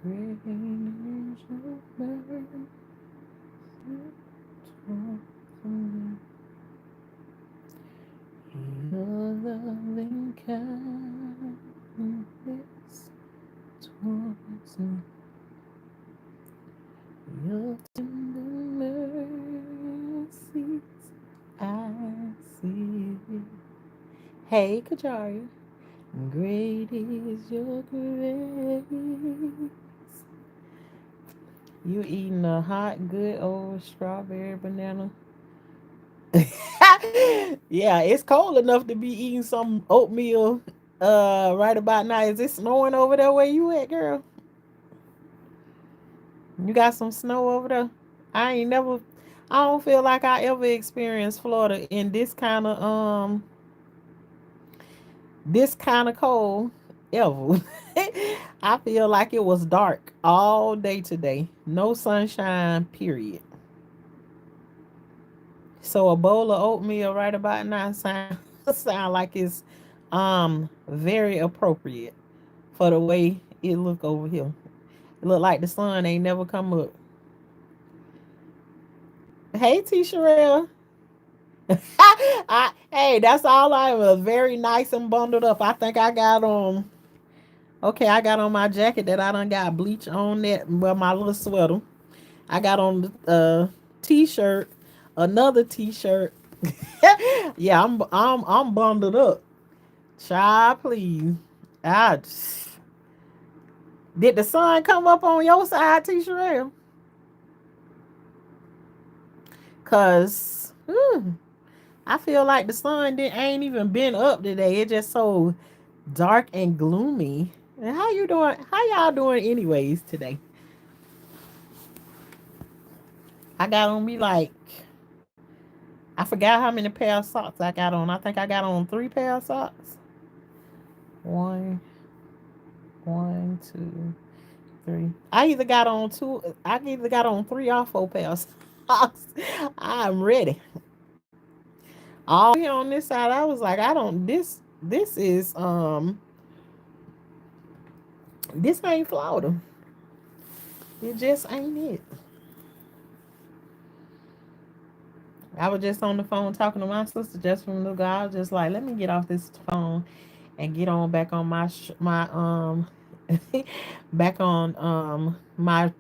Great is your mercy towards me. Your loving kindness towards me. Your tender mercies I see. Hey, Kajari. Great is your grace. You eating a hot, good old strawberry banana? Yeah, it's cold enough to be eating some oatmeal right about now. Is it snowing over there where you at, girl? You got some snow over there? I ain't never I don't feel like I ever experienced Florida in this kind of cold ever. I feel like it was dark all day today. No sunshine, period. So a bowl of oatmeal right about now sound like it's very appropriate for the way it look over here. It look like the sun ain't never come up. Hey T Sherelle. Hey, that's all I was very nice and bundled up. I think I got on okay, I got on my jacket that I done got bleach on that well my little sweater. I got on the t-shirt, another t-shirt. Yeah, I'm bundled up. Child, please. I did the sun come up on your side, T Sherelle? Cause I feel like the sun ain't even been up today. It just so dark and gloomy. And how you doing? How y'all doing anyways today? I got on me like I forgot how many pair of socks I got on. I think I got on 3 pair of socks. One, one, two, three. I either got on two. I either got on 3 or 4 pairs of socks. I'm ready. All here on this side, I was like, I don't. This is this ain't Florida. It just ain't it. I was just on the phone talking to my sister just from the guy. I was just like, let me get off this phone and get on back on my back on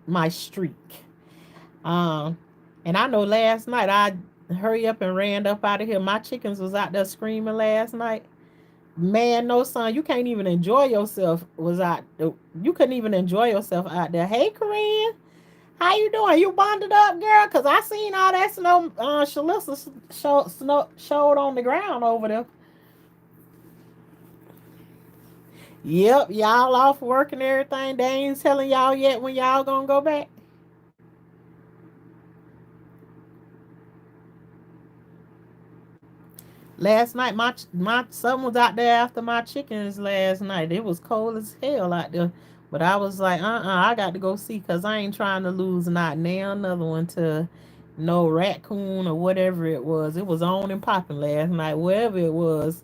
my streak. Um, and I know last night I hurry up and ran up out of here. My chickens was out there screaming last night. Man, no son, you can't even enjoy yourself. You couldn't even enjoy yourself out there. Hey, Corinne, how you doing? You bonded up, girl? Cause I seen all that snow. Shalissa showed on the ground over there. Yep, y'all off work and everything. They ain't telling y'all yet when y'all gonna go back. Last night, my son was out there after my chickens last night. It was cold as hell out there, but I was like, I got to go see because I ain't trying to lose not now another one to no raccoon or whatever it was. It was on and popping last night, wherever it was.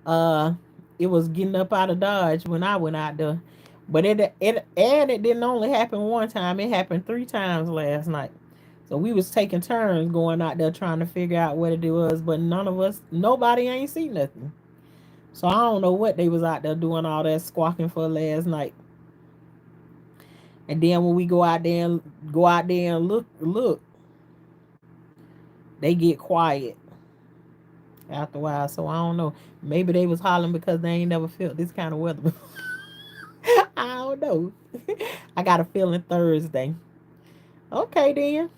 Uh, it was getting up out of Dodge when I went out there, but it didn't only happen one time. It happened 3 times last night. So we was taking turns going out there trying to figure out what it was, but nobody ain't see nothing. So I don't know what they was out there doing all that squawking for last night. And then when we go out there and look, they get quiet after a while. So I don't know. Maybe they was hollering because they ain't never felt this kind of weather before. I don't know. I got a feeling Thursday. Okay then.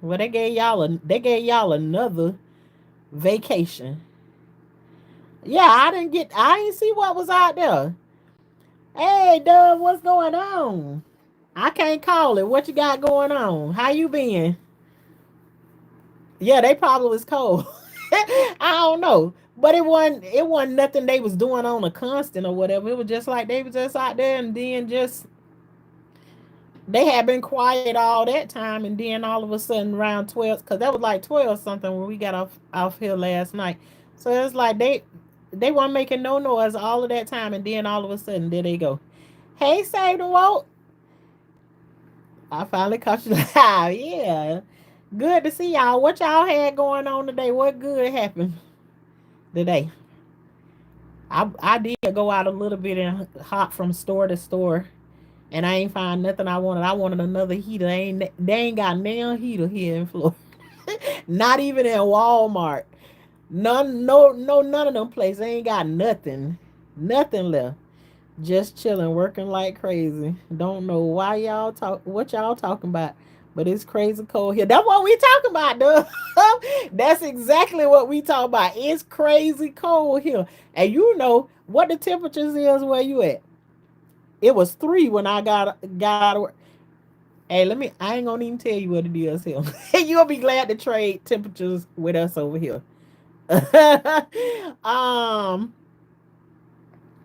Well, they gave y'all another vacation. Yeah, I didn't see what was out there. Hey, Doug, what's going on? I can't call it. What you got going on? How you been? Yeah, they probably was cold. I don't know. But it wasn't nothing they was doing on a constant or whatever. It was just like they was just out there and then just they had been quiet all that time and then all of a sudden around 12 because that was like 12 something when we got off here last night. So it's like they weren't making no noise all of that time and then all of a sudden there they go. Hey, Save the Vote. I finally caught you live. Yeah. Good to see y'all. What y'all had going on today? What good happened today? I did go out a little bit and hop from store to store, and I ain't find nothing I wanted. I wanted another heater. They ain't got nail heater here in Florida. Not even in Walmart. None of them places. They ain't got nothing. Nothing left. Just chilling, working like crazy. Don't know why y'all talk what y'all talking about. But it's crazy cold here. That's what we talking about, dude. That's exactly what we talking about. It's crazy cold here. And you know what the temperatures is where you at. It was 3 when I got out of work. Hey, I ain't gonna even tell you what it is here. You'll be glad to trade temperatures with us over here. um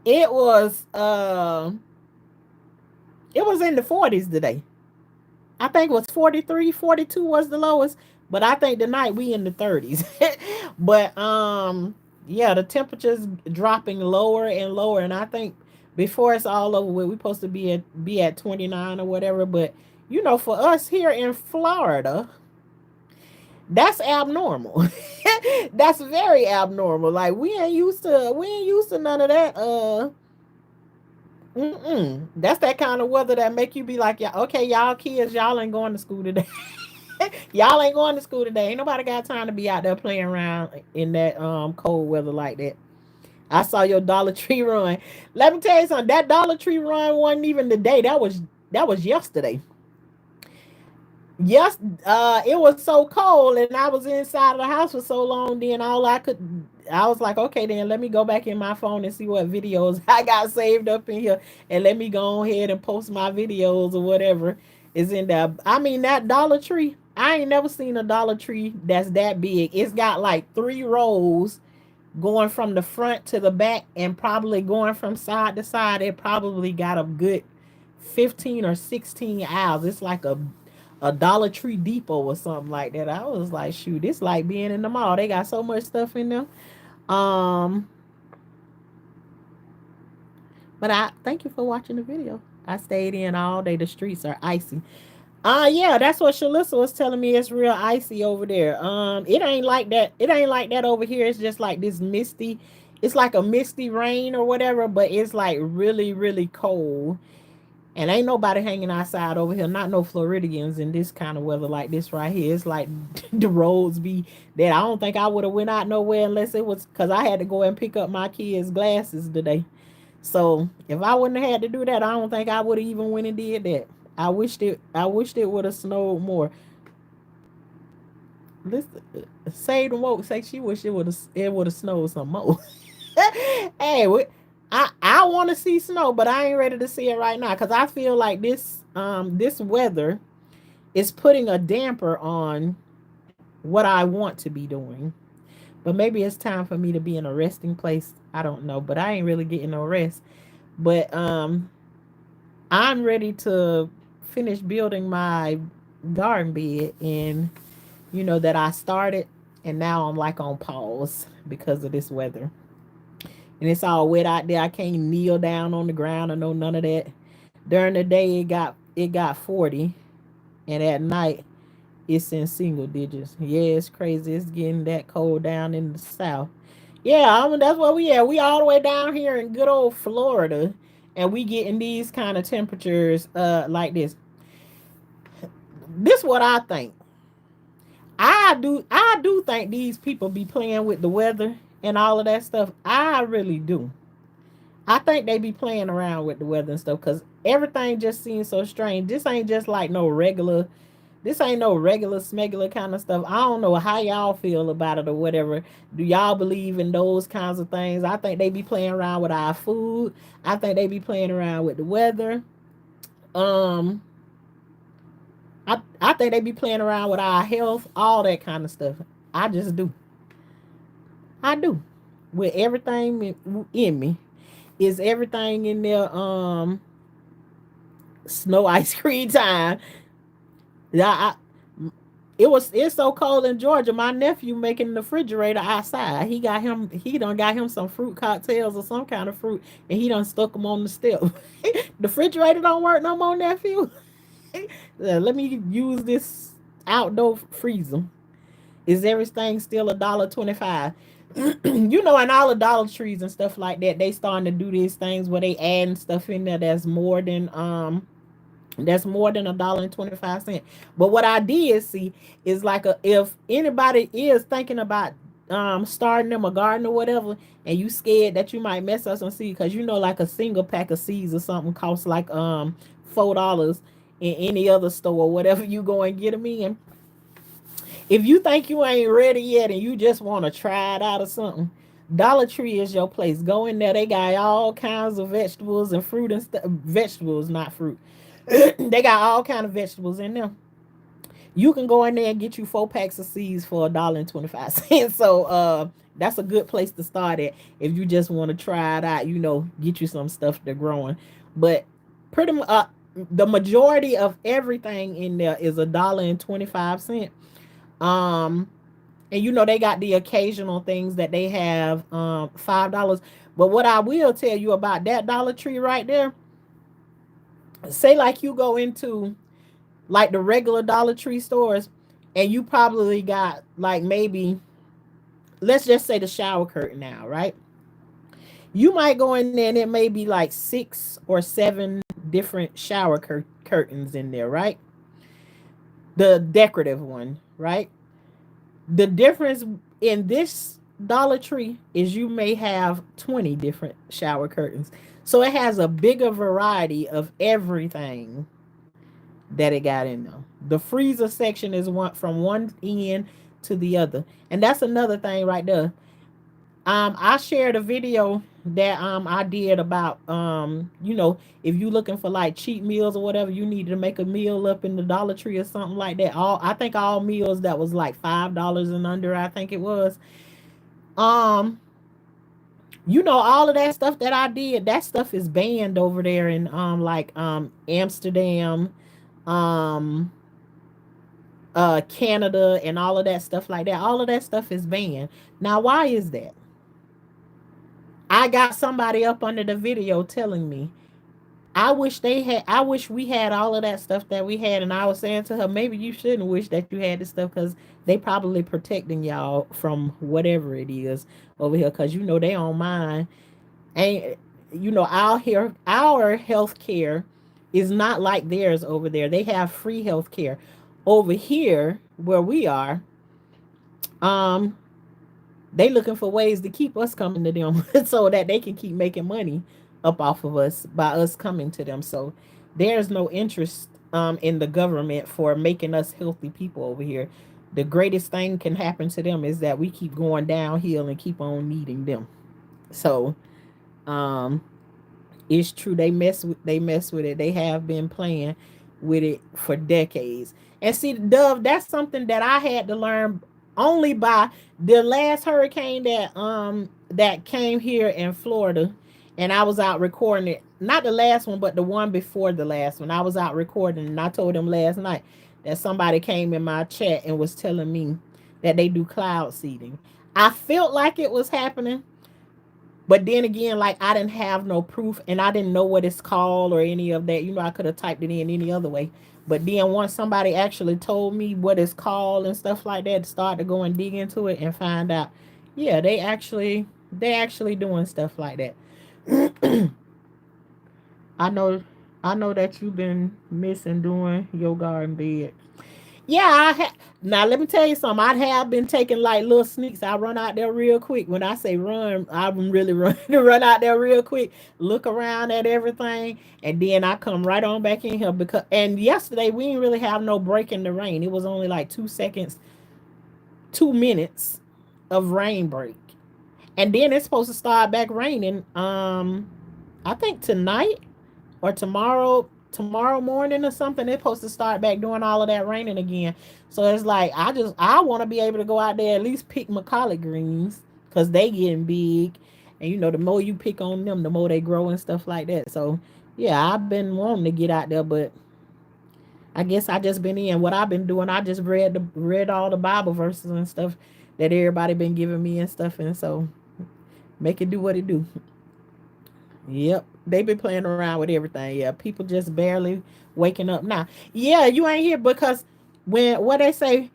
it was it was in the 40s today. I think it was 43, 42 was the lowest, but I think tonight we in the 30s. But yeah, the temperatures dropping lower and lower, and I think before it's all over with, we supposed to be at 29 or whatever. But you know, for us here in Florida, that's abnormal. That's very abnormal. Like we ain't used to none of that. That's that kind of weather that make you be like, yeah, okay, y'all kids, y'all ain't going to school today. Y'all ain't going to school today. Ain't nobody got time to be out there playing around in that cold weather like that. I saw your Dollar Tree run. Let me tell you something. That Dollar Tree run wasn't even today. That was yesterday. Yes, it was so cold, and I was inside of the house for so long. Then I was like, okay, then let me go back in my phone and see what videos I got saved up in here, and let me go ahead and post my videos or whatever is in there. I mean, that Dollar Tree, I ain't never seen a Dollar Tree that's that big. It's got like 3 rows going from the front to the back, and probably going from side to side. It probably got a good 15 or 16 aisles. It's like a Dollar Tree Depot or something like that. I was like, shoot, it's like being in the mall. They got so much stuff in there. Um, but I thank you for watching the video. I stayed in all day. The streets are icy. Yeah, that's what Shalissa was telling me. It's real icy over there. It ain't like that. It ain't like that over here. It's just like this misty. It's like a misty rain or whatever, but it's like really, really cold. And ain't nobody hanging outside over here. Not no Floridians in this kind of weather like this right here. It's like the roads be that I don't think I would have went out nowhere unless it was because I had to go and pick up my kids' glasses today. So if I wouldn't have had to do that, I don't think I would have even went and did that. I wished it would have snowed more. Listen, say the woke say she wished it would have snowed some more. Hey, I want to see snow, but I ain't ready to see it right now because I feel like this weather is putting a damper on what I want to be doing. But maybe it's time for me to be in a resting place. I don't know, but I ain't really getting no rest. But I'm ready to finish building my garden bed, and that I started, and now I'm like on pause because of this weather. And it's all wet out there. I can't kneel down on the ground or no none of that. During the day it got 40, and at night it's in single digits. Yeah, it's crazy. It's getting that cold down in the south. Yeah, that's where we at. We all the way down here in good old Florida, and we getting these kind of temperatures like this. This what I think. I do think these people be playing with the weather and all of that stuff. I really do. I think they be playing around with the weather and stuff because everything just seems so strange. This ain't just like no regular. This ain't no regular smegular kind of stuff. I don't know how y'all feel about it or whatever. Do y'all believe in those kinds of things? I think they be playing around with our food. I think they be playing around with the weather. Um, I think they be playing around with our health, all that kind of stuff. I just do. I do. With everything in me. Is everything in there snow ice cream time? Yeah, it's so cold in Georgia. My nephew making the refrigerator outside. He done got him some fruit cocktails or some kind of fruit, and he done stuck them on the step. The refrigerator don't work no more, nephew. Let me use this outdoor freezer. Is everything still $1.25? You know, and all the Dollar Trees and stuff like that, they starting to do these things where they adding stuff in there that's more than $1.25. But what I did see is like if anybody is thinking about starting them a garden or whatever, and you scared that you might mess up some seeds, because you know like a single pack of seeds or something costs like $4 in any other store or whatever you go and get them in. If you think you ain't ready yet and you just want to try it out or something, Dollar Tree is your place. Go in there. They got all kinds of vegetables and fruit and stuff. Vegetables, not fruit. They got all kind of vegetables in there. You can go in there and get you 4 packs of seeds for $1.25. So that's a good place to start at if you just want to try it out. You know, get you some stuff to growing. But pretty much the majority of everything in there is $1.25. Um, and you know they got the occasional things that they have $5. But what I will tell you about that Dollar Tree right there, say like you go into like the regular Dollar Tree stores, and you probably got like maybe, let's just say the shower curtain now, right? You might go in there and it may be like 6 or 7 different shower curtains in there, right? The decorative one, right? The difference in this Dollar Tree is you may have 20 different shower curtains. So it has a bigger variety of everything that it got in there. The freezer section is one from one end to the other. And that's another thing right there. I shared a video that I did about you know, if you looking for like cheap meals or whatever, you need to make a meal up in the Dollar Tree or something like that. All I think all meals that was like $5 and under, I think it was. Um, you know, all of that stuff that I did, that stuff is banned over there in like Amsterdam, um Canada, and all of that stuff like that. All of that stuff is banned. Now why is that? I got somebody up under the video telling me, I wish we had all of that stuff that we had. And I was saying to her, maybe you shouldn't wish that you had this stuff, because they probably protecting y'all from whatever it is over here, because you know they don't mind. And you know our health care is not like theirs over there. They have free health care. Over here where we are, um they looking for ways to keep us coming to them so that they can keep making money up off of us by us coming to them. So there's no interest in the government for making us healthy people over here. The greatest thing can happen to them is that we keep going downhill and keep on needing them. So um it's true, they mess with it. They have been playing with it for decades. And see, Dove, that's something that I had to learn only by the last hurricane that came here in Florida, and I was out recording it. Not the last one, but the one before the last one. I was out recording, and I told them last night that somebody came in my chat and was telling me that they do cloud seeding. I felt like it was happening, but then again, like I didn't have no proof, and I didn't know what it's called or any of that. You know, I could have typed it in any other way. But then once somebody actually told me what it's called and stuff like that, start to go and dig into it and find out, yeah, they actually doing stuff like that. I know I know that you've been missing doing your garden bed. Yeah, now let me tell you something. I have been taking like little sneaks. I run out there real quick. When I say run, I'm really running to run out there real quick, look around at everything, and then I come right on back in here. Because and yesterday we didn't really have no break in the rain. It was only like 2 seconds, 2 minutes of rain break, and then it's supposed to start back raining. I think tonight or tomorrow morning or something, they're supposed to start back doing all of that raining again. So it's like I want to be able to go out there at least pick my collard greens, because they getting big, and you know the more you pick on them, the more they grow and stuff like that. So yeah, I've been wanting to get out there, but I guess I just been in what I've been doing. I just read all the Bible verses and stuff that everybody been giving me and stuff, and so make it do what it do. Yep. They been playing around with everything. Yeah. People just barely waking up now. Yeah, you ain't here because when what they say,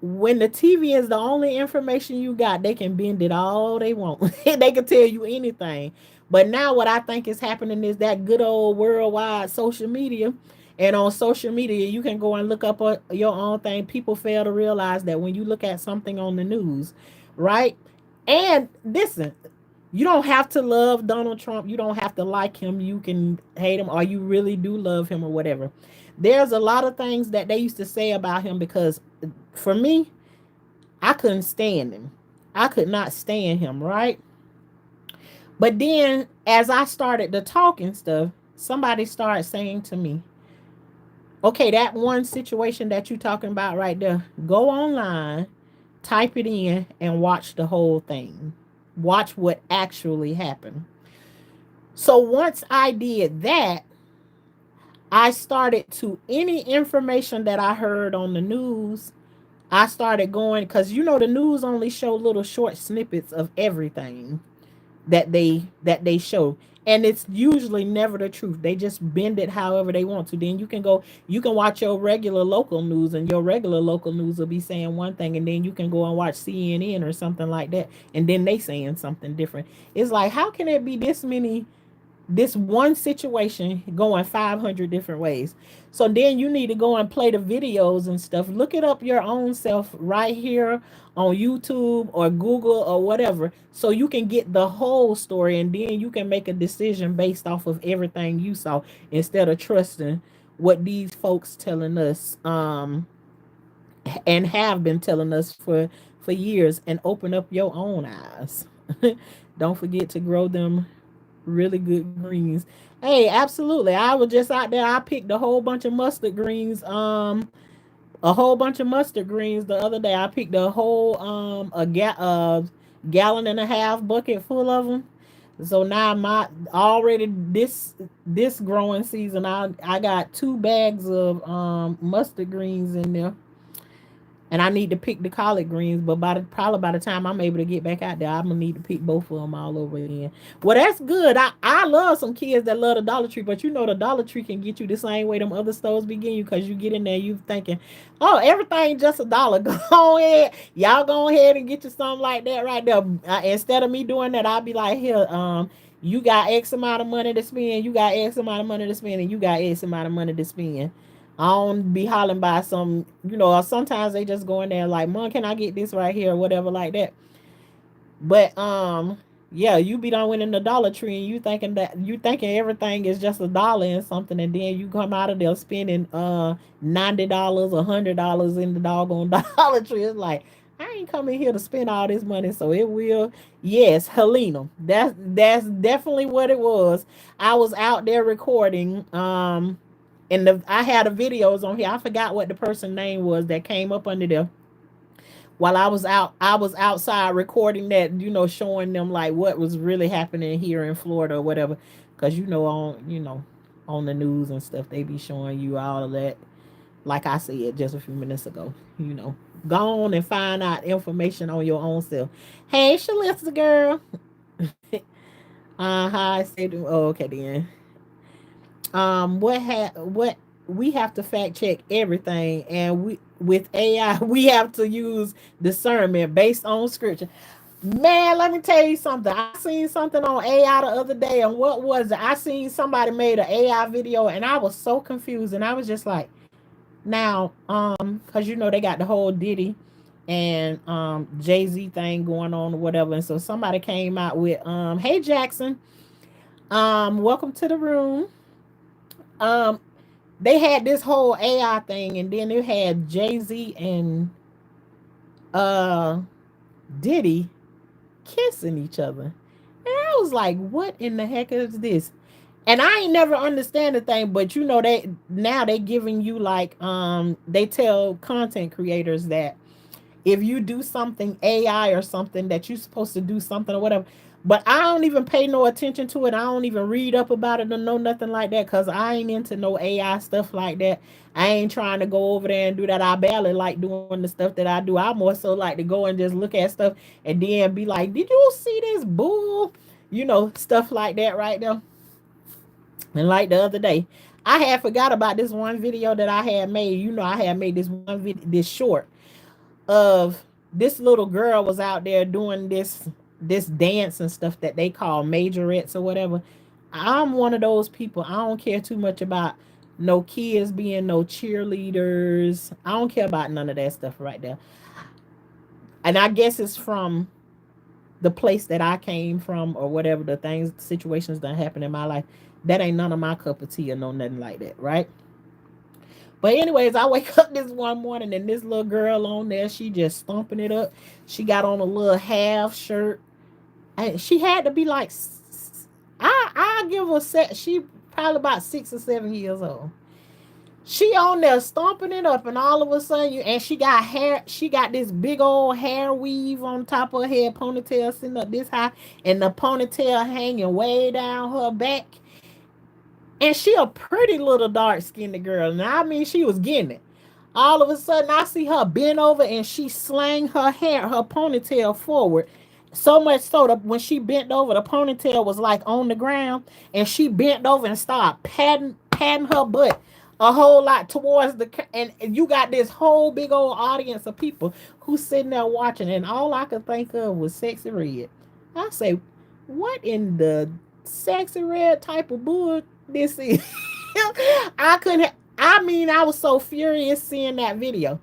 when the TV is the only information you got, they can bend it all they want. They can tell you anything. But now what I think is happening is that good old worldwide social media. And on social media, you can go and look up your own thing. People fail to realize that when you look at something on the news, right? And listen, you don't have to love Donald Trump. You don't have to like him. You can hate him or you really do love him or whatever. There's a lot of things that they used to say about him because for me, I couldn't stand him. I could not stand him, right? But then as I started to talk and stuff, somebody started saying to me, okay, that one situation that you're talking about right there, go online, type it in, and watch the whole thing. Watch what actually happened. So once I did that, I started to any information that I heard on the news, I started going because the news only show little short snippets of everything that they show, and it's usually never the truth. They just bend it however they want to. Then you can watch your regular local news, and your regular local news will be saying one thing, and then you can go and watch CNN or something like that, and then they saying something different. It's like, how can it be this one situation going 500 different ways? So then you need to go and play the videos and stuff. Look it up your own self right here on YouTube or Google or whatever, so you can get the whole story, and then you can make a decision based off of everything you saw instead of trusting what these folks telling us and have been telling us for years, and open up your own eyes. Don't forget to grow them really good greens. Hey, absolutely. I was just out there. I picked a whole bunch of mustard greens. A whole bunch of mustard greens the other day. I picked a whole gallon and a half bucket full of them. So now my already this growing season, I got 2 bags of mustard greens in there, and I need to pick the collard greens. But probably by the time I'm able to get back out there, I'm gonna need to pick both of them all over again. Well, that's good. I love some kids that love the Dollar Tree, but the Dollar Tree can get you the same way them other stores be getting you, because you get in there, you thinking, oh, everything just $1. Go ahead, y'all go ahead and get you something like that right there. Instead of me doing that, I'll be like, here, you got X amount of money to spend, you got X amount of money to spend, and you got X amount of money to spend. I don't be hollering by some, or sometimes they just go in there like, Mom, can I get this right here or whatever like that. But yeah, you be done winning the Dollar Tree, and you thinking everything is just $1 and something, and then you come out of there spending $90, $100 in the doggone Dollar Tree. It's like, I ain't coming here to spend all this money, so it will. Yes, Helena. That's definitely what it was. I was out there recording. And I had the videos on here. I forgot what the person name was that came up under there. While I was outside recording that, showing them like what was really happening here in Florida or whatever. Cause on the news and stuff, they be showing you all of that. Like I said just a few minutes ago, go on and find out information on your own self. Hey, Shalissa girl. I said, oh, okay then. What we have to fact check everything, and we with AI we have to use discernment based on scripture. Man, let me tell you something. I seen something on AI the other day, and what was it? I seen somebody made an AI video, and I was so confused, and I was just like, now, because they got the whole Diddy and Jay-Z thing going on or whatever, and so somebody came out with hey Jackson, welcome to the room. um they had this whole AI thing, and then they had Jay Z and uh Diddy kissing each other, and I was like, "What in the heck is this?" And I ain't never understand the thing, but they now they giving you like they tell content creators that if you do something AI or something that you're supposed to do something or whatever. But I don't even pay no attention to it. I don't even read up about it or know nothing like that, because I ain't into no AI stuff like that. I ain't trying to go over there and do that. I barely like doing the stuff that I do. I more so like to go and just look at stuff and then be like, did you see this bull? You know, stuff like that right there. And like the other day, I had forgot about this one video that I had made. You know, I had made this one video, this short of this little girl was out there doing this dance and stuff that they call majorettes or whatever. I'm one of those people. I don't care too much about no kids being no cheerleaders. I don't care about none of that stuff right there. And I guess it's from the place that I came from or whatever the things situations that happen in my life. That ain't none of my cup of tea or no nothing like that, right? But anyways, I wake up this one morning and this little girl on there, she just stomping it up. She got on a little half shirt, and she had to be like, I give her a set. She probably about 6 or 7 years old. She on there stomping it up, and all of a sudden, and she got hair. She got this big old hair weave on top of her head, ponytail sitting up this high, and the ponytail hanging way down her back. And she a pretty little dark skinned girl. Now I mean she was getting it. All of a sudden I see her bend over and she slang her hair, her ponytail forward. So much so that when she bent over, the ponytail was like on the ground, and she bent over and started patting her butt a whole lot towards the and you got this whole big old audience of people who's sitting there watching, and all I could think of was Sexy Red. I say, what in the Sexy Red type of bull this is? I couldn't. I mean, I was so furious seeing that video,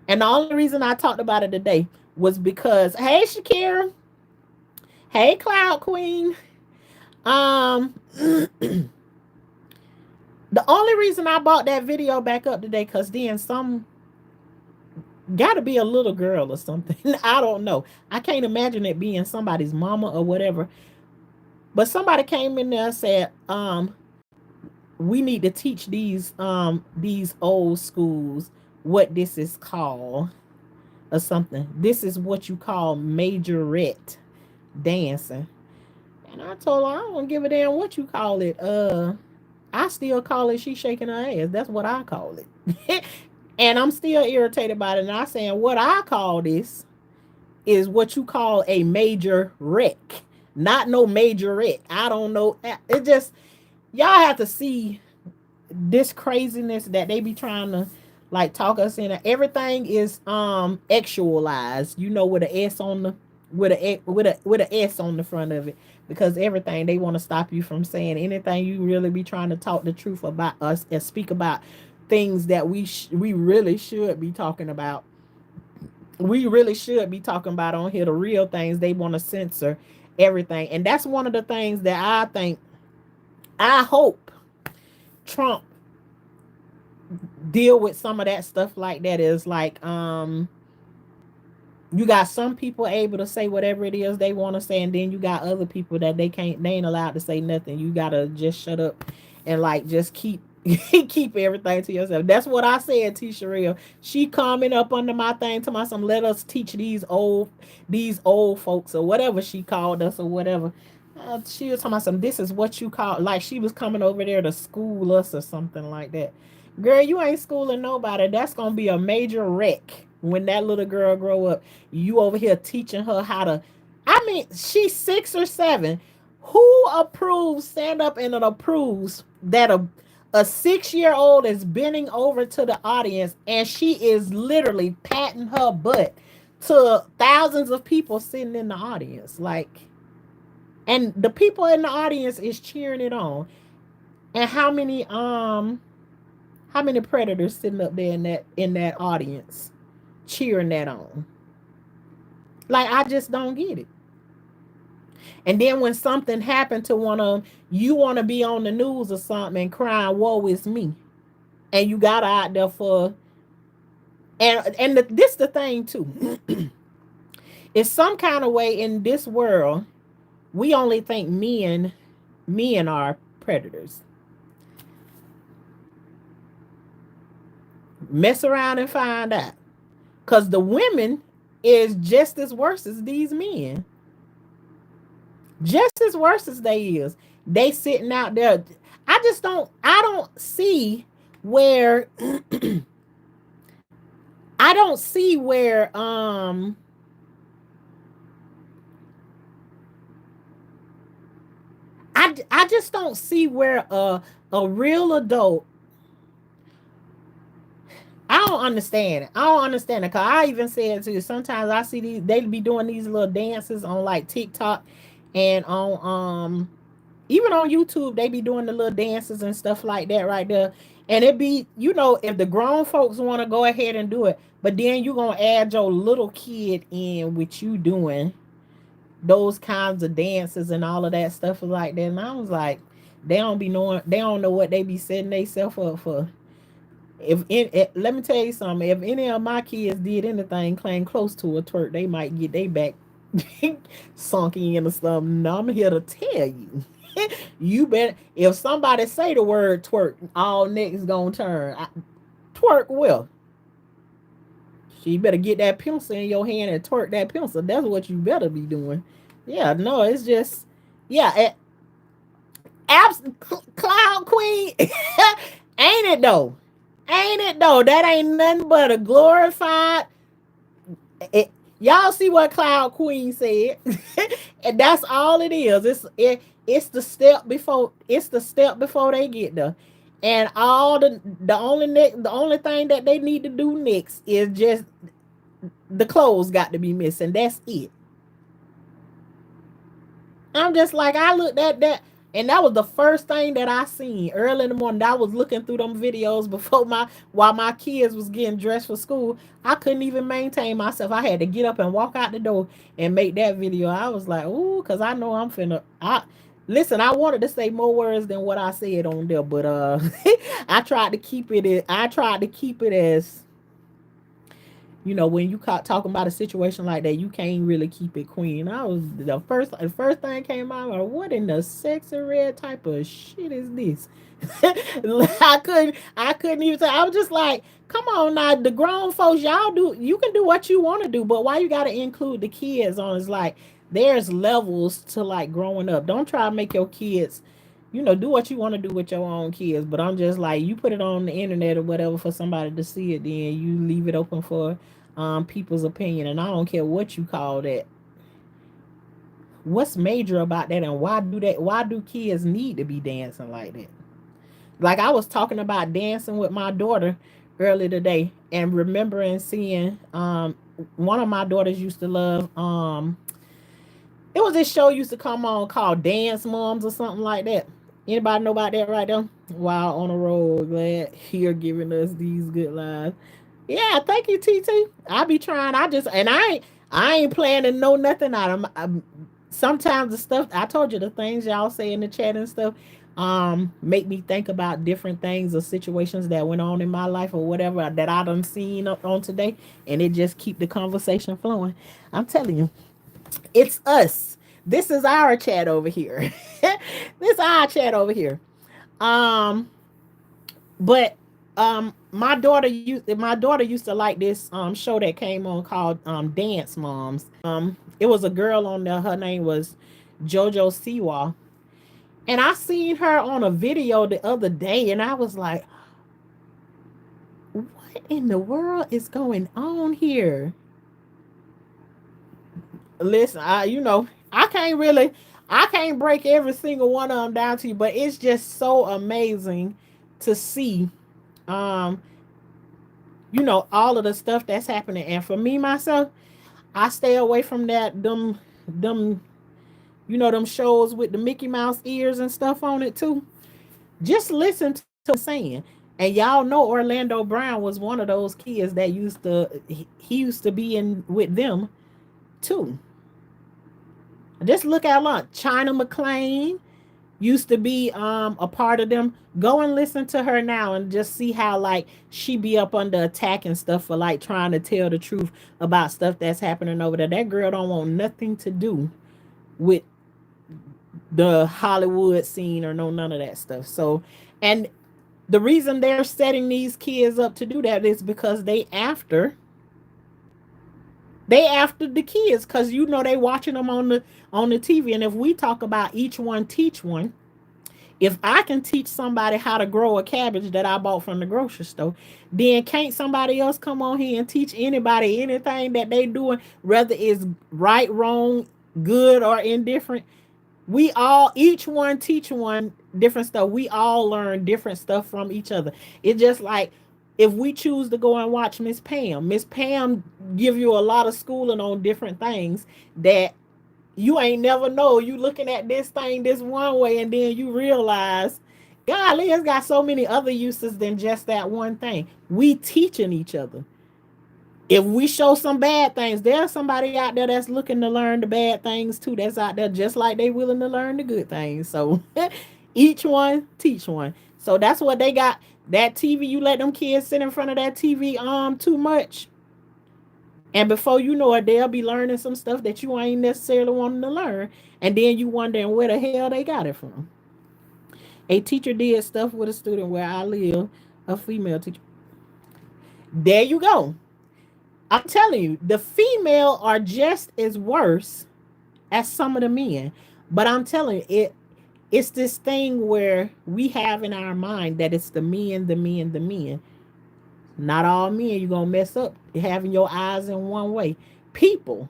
and the only reason I talked about it today was because, hey, Shakira, hey, Cloud Queen. The only reason I bought that video back up today, because then some gotta be a little girl or something. I don't know. I can't imagine it being somebody's mama or whatever. But somebody came in there and said, we need to teach these old schools what this is called or something. This is what you call majorette dancing. And I told her I don't give a damn what you call it. I still call it she shaking her ass. That's what I call it. And I'm still irritated by it. And I saying what I call this is what you call a major wreck, not no majorette. I don't know. It just y'all have to see this craziness that they be trying to like talk us into. Everything is actualized, you know, with a S on the with a S on the front of it, because everything they want to stop you from saying anything you really be trying to talk the truth about us and speak about things that we really should be talking about. We really should be talking about on here the real things. They want to censor everything, and that's one of the things that I think, I hope Trump deal with some of that stuff like that. Is like you got some people able to say whatever it is they want to say, and then you got other people that they ain't allowed to say nothing. You gotta just shut up and like just keep keep everything to yourself. That's what I said, T Sherelle. She coming up under my thing to my some, let us teach these old folks or whatever she called us or whatever. She was talking about some, this is what you call, like she was coming over there to school us or something like that. Girl, you ain't schooling nobody. That's gonna be a major wreck when that little girl grow up. You over here teaching her how to, I mean, she's 6 or 7. Who approves, stand up and approves that a 6 year old is bending over to the audience and she is literally patting her butt to thousands of people sitting in the audience, like, and the people in the audience is cheering it on. And how many predators sitting up there in that audience cheering that on? Like, I just don't get it. And then when something happened to one of them, you want to be on the news or something and crying, "Woe is me," and you got out there for, and this the thing too. It's some kind of way in this world we only think men are predators. Mess around and find out, because the women is just as worse as these men, just as worse as they is. They sitting out there. I don't see where I don't see where I just don't see where a real adult. I don't understand it. I don't understand it. Cause I even said to you, sometimes I see these, they be doing these little dances on like TikTok and on even on YouTube, they be doing the little dances and stuff like that right there. And it be, if the grown folks want to go ahead and do it, but then you gonna add your little kid in with you doing those kinds of dances and all of that stuff like that. And I was like, they don't know what they be setting themselves up for. Let me tell you something. If any of my kids did anything claim close to a twerk, they might get their back sunk in or something. Now, I'm here to tell you. You better, if somebody say the word twerk, all necks gonna turn. Twerk well. You better get that pencil in your hand and twerk that pencil. That's what you better be doing. Yeah, no, it's just, yeah, Cloud Queen. Ain't it though? Ain't it though? That ain't nothing but a glorified. Y'all see what Cloud Queen said, and that's all it is. It's the step before. It's the step before they get there, and all the only thing that they need to do next is just the clothes got to be missing. That's it. I'm just like, I looked at that, and that was the first thing that I seen early in the morning. I was looking through them videos before while my kids was getting dressed for school. I couldn't even maintain myself. I had to get up and walk out the door and make that video. I was like, ooh, because I know I'm finna. Listen, I wanted to say more words than what I said on there, but I tried to keep it. I tried to keep it as, when you caught talking about a situation like that, you can't really keep it queen. I was the first thing came out, like, what in the sexy red type of shit is this? I couldn't even say. I was just like, come on now, the grown folks, you can do what you want to do, but why you gotta include the kids on? It's like there's levels to like growing up. Don't try to make your kids, do what you want to do with your own kids. But I'm just like, you put it on the internet or whatever for somebody to see it, then you leave it open for people's opinion. And I don't care what you call that. What's major about that, and why do kids need to be dancing like that? Like, I was talking about dancing with my daughter earlier today, and remembering seeing one of my daughters used to love it was this show used to come on called Dance Moms or something like that. Anybody know about that right there? While on the road, glad you're giving us these good lives. Yeah, thank you, TT. I be trying. I ain't planning to know nothing out of. Sometimes the stuff I told you, the things y'all say in the chat and stuff, make me think about different things or situations that went on in my life or whatever that I done seen on today, and it just keep the conversation flowing. I'm telling you, it's us. This is our chat over here. This is our chat over here. But my daughter used to like this show that came on called Dance Moms. It was a girl on there. Her name was JoJo Siwa. And I seen her on a video the other day, and I was like, what in the world is going on here? Listen, I can't break every single one of them down to you, but it's just so amazing to see, um, all of the stuff that's happening. And for me myself, I stay away from them, them shows with the Mickey Mouse ears and stuff on it too. Just listen to what I'm saying. And y'all know Orlando Brown was one of those kids that he used to be in with them too. Just look at lunch. China McClain used to be a part of them. Go and listen to her now and just see how like she be up under attack and stuff for like trying to tell the truth about stuff that's happening over there. That girl don't want nothing to do with the Hollywood scene or none of that stuff. So, and the reason they're setting these kids up to do that is because they after the kids, because they watching them on the TV. And if we talk about each one teach one, if I can teach somebody how to grow a cabbage that I bought from the grocery store, then can't somebody else come on here and teach anybody anything that they doing, whether it's right, wrong, good, or indifferent? We all, each one teach one different stuff. We all learn different stuff from each other. It's just like if we choose to go and watch Miss Pam give you a lot of schooling on different things that you ain't never know. You looking at this thing this one way, and then you realize, golly, it's got so many other uses than just that one thing. We teaching each other. If we show some bad things, there's somebody out there that's looking to learn the bad things too. That's out there just like they willing to learn the good things. So each one teach one. So that's what they got. That TV, you let them kids sit in front of that TV too much, and before you know it, they'll be learning some stuff that you ain't necessarily wanting to learn. And then you wondering where the hell they got it from. A teacher did stuff with a student where I live, a female teacher. There you go. I'm telling you, the female are just as worse as some of the men. But I'm telling you, it's this thing where we have in our mind that it's the men, the men, the men. Not all men, you're gonna mess up having your eyes in one way. People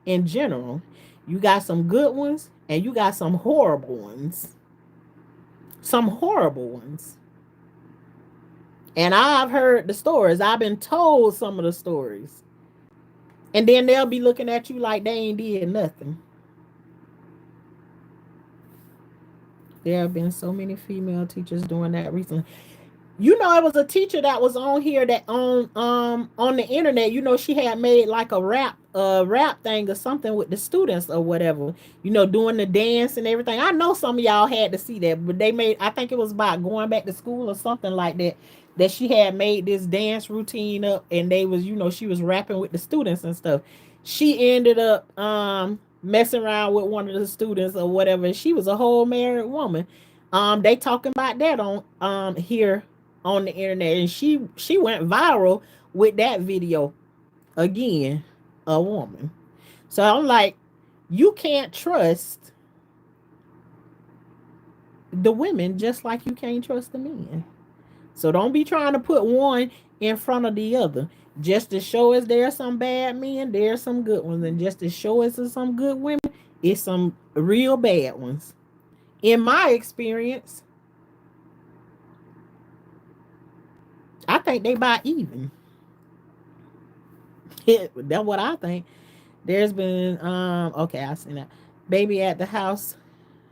in general, you got some good ones and you got some horrible ones. Some horrible ones. And I've heard the stories. I've been told some of the stories. And then they'll be looking at you like they ain't did nothing. There have been so many female teachers doing that recently. You know, it was a teacher that was on here that on the internet. You know, she had made like a rap thing or something with the students or whatever. You know, doing the dance and everything. I know some of y'all had to see that, but they made, I think it was about going back to school or something like that. That she had made this dance routine up, and they was, you know, she was rapping with the students and stuff. She ended up messing around with one of the students or whatever. She was a whole married woman. They talking about that on here on the internet, and she went viral with that video. Again, a woman. So I'm like, you can't trust the women just like you can't trust the men. So don't be trying to put one in front of the other. Just to show us there are some bad men, there are some good ones, and just to show us there's some good women, it's some real bad ones. In my experience, I think they buy even. That's what I think. There's been okay, I seen that. Baby at the house,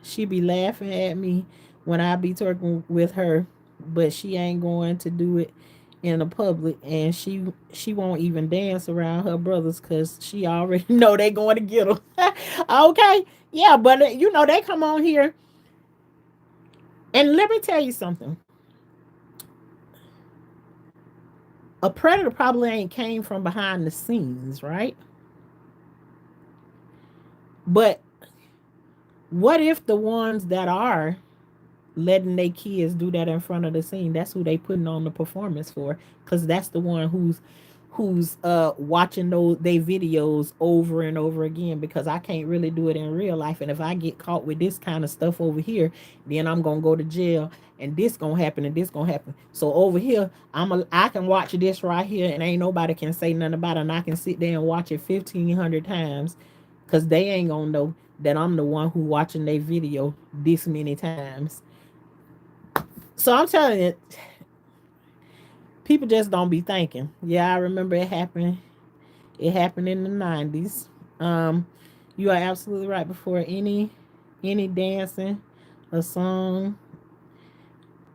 she be laughing at me when I be talking with her, but she ain't going to do it in the public, and she won't even dance around her brothers because she already know they going to get her. Okay, yeah, but you know they come on here, and let me tell you something. A predator probably ain't came from behind the scenes, right? But what if the ones that are letting their kids do that in front of the scene, that's who they putting on the performance for, because that's the one who's watching those they videos over and over again, because I can't really do it in real life, and if I get caught with this kind of stuff over here, then I'm gonna go to jail, and this gonna happen and this gonna happen. So over here, I can watch this right here, and ain't nobody can say nothing about it, and I can sit there and watch it 1,500 times, because they ain't gonna know that I'm the one who watching their video this many times. So I'm telling you, people just don't be thinking. Yeah, I remember it happened. It happened in the 90s. Um, you are absolutely right. Before any dancing, a song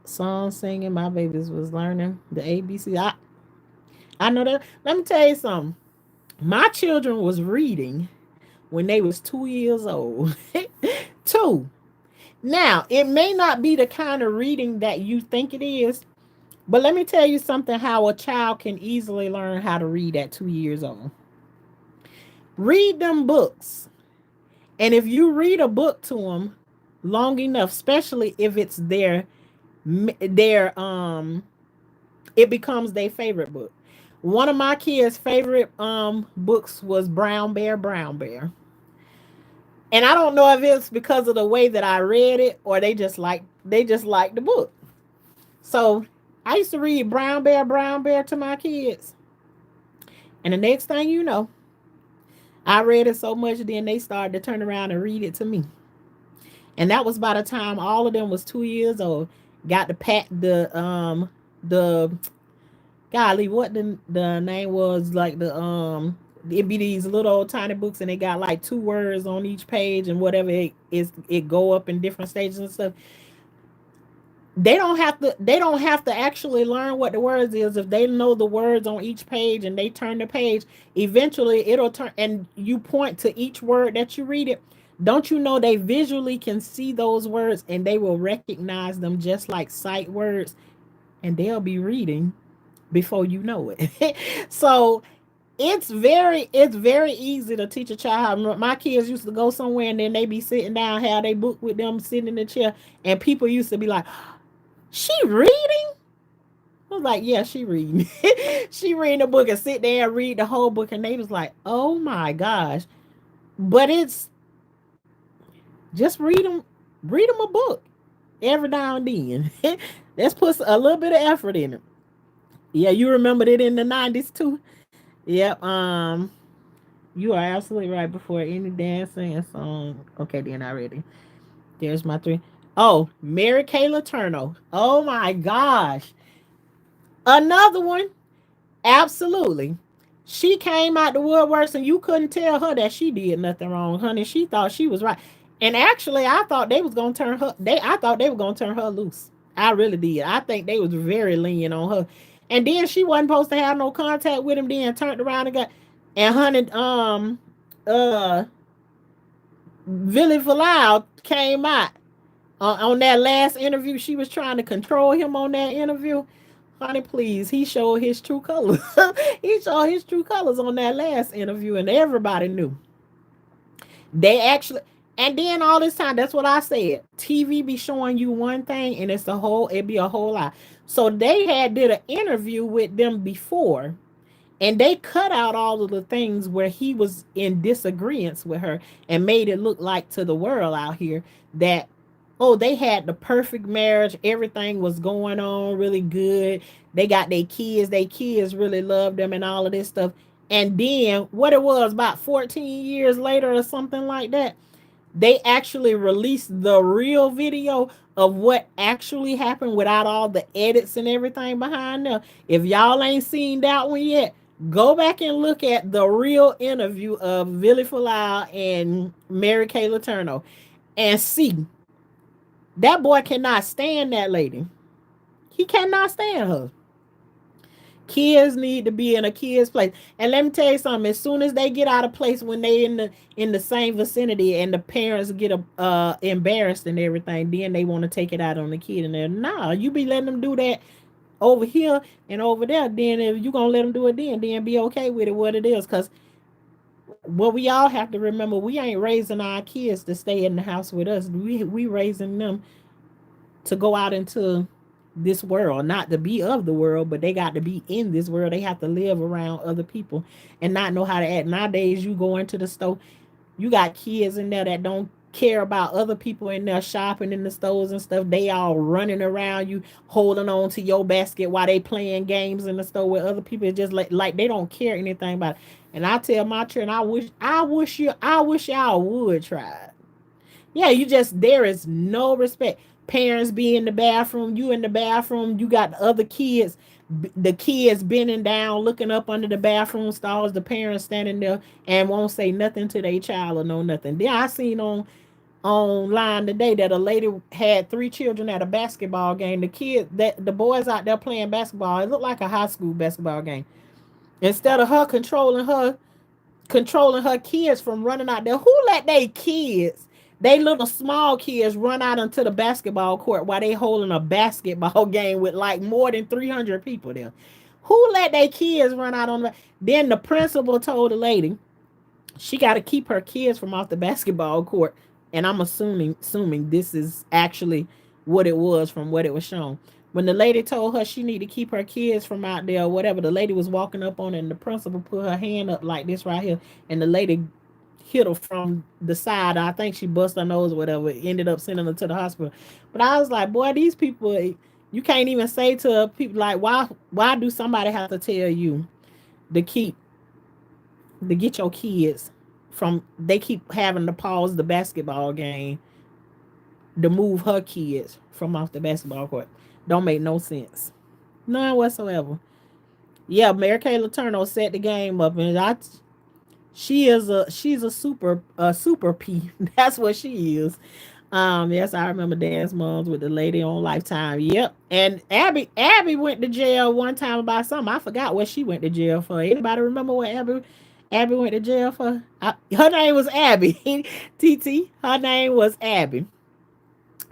singing, my babies was learning the ABC. I know that. Let me tell you something. My children was reading when they was 2 years old. Two. Now, it may not be the kind of reading that you think it is, but let me tell you something how a child can easily learn how to read at 2 years old. Read them books. And if you read a book to them long enough, especially if it's their it becomes their favorite book. One of my kids' favorite books was Brown Bear, Brown Bear. And I don't know if it's because of the way that I read it or they just like the book. So I used to read Brown Bear to my kids. And the next thing you know, I read it so much, then they started to turn around and read it to me. And that was by the time all of them was 2 years old. Got to pack the golly, what the name was, like it'd be these little old tiny books, and they got like 2 words on each page, and whatever it is, it go up in different stages and stuff. They don't have to actually learn what the words is. If they know the words on each page and they turn the page, eventually it'll turn, and you point to each word that you read it. Don't you know they visually can see those words, and they will recognize them just like sight words, and they'll be reading before you know it. So it's very easy to teach a child how. My kids used to go somewhere, and then they be sitting down, have they book with them, sitting in the chair, and people used to be like, she reading? I was like, yeah, she reading. She reading the book, and sit there and read the whole book, and they was like, oh my gosh. But it's just read them a book every now and then. Let's put a little bit of effort in it. Yeah, you remembered it in the 90s too. Yep. You are absolutely right. Before any dancing and song. Okay, then I ready. There's my three. Oh, Mary Kay Letourneau. Oh my gosh. Another one. Absolutely. She came out the woodworks, and you couldn't tell her that she did nothing wrong, honey. She thought she was right. And actually, I thought they was gonna turn her. I thought they were gonna turn her loose. I really did. I think they was very lenient on her. And then she wasn't supposed to have no contact with him. Then turned around and got, and honey, uh, Billy Falau came out on that last interview. She was trying to control him on that interview. Honey, please, he showed his true colors. He showed his true colors on that last interview, and everybody knew. They actually, and then all this time, that's what I said. TV be showing you one thing, and it be a whole lot. So they had did an interview with them before, and they cut out all of the things where he was in disagreement with her, and made it look like to the world out here that, oh, they had the perfect marriage, everything was going on really good, they got their kids really loved them, and all of this stuff. And then what it was, about 14 years later or something like that, they actually released the real video of what actually happened, without all the edits and everything behind them. If y'all ain't seen that one yet, go back and look at the real interview of Vili Falau and Mary Kay Letourneau, and see that boy cannot stand that lady. He cannot stand her. Kids need to be in a kid's place. And let me tell you something, as soon as they get out of place, when they in the same vicinity, and the parents get embarrassed and everything, then they want to take it out on the kid. And they're, nah, you be letting them do that over here and over there. Then if you gonna let them do it, then be okay with it, what it is. Because what we all have to remember, we ain't raising our kids to stay in the house with us. We raising them to go out into this world, not to be of the world, but they got to be in this world. They have to live around other people and not know how to act. Nowadays, you go into the store, you got kids in there that don't care about other people in there shopping in the stores and stuff. They all running around you, holding on to your basket while they playing games in the store with other people. It's just like they don't care anything about it. And I tell my children, I wish y'all would try it. Yeah, you just, there is no respect. Parents be in the bathroom, you in the bathroom, you got other kids, the kids bending down, looking up under the bathroom stalls, the parents standing there and won't say nothing to their child or no nothing. Then I seen online today that a lady had 3 children at a basketball game. The boys out there playing basketball, it looked like a high school basketball game. Instead of her controlling her kids from running out there, who let they little small kids run out into the basketball court while they holding a basketball game with like more than 300 people there? Who let their kids run out on the? Then the principal told the lady she got to keep her kids from off the basketball court. And I'm assuming this is actually what it was from what it was shown. When the lady told her she need to keep her kids from out there or whatever, the lady was walking up on it, and the principal put her hand up like this right here, and the lady hit her from the side. I think she bust her nose or whatever. Ended up sending her to the hospital. But I was like, boy, these people, you can't even say to people like, why do somebody have to tell you to get your kids from, they keep having to pause the basketball game to move her kids from off the basketball court. Don't make no sense. None whatsoever. Yeah, Mary Kay Letourneau set the game up, and she's a super P. That's what she is. Yes, I remember Dance Moms with the lady on Lifetime. Yep. And Abby went to jail one time about something. I forgot what she went to jail for. Anybody remember what Abby went to jail for? Her name was Abby. TT. Her name was Abby.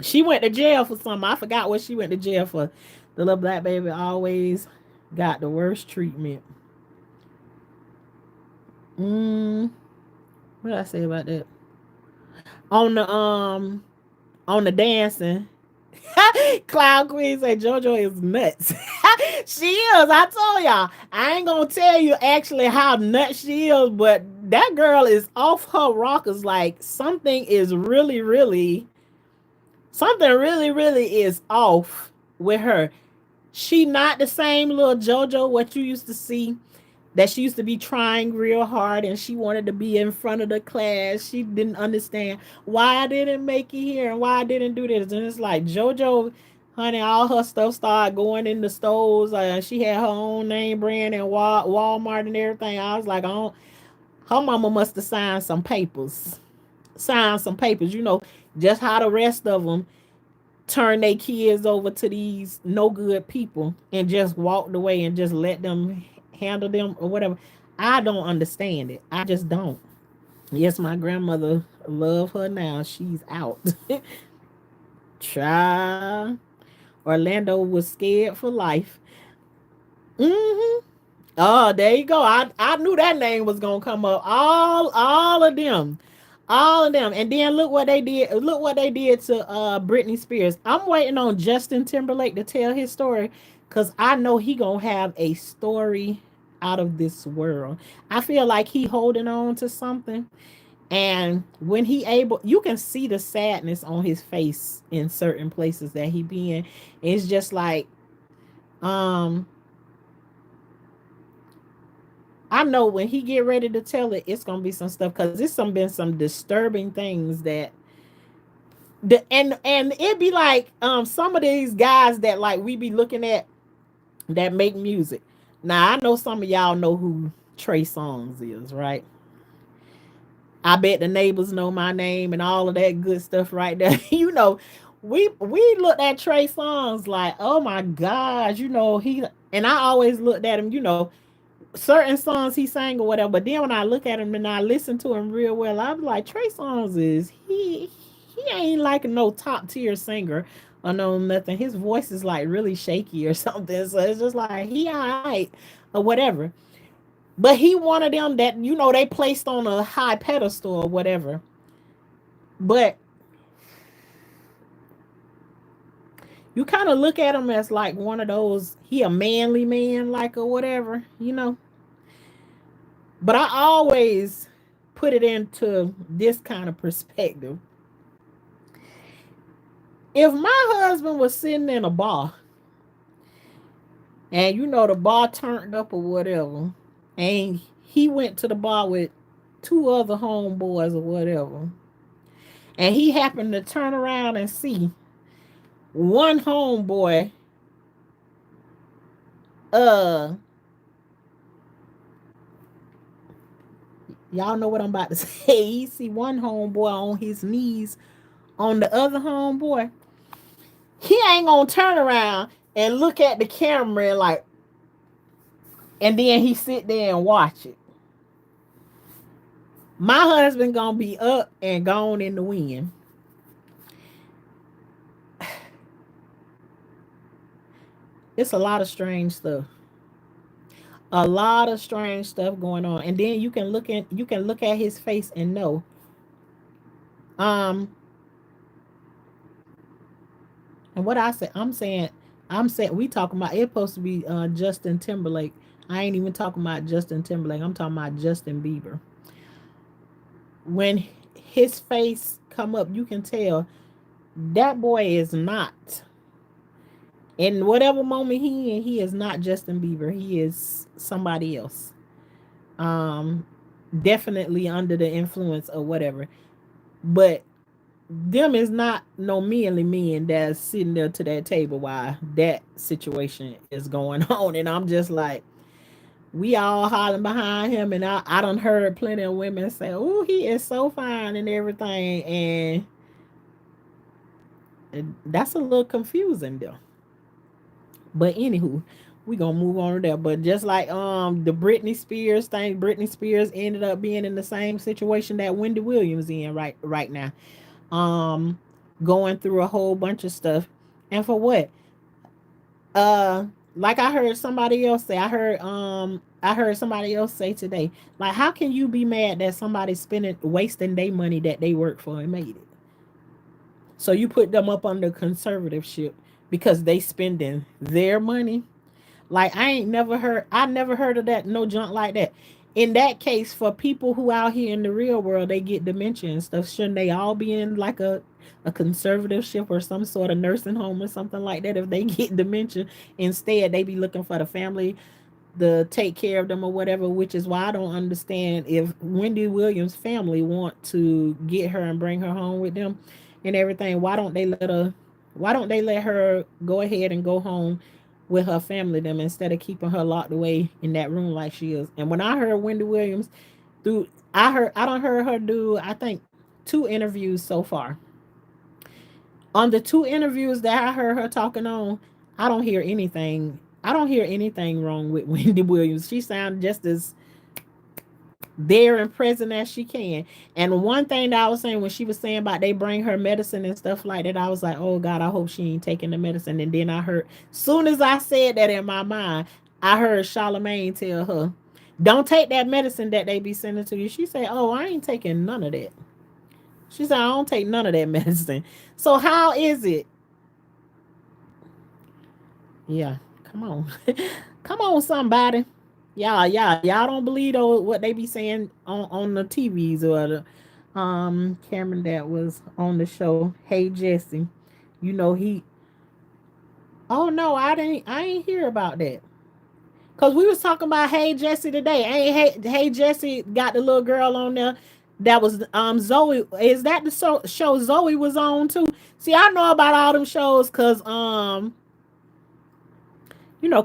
She went to jail for something. I forgot what she went to jail for. The little black baby always got the worst treatment. What did I say about that? On the on the dancing. Cloud Queen said JoJo is nuts. She is. I told y'all. I ain't gonna tell you actually how nuts she is, but that girl is off her rockers. Like something really is off with her. She not the same little JoJo what you used to see, that she used to be trying real hard and she wanted to be in front of the class. She didn't understand why I didn't make it here and why I didn't do this. And it's like JoJo, honey, all her stuff started going in the stores. She had her own name brand and Walmart and everything. I was like, oh, her mama must have signed some papers. You know, just how the rest of them turn their kids over to these no good people and just walked away and just let them handle them or whatever. I don't understand it. I just don't. Yes, my grandmother love her now. She's out. Try. Orlando was scared for life. Mm-hmm. Oh, there you go. I knew that name was gonna come up. All of them. All of them. And then look what they did. Look what they did to Britney Spears. I'm waiting on Justin Timberlake to tell his story, because I know he gonna have a story out of this world. I feel like he holding on to something. And when he able, you can see the sadness on his face in certain places that he be in. It's just like, um, I know when he get ready to tell it, it's gonna be some stuff, because it's been some disturbing things that and it be like some of these guys that like we be looking at that make music. Now I know some of y'all know who Trey Songz is, right? I bet the neighbors know my name and all of that good stuff right there. You know, we looked at Trey Songz like, oh my gosh, you know, and I always looked at him, you know, certain songs he sang or whatever. But then when I look at him and I listen to him real well, I'm like, Trey Songz he ain't like no top tier singer or no nothing. His voice is like really shaky or something. So it's just like he alright or whatever. But he one of them that, you know, they placed on a high pedestal or whatever. But you kind of look at him as like one of those, he a manly man, like, or whatever, you know. But I always put it into this kind of perspective. If my husband was sitting in a bar and, you know, the bar turned up or whatever, and he went to the bar with two other homeboys or whatever, and he happened to turn around and see one homeboy uh y'all know what I'm about to say. He see one homeboy on his knees on the other homeboy, he ain't gonna turn around and look at the camera and like, and then he sit there and watch it. My husband gonna be up and gone in the wind. It's a lot of strange stuff. A lot of strange stuff going on. And then you can look at his face and know. Um and what I'm saying we talking about, it's supposed to be Justin Timberlake. I ain't even talking about Justin Timberlake. I'm talking about Justin Bieber. When his face come up, you can tell that boy is not, in whatever moment he is not Justin Bieber. He is somebody else. Um, Definitely under the influence or whatever. But them is not no manly men that's sitting there to that table while that situation is going on. And I'm just like, we all hollering behind him, and I done heard plenty of women say, "Oh, he is so fine and everything," and that's a little confusing though. But anywho, we gonna move on to that. But just like the Britney Spears thing, Britney Spears ended up being in the same situation that Wendy Williams in right now. Um, going through a whole bunch of stuff, and for what? Uh, like I heard somebody else say, I heard somebody else say today, like, how can you be mad that somebody's spending wasting their money that they worked for and made it? So you put them up under conservatorship because they spending their money. Like, I never heard of that, no junk like that. In that case, for people who out here in the real world, they get dementia and stuff, shouldn't they all be in like a conservatorship or some sort of nursing home or something like that if they get dementia? Instead, they be looking for the family to take care of them or whatever, which is why I don't understand if Wendy Williams' family want to get her and bring her home with them and everything. Why don't they let her go ahead and go home with her family them instead of keeping her locked away in that room like she is? And when I heard Wendy Williams do I don't heard her do, I think, 2 interviews so far. On the 2 interviews that I heard her talking on, I don't hear anything. I don't hear anything wrong with Wendy Williams. She sounded just as there and present as she can. And one thing that I was saying when she was saying about they bring her medicine and stuff like that, I was like, oh God, I hope she ain't taking the medicine. And then I heard, soon as I said that in my mind, I heard Charlemagne tell her, don't take that medicine that they be sending to you. She said, oh, I ain't taking none of that. She said, I don't take none of that medicine. So how is it? Yeah, come on. Come on, somebody. Y'all don't believe what they be saying on the TVs or the Cameron that was on the show. Hey Jesse, you know he. Oh no, I ain't hear about that. Cause we was talking about Hey Jesse today. Ain't Hey Jesse got the little girl on there that was Zoe. Is that the show Zoe was on too? See, I know about all them shows cause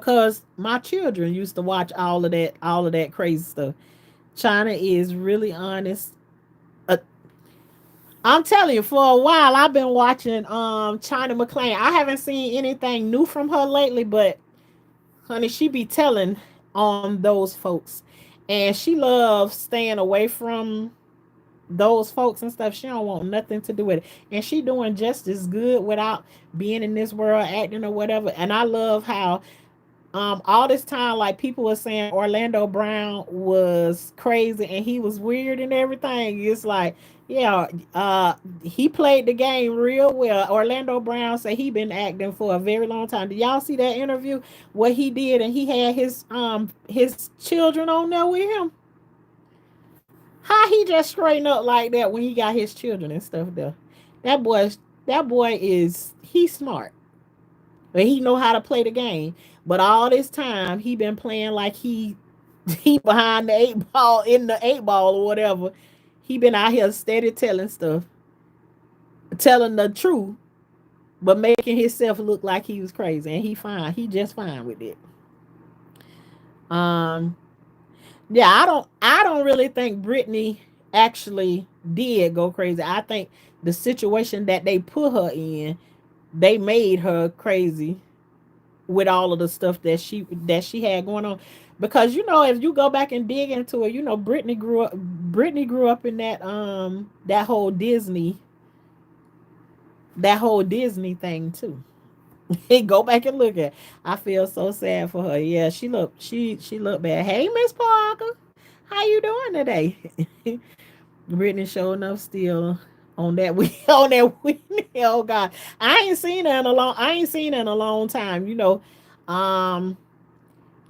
cause my children used to watch all of that crazy stuff. China is really honest. Uh, I'm telling you, for a while I've been watching China McClain. I haven't seen anything new from her lately, but honey, she be telling on those folks, and she loves staying away from those folks and stuff. She don't want nothing to do with it, and she doing just as good without being in this world acting or whatever. And I love how all this time, like, people were saying Orlando Brown was crazy and he was weird and everything. It's like, yeah, he played the game real well. Orlando Brown said he been acting for a very long time. Did y'all see that interview what he did? And he had his children on there with him. How he just straighten up like that when he got his children and stuff there? That boy, that boy is he's smart, but he know how to play the game. But all this time he been playing like he behind the 8 ball in the 8 ball or whatever. He been out here steady telling stuff, telling the truth, but making himself look like he was crazy. And he fine. He just fine with it. Um, yeah, I don't really think Brittany actually did go crazy. I think the situation that they put her in, they made her crazy with all of the stuff that she had going on. Because if you go back and dig into it, Brittany grew up in that whole Disney thing too. Go back and look at. I feel so sad for her. Yeah, she looked bad. Hey, Miss Parker, how you doing today? Brittany showing up still on that on that Whitney. Oh God, I ain't seen her in a long time. Um,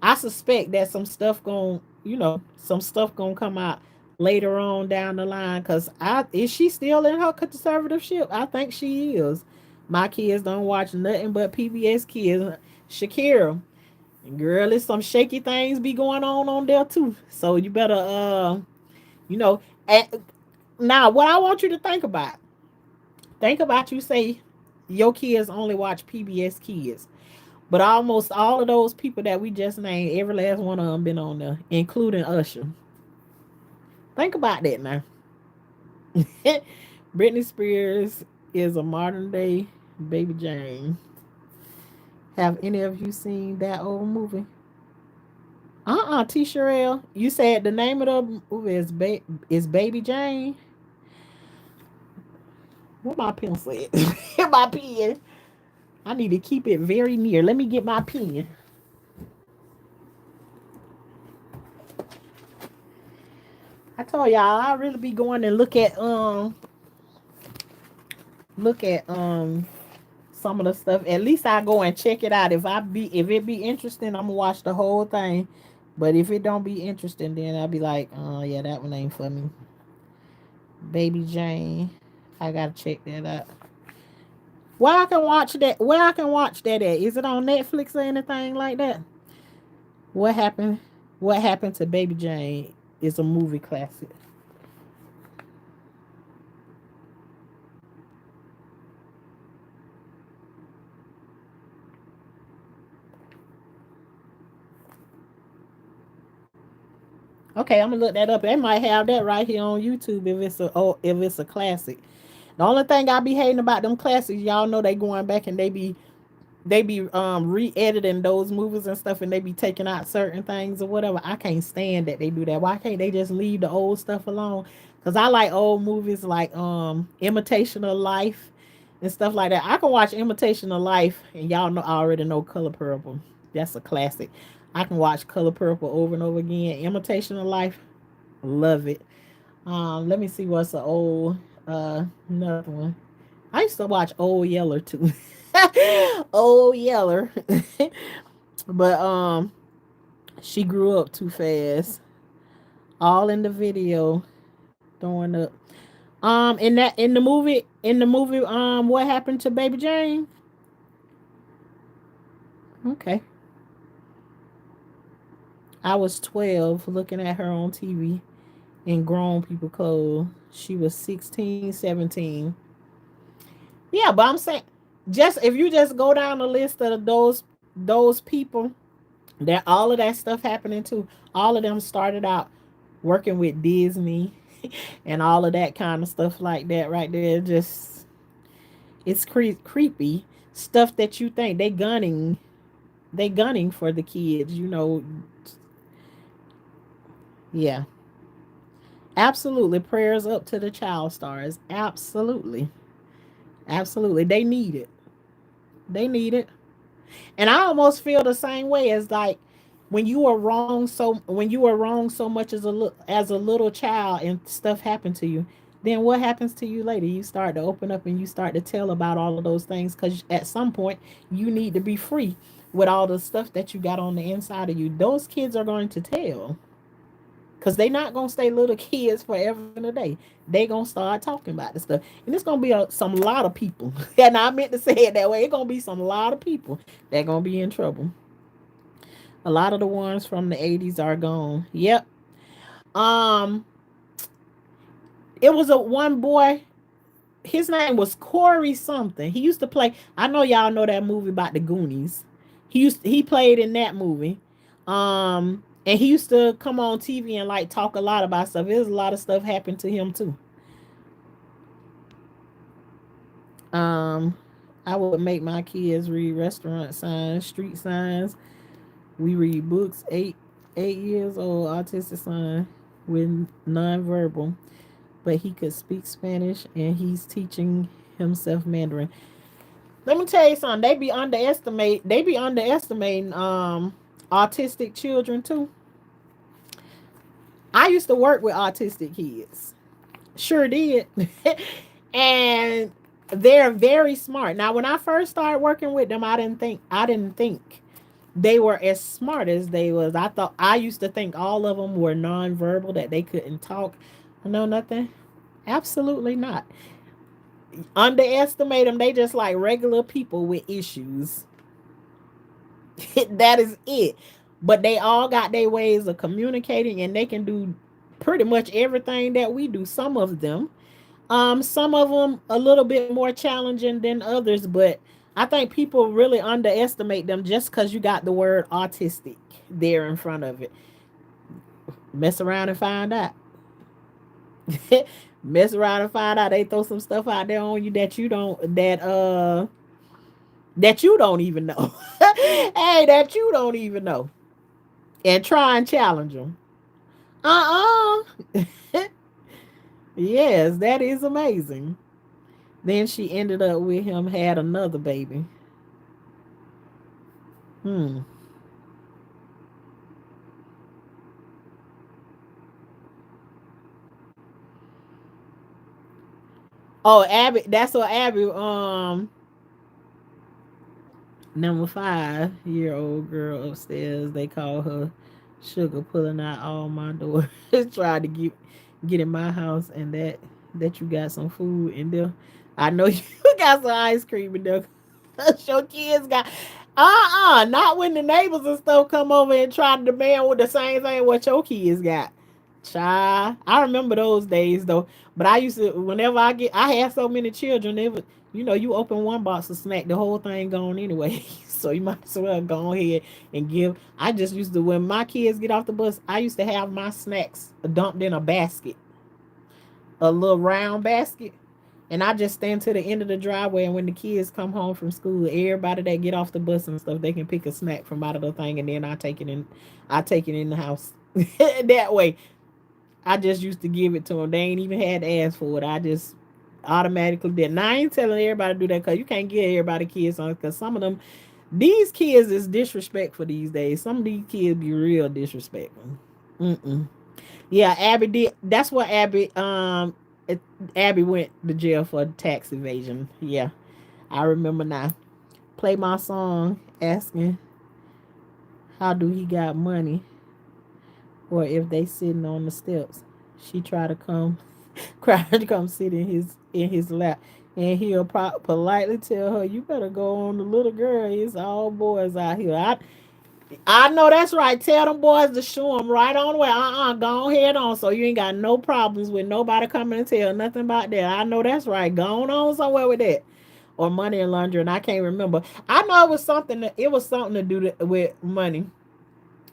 I suspect that some stuff gonna come out later on down the line. Cause is she still in her conservatorship? I think she is. My kids don't watch nothing but PBS Kids. Shakira, girl, there's some shaky things be going on there too. So you better you know. Now, what I want you to think about, Think about, you say your kids only watch PBS Kids, but almost all of those people that we just named, every last one of them been on there, including Usher. Think about that now. Britney Spears is a modern day Baby Jane. Have any of you seen that old movie? T. Sherelle. You said the name of the movie is Baby Jane. What my pencil at? My pen. I need to keep it very near. Let me get my pen. I told y'all I really be going and look at some of the stuff. At least I go and check it out. If it be interesting, I'm gonna watch the whole thing. But if it don't be interesting, then I'll be like, oh yeah, that one ain't for me. Baby Jane. I gotta check that out. Where I can watch that? Where I can watch that at? Is it on Netflix or anything like that? What happened? What happened to Baby Jane is a movie classic. Okay, I'm gonna look that up. They might have that right here on YouTube if it's a classic. The only thing I be hating about them classics, y'all know they going back and they be re-editing those movies and stuff, and they be taking out certain things or whatever. I can't stand that they do that. Why can't they just leave the old stuff alone? Because I like old movies like Imitation of Life and stuff like that. I can watch Imitation of Life, and y'all know, I already know Color Purple. That's a classic. I can watch Color Purple over and over again. Imitation of Life, love it. Let me see what's an old another one. I used to watch Old Yeller too. Old Yeller. But she grew up too fast. All in the video throwing up. In the movie, what happened to Baby Jane? Okay. I was 12 looking at her on TV in grown people clothes. She was 16, 17. Yeah, but I'm saying, just if you just go down the list of those people that all of that stuff happening to, all of them started out working with Disney and all of that kind of stuff like that right there. Just it's creepy stuff that you think they gunning for the kids, yeah. Absolutely. Prayers up to the child stars. Absolutely. Absolutely. They need it. They need it. And I almost feel the same way as like when you were wrong so much as a little child and stuff happened to you, then what happens to you later? You start to open up and you start to tell about all of those things, because at some point you need to be free with all the stuff that you got on the inside of you. Those kids are going to tell, because they not gonna stay little kids forever and a day. They gonna start talking about this stuff, and it's gonna be some lot of people. And I meant to say it that way. It's gonna be some lot of people that gonna be in trouble. A lot of the ones from the '80s are gone. Yep. Um, it was a one boy. His name was Corey something. He used to play. I know y'all know that movie about the Goonies. He played in that movie. And he used to come on TV and like talk a lot about stuff. There's a lot of stuff happened to him too. Um, I would make my kids read restaurant signs, street signs. We read books. 8 years old, autistic son with nonverbal, but he could speak Spanish and he's teaching himself Mandarin. Let me tell you something. They be underestimating autistic children too. I used to work with autistic kids. Sure did. And they're very smart. Now when I first started working with them, I didn't think they were as smart as they was. I used to think all of them were nonverbal, that they couldn't talk. No, nothing. Absolutely not. Underestimate them. They just like regular people with issues. That is it. But they all got their ways of communicating, and they can do pretty much everything that we do. Some of them. Some of them a little bit more challenging than others, but I think people really underestimate them just because you got the word autistic there in front of it. Mess around and find out. Mess around and find out they throw some stuff out there on you that you don't even know. Hey, that you don't even know. And try and challenge them. Uh-uh. Yes, that is amazing. Then she ended up with him, had another baby. Hmm. Oh, Abby, that's what Abby, number 5-year-old girl upstairs, they call her Sugar, pulling out all my doors. Tried to get in my house, and that you got some food in there. I know you got some ice cream in there. Your kids got not when the neighbors and stuff come over and try to demand with the same thing what your kids got. Child, I remember those days though. But I used to, whenever I had so many children, it was, you open one box of snack, the whole thing gone anyway. So you might as well go ahead and give. I just used to, when my kids get off the bus, I used to have my snacks dumped in a basket, a little round basket. And I just stand to the end of the driveway, and when the kids come home from school, everybody that get off the bus and stuff, they can pick a snack from out of the thing, and then I take it in. I take it in the house that way. I just used to give it to them. They ain't even had to ask for it. I just automatically did. Now I ain't telling everybody to do that because you can't give everybody kids on. Because some of them, these kids is disrespectful these days. Some of these kids be real disrespectful. Mm-mm. Yeah, Abby did. That's what Abby went to jail for tax evasion. Yeah, I remember now. Play my song asking how do he got money, or if they sitting on the steps. She tried to come, cried to come sit in his lap, and he'll politely tell her, "You better go on the little girl. It's all boys out here." I know that's right. Tell them boys to show them right on the way. Go ahead on. So you ain't got no problems with nobody coming and tell nothing about that. I know that's right. Go on somewhere with that. Or money and laundering. I can't remember. I know it was something to do with money.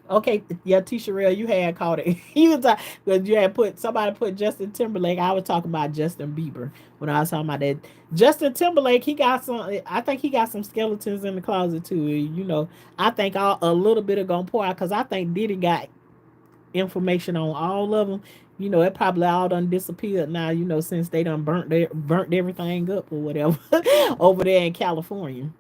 Okay, yeah, Tisha Rail, you had called it. You was because you had somebody put Justin Timberlake. I was talking about Justin Bieber when I was talking about that. Justin Timberlake, he got some. I think he got some skeletons in the closet too. I think a little bit of gonna pour out because I think Diddy got information on all of them. It probably all done disappeared now. Since they done burnt everything up or whatever over there in California.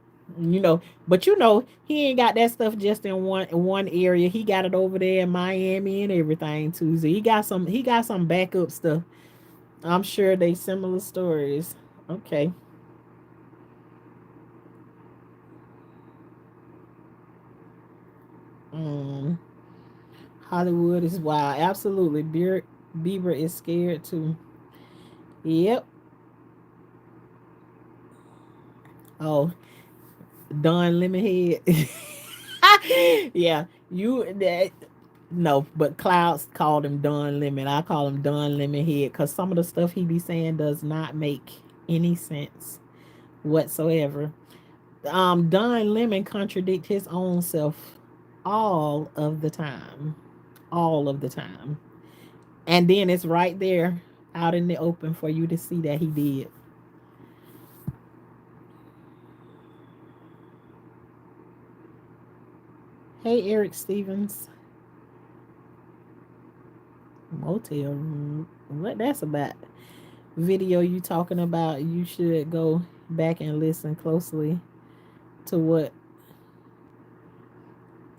But he ain't got that stuff just in one area. He got it over there in Miami and everything too. So he got some backup stuff. I'm sure they similar stories. Okay. Um, Hollywood is wild. Absolutely. Bieber is scared too. Yep. Oh, Don Lemonhead. Yeah, you that no, but Clouds called him Don Lemon. I call him Don Lemonhead because some of the stuff he be saying does not make any sense whatsoever. Don Lemon contradict his own self all of the time, all of the time, and then it's right there out in the open for you to see that he did. Hey, Eric Stevens, motel room. What that's about? Video you talking about? You should go back and listen closely to what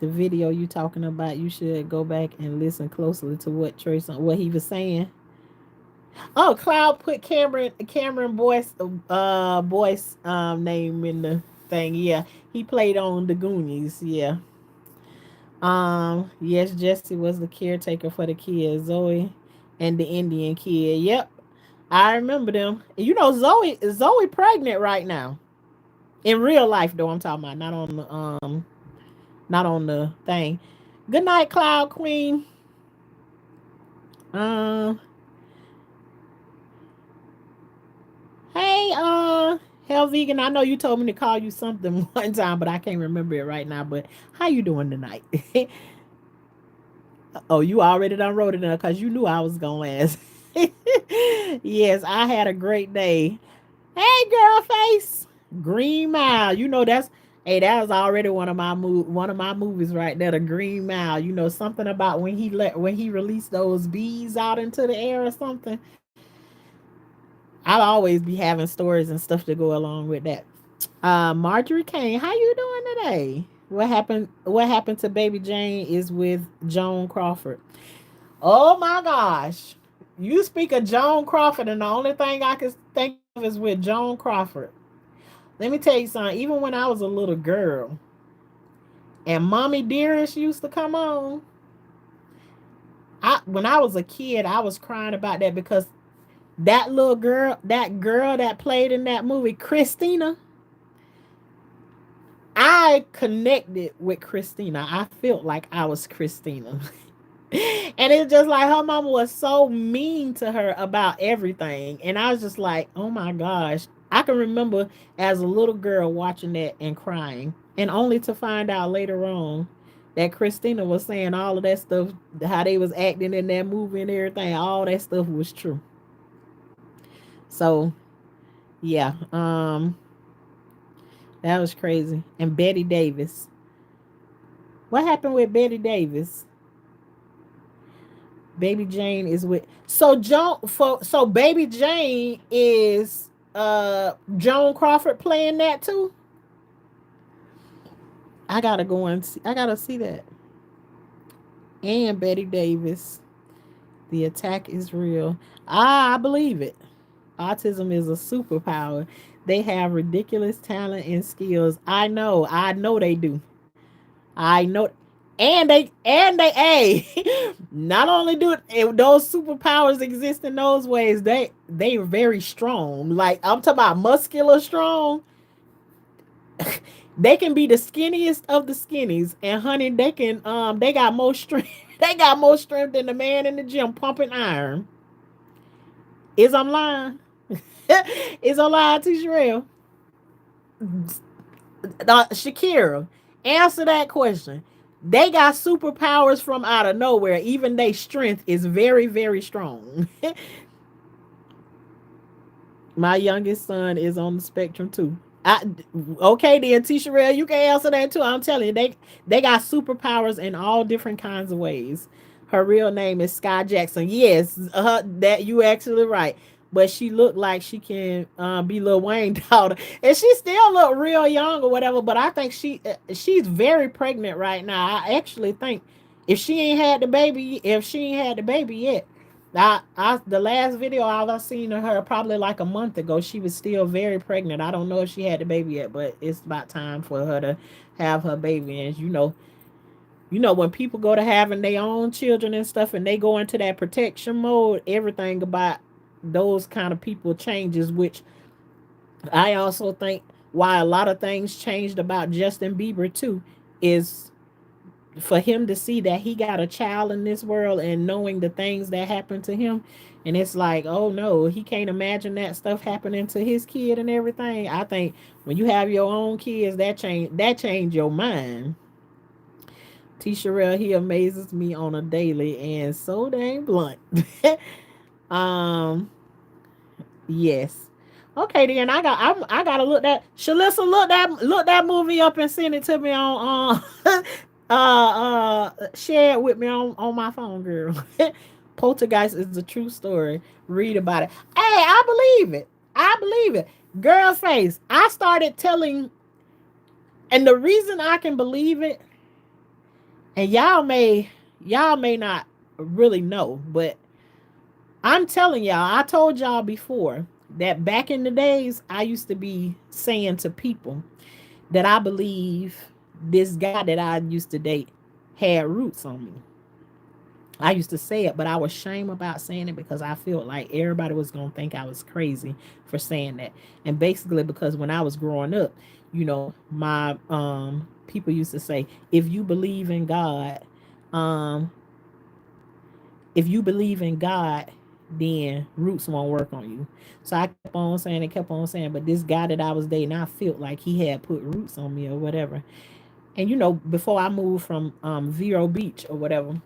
the video you talking about. You should go back and listen closely to what he was saying. Oh, Cloud put Cameron Boyce name in the thing. Yeah, he played on the Goonies. Yeah. Yes, Jesse was the caretaker for the kids, Zoe and the Indian kid. Yep, I remember them. Zoe pregnant right now. In real life though, I'm talking about, not on the thing. Good night, Cloud Queen. Um Hell Vegan, I know you told me to call you something one time, but I can't remember it right now. But how you doing tonight? Oh, you already done wrote it down because you knew I was gonna ask. Yes, I had a great day. Hey, girl face, Green Mile. You know that's hey, that was already one of my movies right there. The Green Mile. You know something about when he released those bees out into the air or something. I'll always be having stories and stuff to go along with that. Marjorie Kane, how you doing today? What happened? What happened to Baby Jane is with Joan Crawford. Oh my gosh. You speak of Joan Crawford, and the only thing I can think of is with Joan Crawford. Let me tell you something. Even when I was a little girl and Mommy Dearest used to come on, when I was a kid, I was crying about that because that girl that played in that movie, Christina, I connected with Christina. I felt like I was Christina. And it's just like her mama was so mean to her about everything. And I was just like, oh my gosh. I can remember as a little girl watching that and crying. And only to find out later on that Christina was saying all of that stuff, how they was acting in that movie and everything, all that stuff was true. So yeah, that was crazy. And Betty Davis. What happened with Betty Davis? Baby Jane is with so Baby Jane is Joan Crawford playing that too. I gotta go and see, I gotta see that. And Betty Davis. The attack is real. I believe it. Autism is a superpower. They have ridiculous talent and skills. I know they do. I know, hey, not only do those superpowers exist in those ways, they are very strong. Like I'm talking about muscular strong. They can be the skinniest of the skinnies, and honey, they got more strength. They got more strength than the man in the gym pumping iron. Is I'm lying? Is I'm lying, T. Sherelle? Shakira, answer that question. They got superpowers from out of nowhere. Even their strength is very, very strong. My youngest son is on the spectrum too. I, okay then, Tisha Rail, you can answer that too. I'm telling you, they got superpowers in all different kinds of ways. Her real name is Sky Jackson. Yes, that you actually right. But she looked like she can be Lil Wayne daughter, and she still look real young or whatever. But I think she's very pregnant right now. I actually think if she ain't had the baby yet, the last video I seen of her probably like a month ago, she was still very pregnant. I don't know if she had the baby yet, but it's about time for her to have her baby. And you know when people go to having their own children and stuff, and they go into that protection mode, everything about those kind of people changes. Which I also think why a lot of things changed about Justin Bieber too is for him to see that he got a child in this world and knowing the things that happened to him, and it's like, oh no, he can't imagine that stuff happening to his kid and everything. I think when you have your own kids, that change your mind. T. Sherelle, he amazes me on a daily and so dang blunt. um yes. Okay, then I gotta look that Shalissa, look that movie up and send it to me on share it with me on my phone, girl. Poltergeist is a true story. Read about it. Hey, I believe it. I believe it. Girl face. I started telling, and the reason I can believe it, and y'all may not really know, but I'm telling y'all, I told y'all before that back in the days, I used to be saying to people that I believe this guy that I used to date had roots on me. I used to say it, but I was ashamed about saying it because I felt like everybody was gonna think I was crazy for saying that. And basically because when I was growing up, my people used to say, if you believe in God, um, if you believe in God, then roots won't work on you. So I kept on saying and kept on saying, but this guy that I was dating, I felt like he had put roots on me or whatever. And you know, before I moved from Vero Beach or whatever,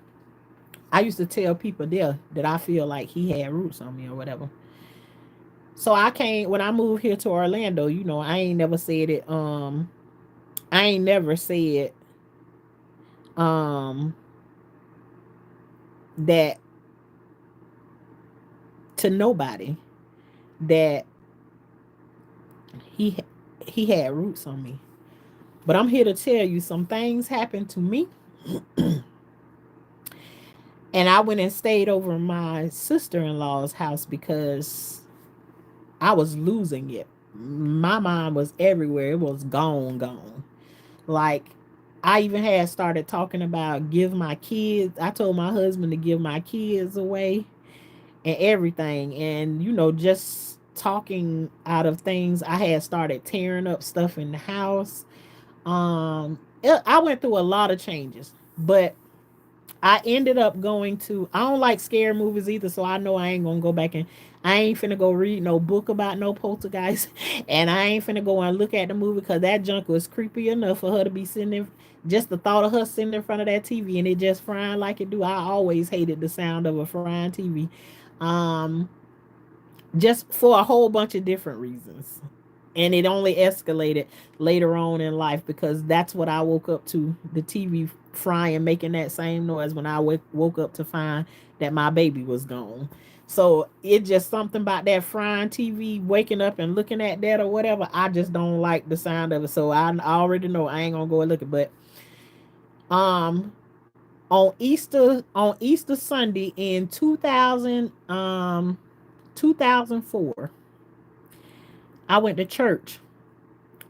I used to tell people there that I feel like he had roots on me or whatever. So I came when I moved here to Orlando, you know, I ain't never said it. I ain't never said um that to nobody that he he had roots on me. But I'm here to tell you some things happened to me, and I went and stayed over my sister-in-law's house because I was losing it. My mind was everywhere. It was gone, gone. Like I even had started talking about give my kids. I told my husband to give my kids away and everything. And you know, just talking out of things, I had started tearing up stuff in the house. I went through a lot of changes, but I ended up going to. I don't like scary movies either, so I know I ain't gonna go back and I ain't finna go read no book about no poltergeist, and I ain't finna go and look at the movie because that junk was creepy enough for her to be sitting in. Just the thought of her sitting in front of that TV and it just frying like it do. I always hated the sound of a frying TV, um, just for a whole bunch of different reasons. And it only escalated later on in life because that's what I woke up to, the TV frying, making that same noise when I woke up to find that my baby was gone. So it just something about that frying TV, waking up and looking at that or whatever. I just don't like the sound of it. So I already know I ain't gonna go and look at it. But um on Easter Sunday in 2004, I went to church,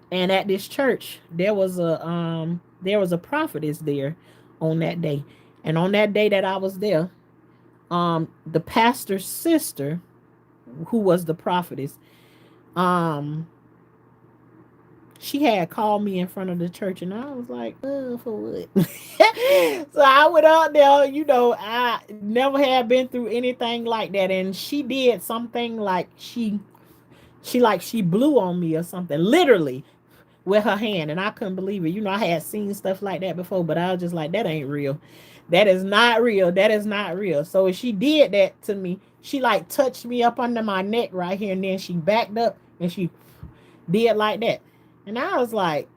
and at this church there was a prophetess there on that day. And on that day that I was there, the pastor's sister, who was the prophetess, um she had called me in front of the church, and I was like, for what? So I went out there, you know, I never had been through anything like that. And she did something like she blew on me or something, literally with her hand, and I couldn't believe it. You know, I had seen stuff like that before, but I was just like, that ain't real. That is not real. That is not real. So she did that to me. She like touched me up under my neck right here, and then she backed up and she did like that. And I was like,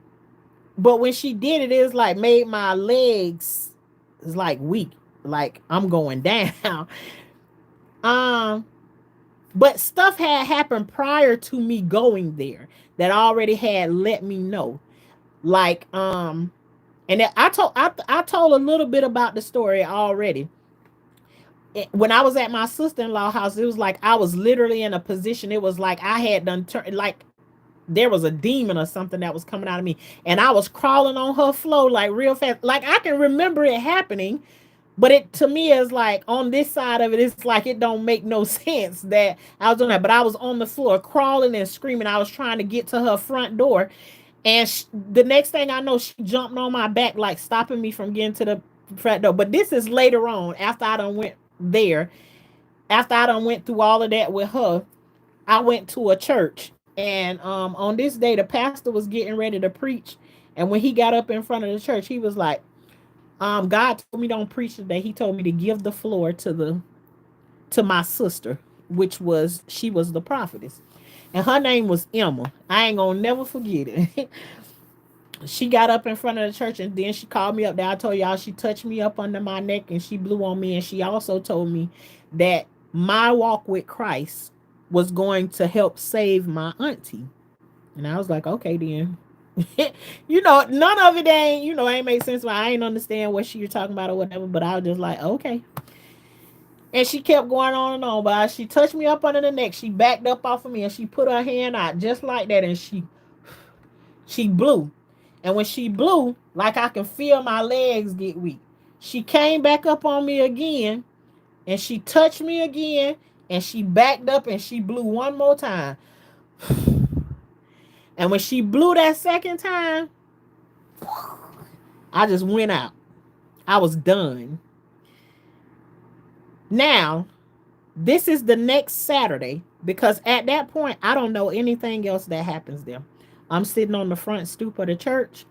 but when she did it, it was like made my legs is like weak, like I'm going down. um, but stuff had happened prior to me going there that already had let me know. Like and I told a little bit about the story already. When I was at my sister-in-law house, it was like I was literally in a position. It was like I had done like there was a demon or something that was coming out of me, and I was crawling on her floor like real fast. Like I can remember it happening, but it to me is like on this side of it, it's like it don't make no sense that I was doing that. But I was on the floor crawling and screaming. I was trying to get to her front door, and the next thing I know, she jumped on my back, like stopping me from getting to the front door. But this is later on, after I done went there, after I done went through all of that with her. I went to a church, and on this day, the pastor was getting ready to preach. And when he got up in front of the church, he was like, God told me don't preach today. He told me to give the floor to my sister, which was she was the prophetess, and her name was Emma. I ain't gonna never forget it. She got up in front of the church, and then she called me up there. I told y'all she touched me up under my neck and she blew on me, and she also told me that my walk with Christ was going to help save my auntie. And I was like, okay then. You know, none of it ain't, you know, ain't make sense. I ain't understand what she was talking about or whatever, but I was just like, okay. And she kept going on and on, but she touched me up under the neck. She backed up off of me and she put her hand out just like that, and she blew. And when she blew, like I can feel my legs get weak. She came back up on me again, and she touched me again, and she backed up and she blew one more time. And when she blew that second time, I just went out. I was done. Now, This is the next Saturday because at that point, I don't know anything else that happens there. I'm sitting on the front stoop of the church,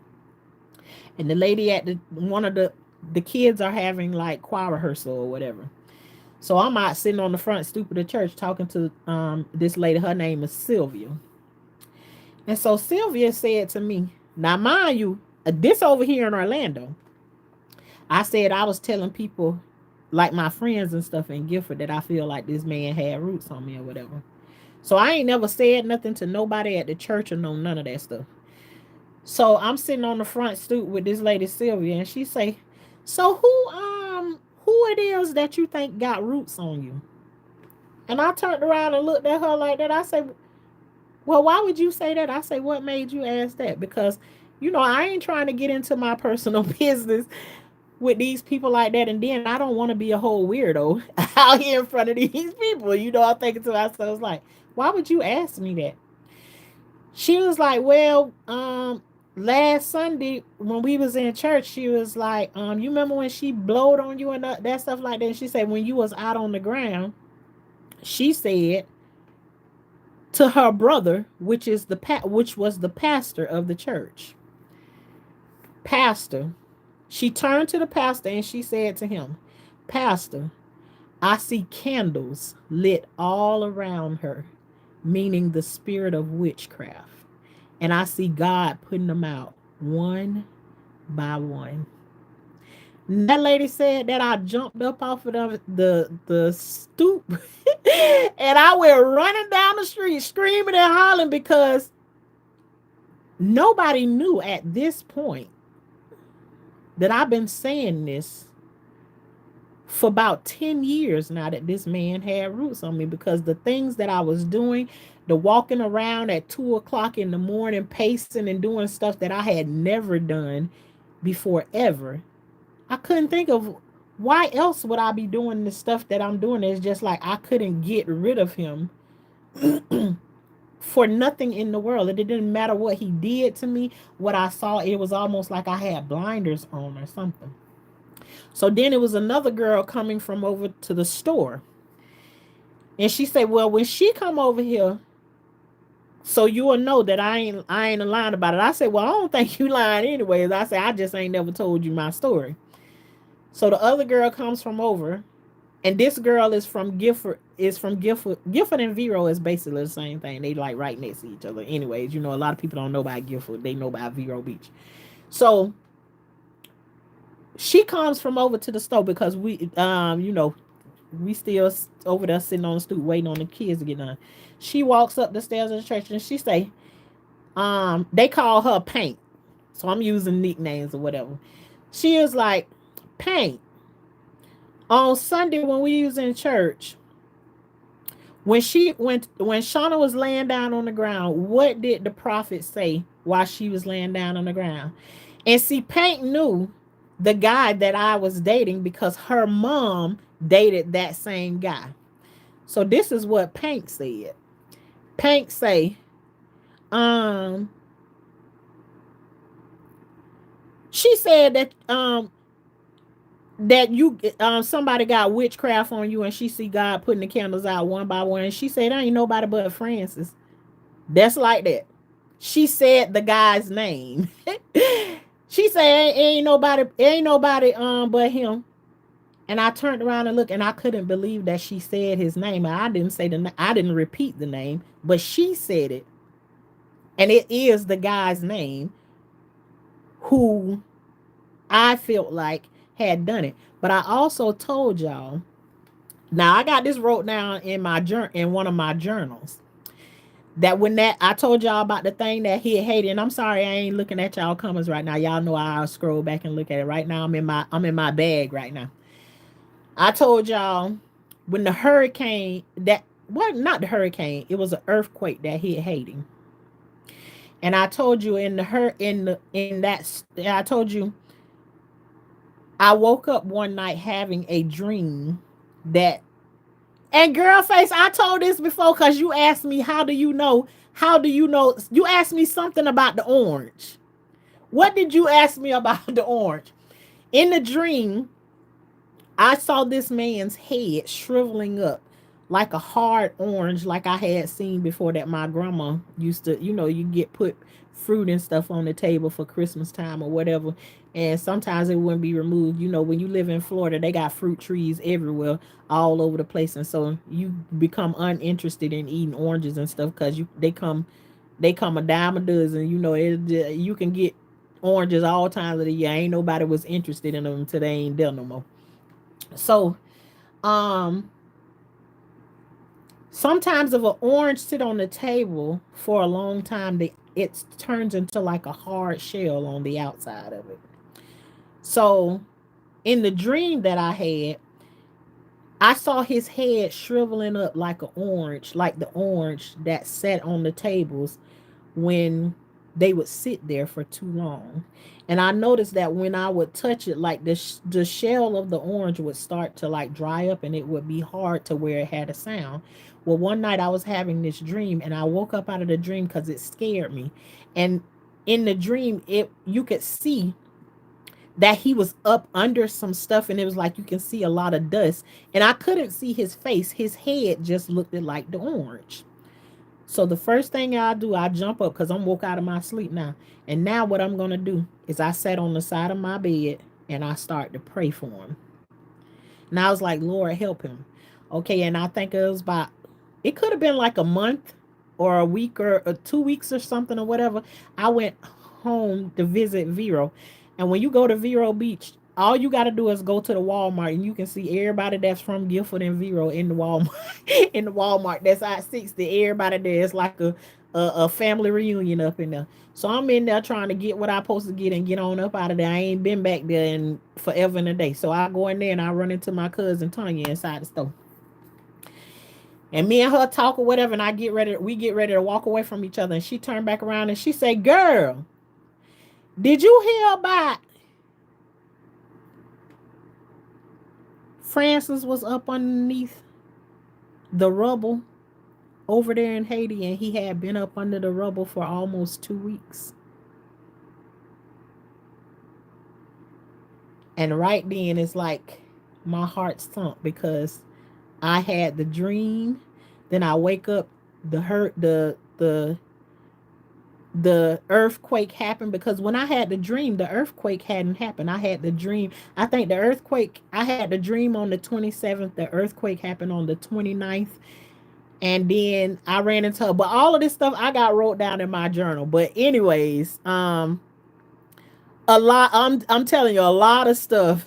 and the lady at the one of the kids are having like choir rehearsal or whatever. So I'm out sitting on the front stoop of the church talking to this lady. Her name is Sylvia. And so Sylvia said to me, now mind you, this over here in Orlando, I said I was telling people like my friends and stuff in Gifford that I feel like this man had roots on me or whatever. So I ain't never said nothing to nobody at the church or no none of that stuff. So I'm sitting on the front stoop with this lady Sylvia, and she say, "So who it is that you think got roots on you?" And I turned around and looked at her like that. I said, "Well, why would you say that?" I say, "What made you ask that?" Because I ain't trying to get into my personal business with these people like that, and then I don't want to be a whole weirdo out here in front of these people. I'm thinking to myself like, why would you ask me that? She was like, well, last Sunday when we was in church, she was like, you remember when she blowed on you and that stuff like that? And she said when you was out on the ground, she said to her brother, which was the pastor of the church, pastor. She turned to the pastor and she said to him, "Pastor, I see candles lit all around her, meaning the spirit of witchcraft. And I see God putting them out one by one." And that lady said that I jumped up off of the stoop and I went running down the street screaming and hollering because nobody knew at this point that I've been saying this for about 10 years now that this man had roots on me, because the things that I was doing, the walking around at 2 o'clock in the morning, pacing and doing stuff that I had never done before ever. I couldn't think of why else would I be doing the stuff that I'm doing. It's just like I couldn't get rid of him for nothing in the world. It didn't matter what he did to me, what I saw. It was almost like I had blinders on or something. So then it was another girl coming from over to the store. And she said, well, when she come over here, so you will know that I ain't lying about it. I said, well, I don't think you lying anyways. I said, I just ain't never told you my story. So the other girl comes from over, and this girl is from Gifford. Gifford and Vero is basically the same thing. They like right next to each other. Anyways, a lot of people don't know about Gifford. They know about Vero Beach. So she comes from over to the store because we still over there sitting on the stoop waiting on the kids to get done. She walks up the stairs of the church and she say, they call her Paint. So I'm using nicknames or whatever. She is like, Paint, on Sunday when we was in church, when Shauna was laying down on the ground, what did the prophet say while she was laying down on the ground? And see, Paint knew the guy that I was dating because her mom dated that same guy. So this is what Paint said. Paint say, she said that you somebody got witchcraft on you, and she see God putting the candles out one by one. And she said, there ain't nobody but Francis. That's like that. She said the guy's name. She said, ain't nobody but him. And I turned around and looked, and I couldn't believe that she said his name. I didn't repeat the name, but she said it. And it is the guy's name who I felt like had done it. But I also told y'all, now I got this wrote down in one of my journals, that when I told y'all about the thing that he hated, and I'm sorry I ain't looking at y'all comments right now. Y'all know I'll scroll back and look at it. Right now I'm in my bag right now. I told y'all when the hurricane not the hurricane, it was an earthquake that hit Haiti. And I told you I told you I woke up one night having a dream that, and girl face, I told this before because you asked me, how do you know? You asked me something about the orange. What did you ask me about the orange? In the dream, I saw this man's head shriveling up like a hard orange, like I had seen before that my grandma used to, you get put fruit and stuff on the table for Christmas time or whatever. And sometimes it wouldn't be removed. When you live in Florida, they got fruit trees everywhere, all over the place. And so you become uninterested in eating oranges and stuff because they come a dime a dozen. You can get oranges all times of the year. Ain't nobody was interested in them until they ain't there no more. So, um, sometimes if an orange sit on the table for a long time, it turns into like a hard shell on the outside of it. So, in the dream that I had, I saw his head shriveling up like an orange, like the orange that sat on the tables when they would sit there for too long. And I noticed that when I would touch it, like the shell of the orange would start to like dry up and it would be hard to where it had a sound. Well, one night I was having this dream and I woke up out of the dream because it scared me. And in the dream, you could see that he was up under some stuff and it was like you can see a lot of dust. And I couldn't see his face. His head just looked like the orange. So the first thing I do, I jump up because I'm woke out of my sleep now. And now what I'm going to do is I sat on the side of my bed and I start to pray for him. And I was like, Lord, help him. Okay, and I think it could have been like a month or a week or 2 weeks or something or whatever. I went home to visit Vero. And when you go to Vero Beach, all you got to do is go to the Walmart and you can see everybody that's from Guilford and Vero in the Walmart. In the Walmart, that's at 60. Everybody there is like a family reunion up in there. So I'm in there trying to get what I'm supposed to get and get on up out of there. I ain't been back there in forever and a day. So I go in there and I run into my cousin Tanya inside the store. And me and her talk or whatever, and we get ready to walk away from each other. And she turned back around and she said, Girl, did you hear about Francis was up underneath the rubble over there in Haiti, and he had been up under the rubble for almost 2 weeks. And right then it's like my heart sunk because I had the dream. Then I wake up, the earthquake happened because when I had the dream, the earthquake hadn't happened. I had the dream. I think I had the dream on the 27th. The earthquake happened on the 29th. And then I ran into her. But all of this stuff I got wrote down in my journal. But anyways, a lot I'm telling you, a lot of stuff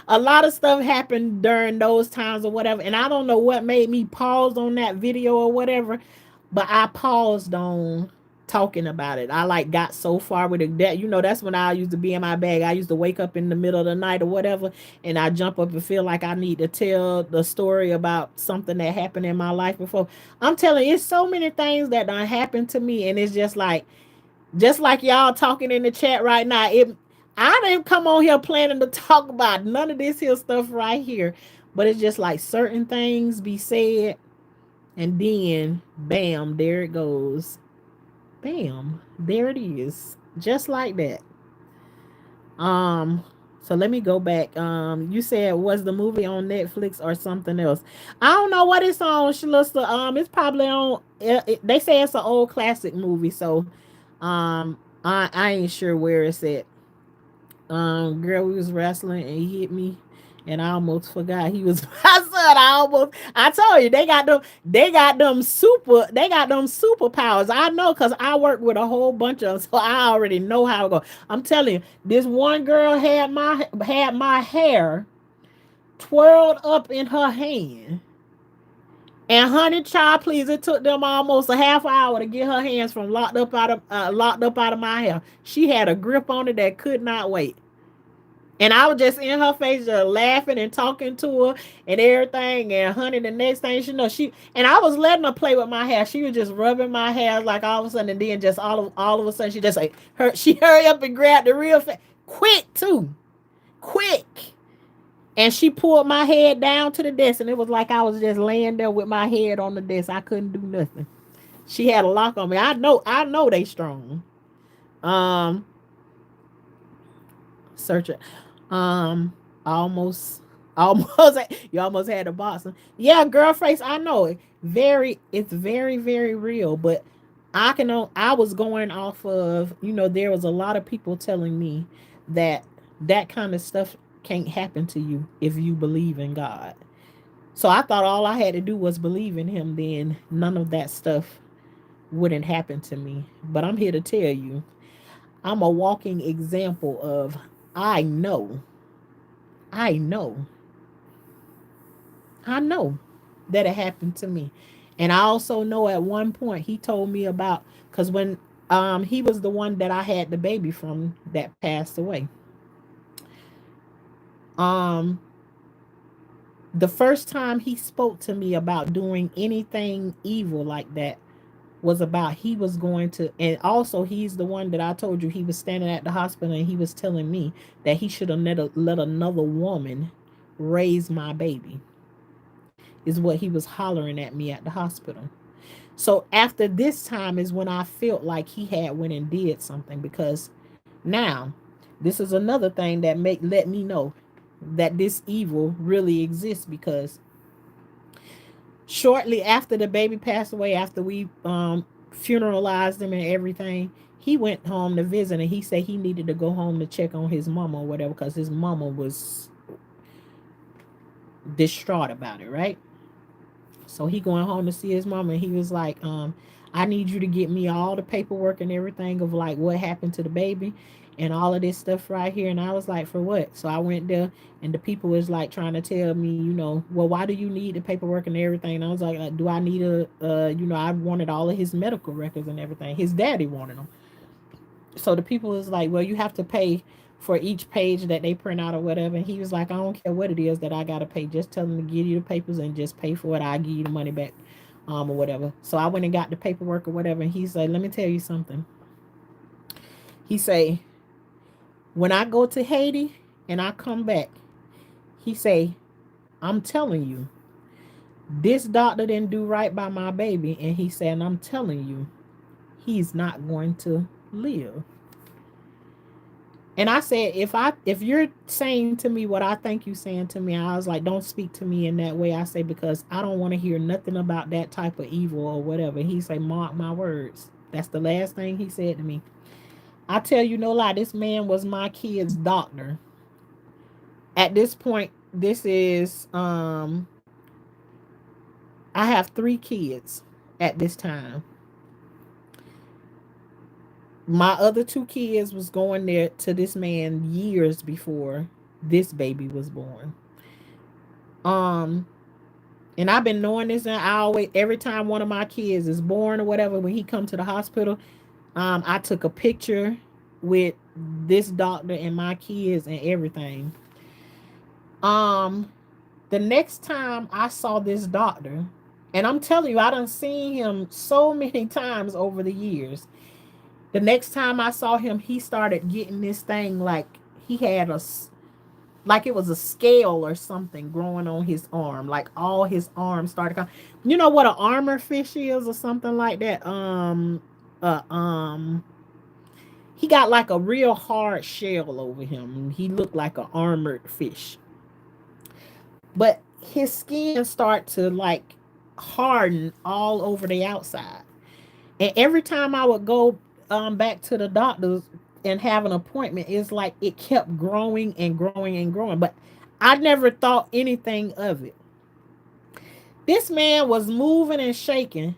a lot of stuff happened during those times or whatever, and I don't know what made me pause on that video or whatever, but I paused on talking about it. I like got so far with it that that's when I used to be in my bag. I used to wake up in the middle of the night or whatever, and I jump up and feel like I need to tell the story about something that happened in my life before. I'm telling you, it's so many things that done happened to me, and it's just like y'all talking in the chat right now. I didn't come on here planning to talk about none of this here stuff right here, but it's just like certain things be said, and then bam, there it goes. Bam, there it is, just like that. Um, so let me go back. You said was the movie on Netflix or something else? I don't know what it's on, Shalissa. It's probably on. They say it's an old classic movie, so I ain't sure where it's at. Girl, we was wrestling and he hit me and I almost forgot he was my son. I told you they got them superpowers. I know because I work with a whole bunch of them, so I already know how to go. I'm telling you, this one girl had my hair twirled up in her hand. And honey, child, please, it took them almost a half hour to get her hands from locked up out of my hair. She had a grip on it that could not wait. And I was just in her face, just laughing and talking to her and everything. And honey, the next thing she know, I was letting her play with my hair. She was just rubbing my hair like all of a sudden, and then just all of a sudden, she just like she hurry up and grabbed the real quick too, quick. And she pulled my head down to the desk, and it was like I was just laying there with my head on the desk. I couldn't do nothing. She had a lock on me. I know they strong. Um, search it. Almost Almost, you almost had to box him. Yeah, girl face. I know it. It's very, very real. But I was going off of, there was a lot of people telling me that that kind of stuff can't happen to you if you believe in God. So I thought all I had to do was believe in Him. Then none of that stuff wouldn't happen to me. But I'm here to tell you, I'm a walking example of I know, I know I know that it happened to me. And I also know at one point he told me about, because when he was the one that I had the baby from that passed away. Um the first time he spoke to me about doing anything evil like that was about he was going to, and also he's the one that I told you he was standing at the hospital and he was telling me that he should have let another woman raise my baby, is what he was hollering at me at the hospital. So after this time is when I felt like he had went and did something, because now this is another thing that make let me know that this evil really exists, because shortly after the baby passed away, after we funeralized him and everything, he went home to visit, and he said he needed to go home to check on his mama or whatever, because his mama was distraught about it, right? So he going home to see his mama, and he was like, I need you to get me all the paperwork and everything of like what happened to the baby and all of this stuff right here. And I was like, for what? So I went there, and the people was like trying to tell me, well, why do you need the paperwork and everything? And I was like, do I need I wanted all of his medical records and everything. His daddy wanted them. So the people was like, well, you have to pay for each page that they print out or whatever. And he was like, I don't care what it is that I gotta pay. Just tell them to give you the papers and just pay for it. I'll give you the money back, or whatever. So I went and got the paperwork or whatever. And he said, let me tell you something. He say, when I go to Haiti and I come back, he say, I'm telling you, this doctor didn't do right by my baby. And he said, and I'm telling you, he's not going to live. And I said, if you're saying to me what I think you saying to me, I was like, don't speak to me in that way. I say, because I don't want to hear nothing about that type of evil or whatever. He say, mark my words. That's the last thing he said to me. I tell you no lie, this man was my kid's doctor. At this point, this is I have 3 kids at this time. My other 2 kids was going there to this man years before this baby was born. Um, and I've been knowing this, and I always, every time one of my kids is born or whatever, when he come to the hospital, I took a picture with this doctor and my kids and everything. Um, the next time I saw this doctor, and I'm telling you, I done seen him so many times over the years. The next time I saw him, he started getting this thing like he had like it was a scale or something growing on his arm. Like all his arms started coming. You know what an armor fish is or something like that? Uh, um, he got like a real hard shell over him. He looked like an armored fish. But his skin started to like harden all over the outside. And every time I would go back to the doctors and have an appointment, it's like it kept growing and growing and growing. But I never thought anything of it. This man was moving and shaking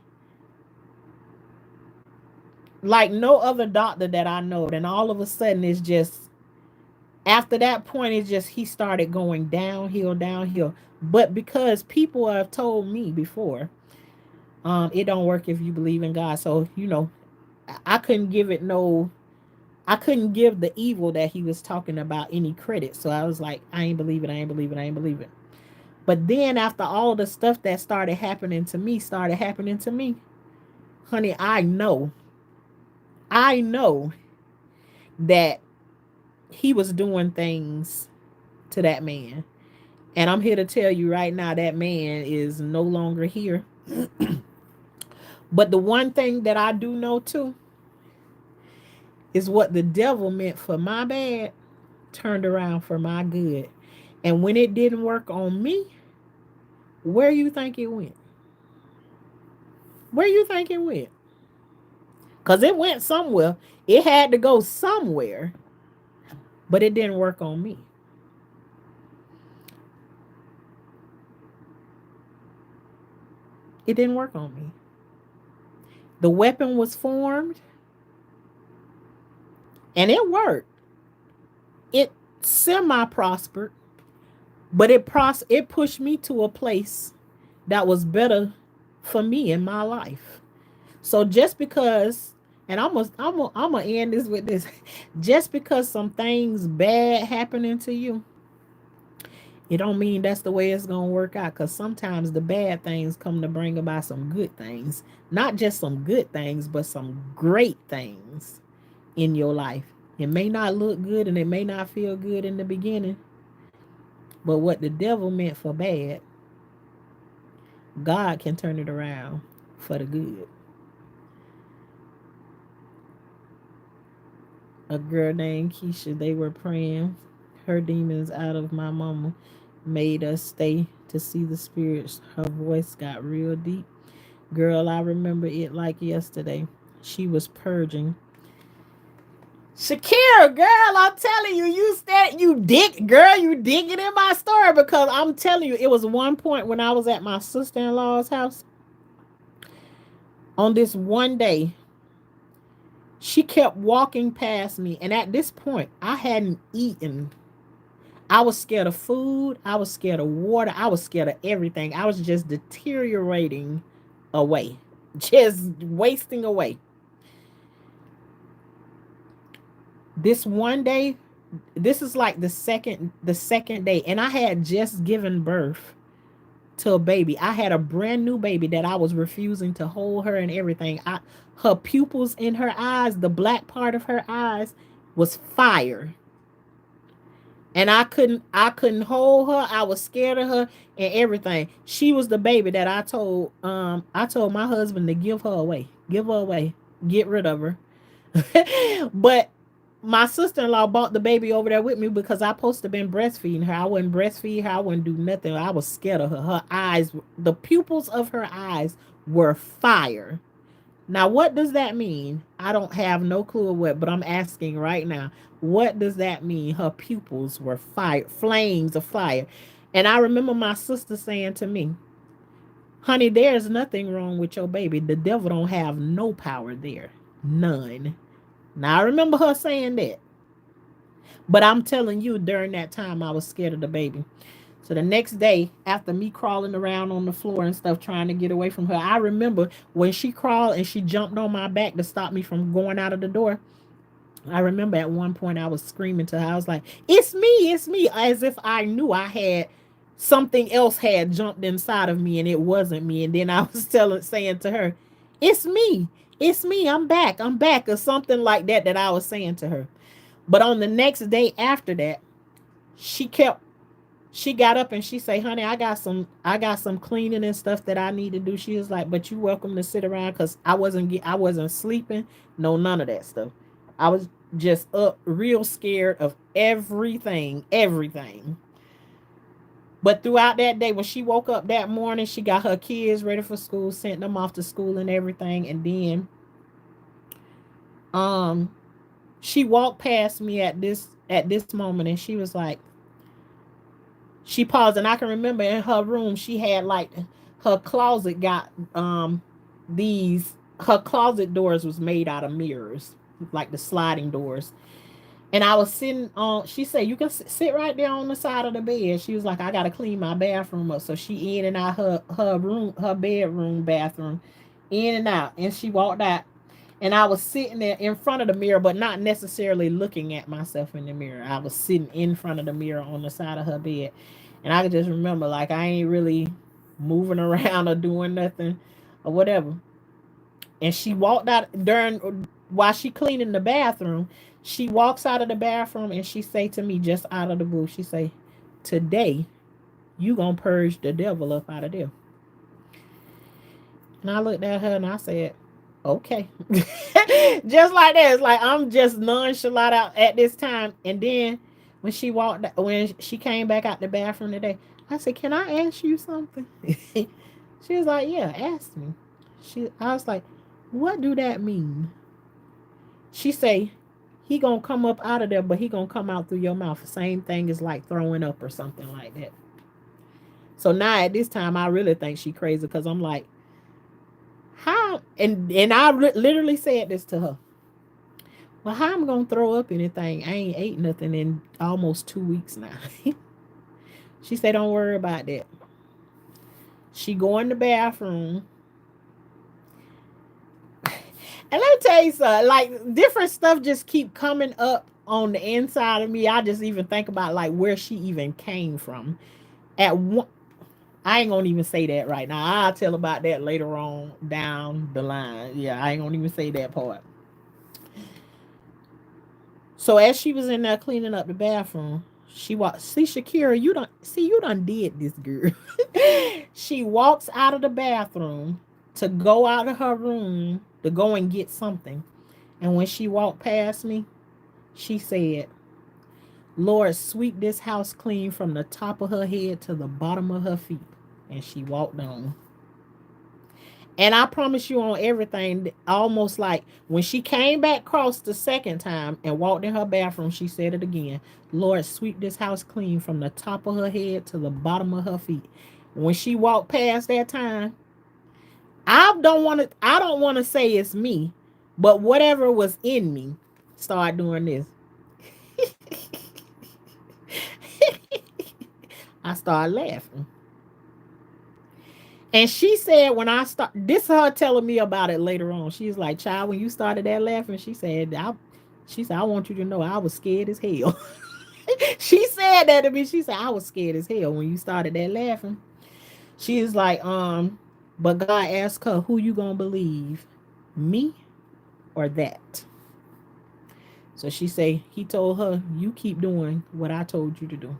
like no other doctor that I know. And all of a sudden, it's just, after that point, it's just he started going downhill, downhill. But because people have told me before, it don't work if you believe in God. So, I couldn't give it no, I couldn't give the evil that he was talking about any credit. So I was like, I ain't believe it, I ain't believe it, I ain't believe it. But then after all the stuff that started happening to me, honey, I know that he was doing things to that man. And I'm here to tell you right now, that man is no longer here. But the one thing that I do know too is what the devil meant for my bad turned around for my good. And when it didn't work on me, where you think it went? Where you think it went? Because it went somewhere. It had to go somewhere, but it didn't work on me. It didn't work on me. The weapon was formed and it worked. It semi prospered, but it pushed me to a place that was better for me in my life. So just because, and I'm gonna end this with this, just because some things bad happening to you, it don't mean that's the way it's gonna work out. Cause sometimes the bad things come to bring about some good things, not just some good things, but some great things in your life. It may not look good and it may not feel good in the beginning, but what the devil meant for bad, God can turn it around for the good. A girl named Keisha, they were praying her demons out of my mama, made us stay to see the spirits. Her voice got real deep. Girl, I remember it like yesterday. She was purging. Shakira, girl, I'm telling you, you digging in my story because I'm telling you, it was one point when I was at my sister-in-law's house. On this one day, she kept walking past me, and at this point, I hadn't eaten. I was scared of food. I was scared of water. I was scared of everything. I was just deteriorating away, just wasting away. This one day, this is like the second day, and I had just given birth to a baby. I had a brand new baby that I was refusing to hold her and everything. Her pupils in her eyes, the black part of her eyes, was fire. And I couldn't hold her. I was scared of her and everything. She was the baby that I told my husband to give her away. Give her away. Get rid of her. But my sister-in-law bought the baby over there with me because I supposed to been breastfeeding her. I wouldn't breastfeed her. I wouldn't do nothing. I was scared of her. Her eyes, the pupils of her eyes were fire. Now, what does that mean? I don't have no clue of what, but I'm asking right now. What does that mean? Her pupils were fire, flames of fire. And I remember my sister saying to me, honey, there's nothing wrong with your baby. The devil don't have no power there. None. Now, I remember her saying that. But I'm telling you, during that time, I was scared of the baby. So the next day, after me crawling around on the floor and stuff, trying to get away from her, I remember when she crawled and she jumped on my back to stop me from going out of the door. I remember at one point I was screaming to her. I was like, it's me, as if I knew I had something else had jumped inside of me and it wasn't me. And then I was saying to her, it's me, I'm back, or something like that I was saying to her. But on the next day after that, she kept she got up and she say, honey, I got some cleaning and stuff that I need to do. She was like, but you welcome to sit around, because I wasn't sleeping. No, none of that stuff. I was just up real scared of everything. But throughout that day, when she woke up that morning, she got her kids ready for school, sent them off to school and everything. And then um she walked past me at this moment, and she was like, she paused, and I can remember in her room she had like her closet got these her closet doors was made out of mirrors, like the sliding doors. And I was sitting on, she said, you can sit right there on the side of the bed. She was like, I gotta clean my bathroom up. So she in and out her room, her bedroom, bathroom, in and out. And she walked out. And I was sitting there in front of the mirror, but not necessarily looking at myself in the mirror. I was sitting in front of the mirror on the side of her bed. And I could just remember, like, I ain't really moving around or doing nothing or whatever. And she walked out while she cleaning the bathroom. She walks out of the bathroom and she say to me, just out of the blue, she say, today you gonna purge the devil up out of there. And I looked at her and I said, okay. Just like that. It's like I'm just nonchalant out at this time. And then when she came back out the bathroom today, I said, "Can I ask you something?" She was like, "Yeah, ask me." I was like, "What do that mean?" She say, "He gonna come up out of there, but he gonna come out through your mouth. Same thing as like throwing up or something like that." So now at this time, I really think she crazy because I'm like, how? And I literally said this to her. Well, how I'm gonna throw up anything? I ain't ate nothing in almost 2 weeks now. She said, "Don't worry about that." She go in the bathroom. And let me tell you something, like different stuff just keep coming up on the inside of me. I just even think about like where she even came from. At one, I ain't gonna even say that right now. I'll tell about that later on down the line. Yeah, I ain't gonna even say that part. So as she was in there cleaning up the bathroom, she walked. See, Shakira, you done did this, girl. She walks out of the bathroom to go out of her room to go and get something. And when she walked past me, she said, "Lord, sweep this house clean from the top of her head to the bottom of her feet." And she walked on. And I promise you on everything, almost like when she came back across the second time and walked in her bathroom, she said it again. "Lord, sweep this house clean from the top of her head to the bottom of her feet." When she walked past that time, I don't want to say it's me, but whatever was in me started doing this. I started laughing. And she said when I start, this is her telling me about it later on. She's like, "Child, when you started that laughing," she said, "I want you to know I was scared as hell." She said that to me. She said, "I was scared as hell when you started that laughing." She is like, but God asked her, "Who you gonna believe? Me or that?" So she say, he told her, "You keep doing what I told you to do."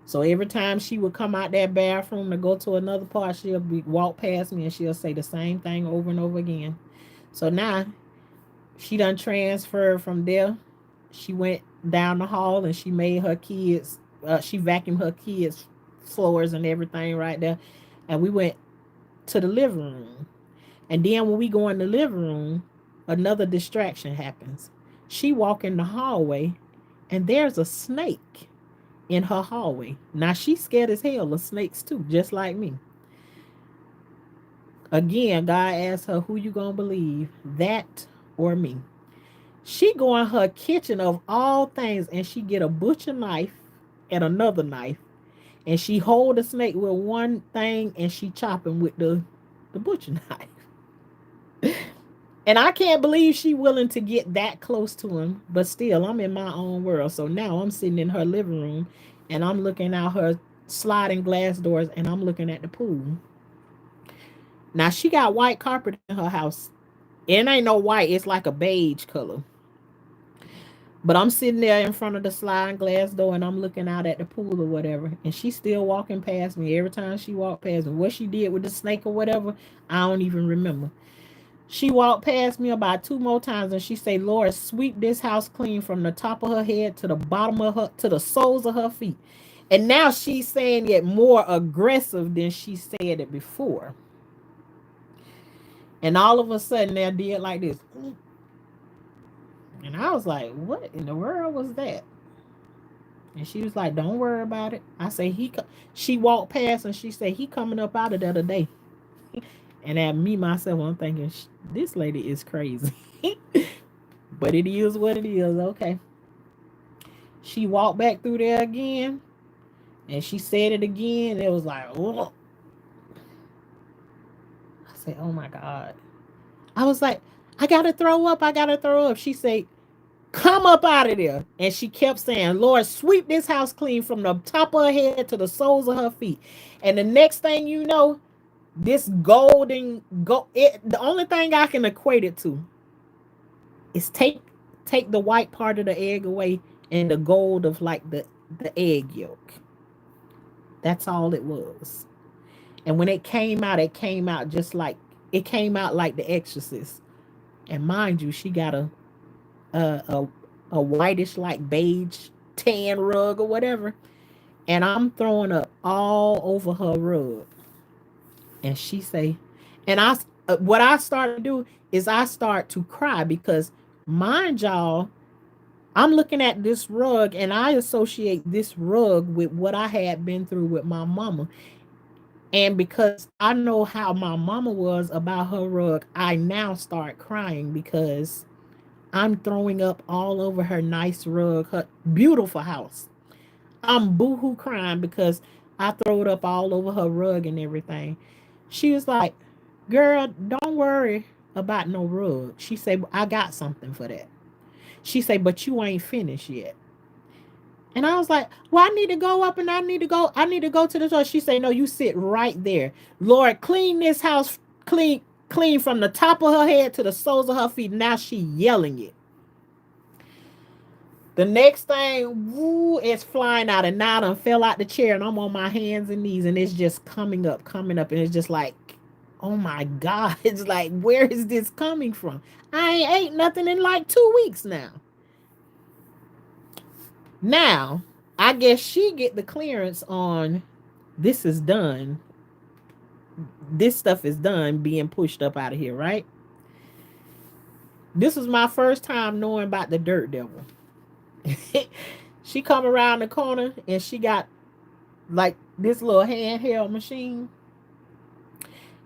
So every time she would come out that bathroom to go to another part, she'll walk past me and she'll say the same thing over and over again. So now she done transferred from there. She went down the hall and she made her kids. She vacuumed her kids' floors and everything right there, and we went to the living room. And then when we go in the living room, another distraction happens. She walk in the hallway, and there's a snake in her hallway. Now she's scared as hell of snakes too, just like me. Again, God asked her, "Who you gonna believe, that or me?" She go in her kitchen of all things, and she get a butcher knife and another knife, and she hold the snake with one thing, and she chop him with the butcher knife. And I can't believe she willing to get that close to him. But still, I'm in my own world. So now I'm sitting in her living room and I'm looking out her sliding glass doors and I'm looking at the pool. Now she got white carpet in her house. It ain't no white, it's like a beige color. But I'm sitting there in front of the sliding glass door and I'm looking out at the pool or whatever. And she's still walking past me every time she walked past me. What she did with the snake or whatever, I don't even remember. She walked past me about two more times and she said, "Lord, sweep this house clean from the top of her head to the bottom of her, to the soles of her feet." And now she's saying it more aggressive than she said it before. And all of a sudden they did like this. And I was like, "What in the world was that?" And she was like, "Don't worry about it." I say, she walked past and she said, "He coming up out of there today." And at me, myself, I'm thinking, this lady is crazy. But it is what it is. Okay. She walked back through there again and she said it again. It was like, oh. I said, "Oh my God." I was like, "I gotta throw up. I gotta throw up." She said, "Come up out of there." And she kept saying, "Lord, sweep this house clean from the top of her head to the soles of her feet." And the next thing you know, this the only thing I can equate it to is take the white part of the egg away and the gold of like the egg yolk. That's all it was. And when it came out just like it came out like the Exorcist. And mind you, she got a a whitish like beige tan rug or whatever. And I'm throwing up all over her rug. And she say, and what I start to do is I start to cry because, mind y'all, I'm looking at this rug and I associate this rug with what I had been through with my mama. And because I know how my mama was about her rug, I now start crying because I'm throwing up all over her nice rug, her beautiful house. I'm boohoo crying because I throw it up all over her rug and everything. She was like, "Girl, don't worry about no rug." She said, "I got something for that." She said, "But you ain't finished yet." And I was like, "Well, I need to go up and I need to go to the toilet." She said, "No, you sit right there. Lord, clean this house, clean from the top of her head to the soles of her feet." Now she yelling it. The next thing, woo, it's flying out, and now I done fell out the chair, and I'm on my hands and knees, and it's just coming up, and it's just like, oh my God, it's like, where is this coming from? I ain't ate nothing in like 2 weeks now. Now, I guess she get the clearance on this is done. This stuff is done being pushed up out of here, right? This was my first time knowing about the dirt devil. She come around the corner and she got like this little handheld machine,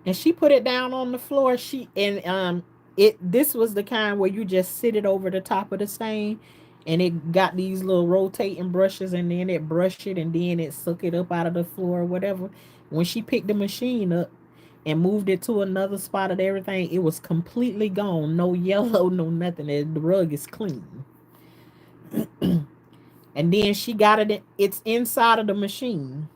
and she put it down on the floor. She and it this was the kind where you just sit it over the top of the stain, and it got these little rotating brushes, and then it brush it and then it suck it up out of the floor or whatever. When she picked the machine up and moved it to another spot of everything, it was completely gone. No yellow, no nothing. The rug is clean. And then she got it's inside of the machine.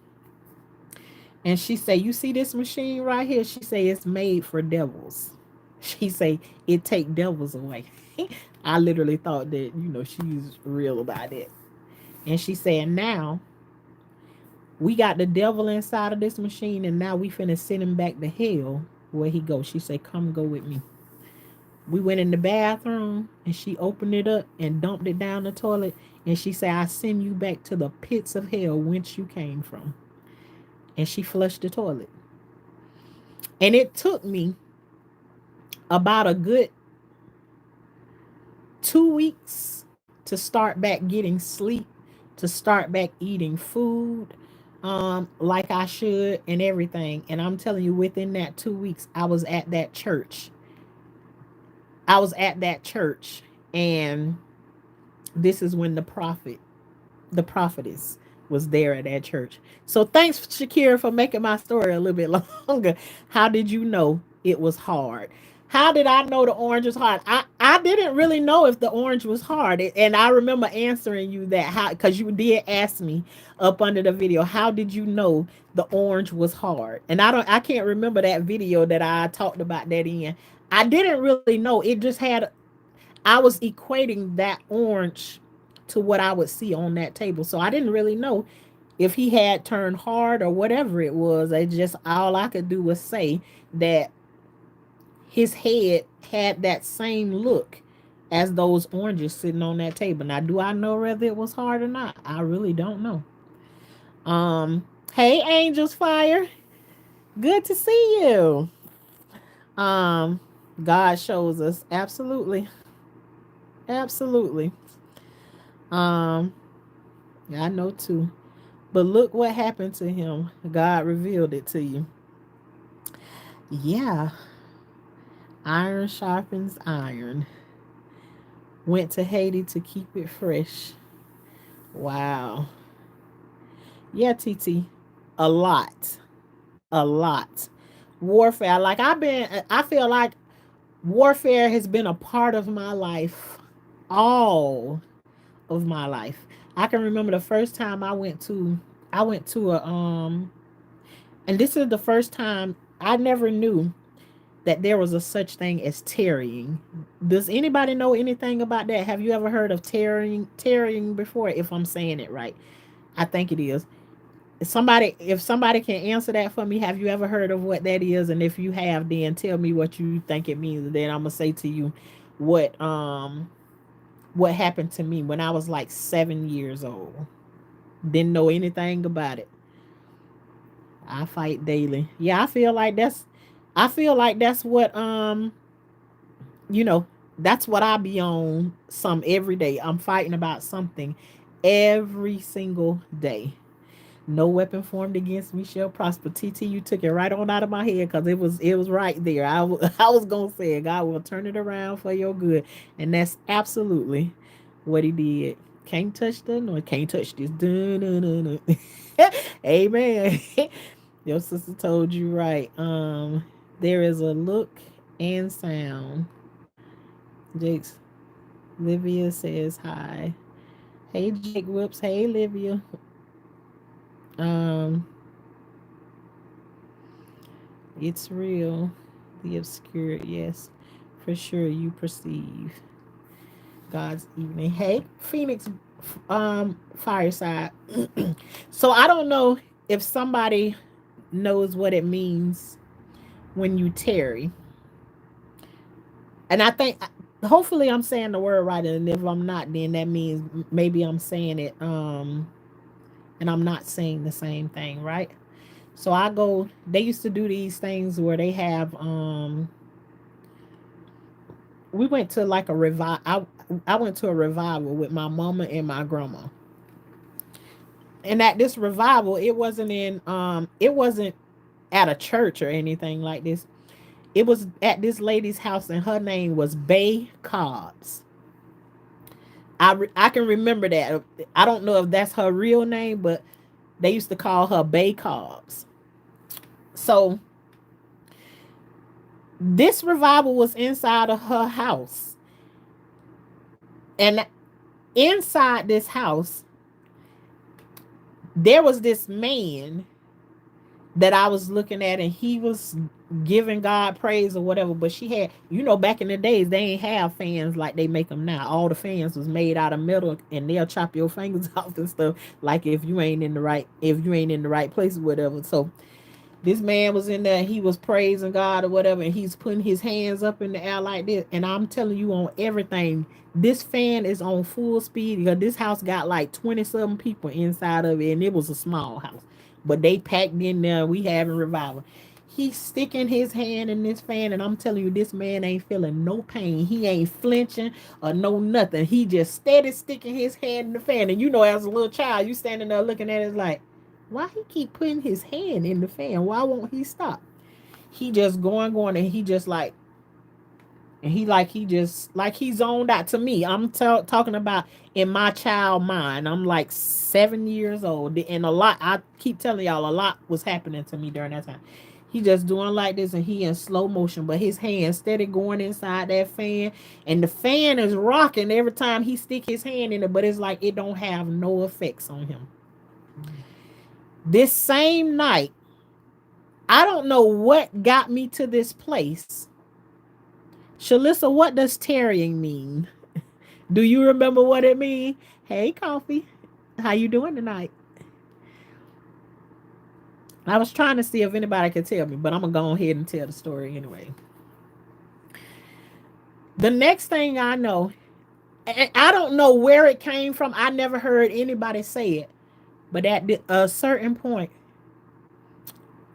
And she say, "You see this machine right here?" She say, "It's made for devils." She say, "It take devils away." I literally thought that, she's real about it. And she said, "Now we got the devil inside of this machine, and now we finna send him back to hell where he goes." She said, "Come go with me." We went in the bathroom and she opened it up and dumped it down the toilet. And she said, "I send you back to the pits of hell whence you came from." And she flushed the toilet. And it took me about a good 2 weeks to start back getting sleep, to start back eating food like I should and everything. And I'm telling you, within that 2 weeks, I was at that church. And this is when the prophetess was there at that church. So thanks, Shakira, for making my story a little bit longer. How did you know it was hard? How did I know the orange was hard? I didn't really know if the orange was hard. And I remember answering you that, how, because you did ask me up under the video, how did you know the orange was hard? And I can't remember that video that I talked about that in. I didn't really know. It just had, I was equating that orange to what I would see on that table. So I didn't really know if he had turned hard or whatever it was. I just, all I could do was say that his head had that same look as those oranges sitting on that table. Now, do I know whether it was hard or not? I really don't know. Hey, Angels Fire. Good to see you. God shows us. Absolutely. Absolutely. Yeah, I know too. But look what happened to him. God revealed it to you. Yeah. Iron sharpens iron. Went to Haiti to keep it fresh. Wow. Yeah, TT. A lot. A lot. Warfare. I feel like warfare has been a part of my life. All of my life. I can remember the first time I went to a and this is the first time I never knew that there was a such thing as tarrying. Does anybody know anything about that? Have you ever heard of tarrying before, if I'm saying it right? I think it is. If somebody can answer that for me, have you ever heard of what that is? And if you have, then tell me what you think it means. Then I'm gonna say to you what what happened to me when I was like 7 years old. Didn't know anything about it. I fight daily. Yeah, I feel like that's what you know, that's what I be on some every day. I'm fighting about something every single day. No weapon formed against me shall prosper. TT, you took it right on out of my head because it was right there. I was gonna say it. God will turn it around for your good, and that's absolutely what He did. Can't touch the no, can't touch this. Dun, dun, dun, dun. Amen. Your sister told you right. There is a look and sound. Jake's Livia says hi. Hey Jake Whoops. Hey Livia. Um, it's real. The obscure, yes, for sure. You perceive God's evening. Hey, Phoenix, Fireside. So I don't know if somebody knows what it means when you tarry, and I think hopefully I'm saying the word right, and if I'm not, then that means maybe I'm saying it and I'm not saying the same thing, right? So I go. They used to do these things where they have we went to like a revival. I went to a revival with my mama and my grandma. And at this revival, it wasn't at a church or anything like this. It was at this lady's house, and her name was Bay Cobbs. I can remember that. I don't know if that's her real name, but they used to call her Bay Cobbs. So this revival was inside of her house. And inside this house, there was this man that I was looking at, and he was giving God praise or whatever. But she had, back in the days, they ain't have fans like they make them now. All the fans was made out of metal, and they'll chop your fingers off and stuff. Like if you ain't in the right place or whatever. So this man was in there, he was praising God or whatever, and he's putting his hands up in the air like this. And I'm telling you, on everything, this fan is on full speed because this house got like 27 people inside of it, and it was a small house. But they packed in there, we having revival. He's sticking his hand in this fan, and I'm telling you, this man ain't feeling no pain. He ain't flinching or no nothing. He just steady sticking his hand in the fan. And as a little child, you standing there looking at it like, why he keep putting his hand in the fan? Why won't he stop? He just going, and he just like, and he just like he zoned out to me. I'm talking about in my child mind. I'm like 7 years old, and a lot. I keep telling y'all, a lot was happening to me during that time. He just doing like this, and he in slow motion, but his hand steady going inside that fan, and the fan is rocking every time he stick his hand in it. But it's like it don't have no effects on him. This same night, I don't know what got me to this place. Shalissa, what does tarrying mean? Do you remember what it means? Hey, Coffee. How you doing tonight? I was trying to see if anybody could tell me, but I'm going to go ahead and tell the story anyway. The next thing I know, I don't know where it came from. I never heard anybody say it. But at a certain point,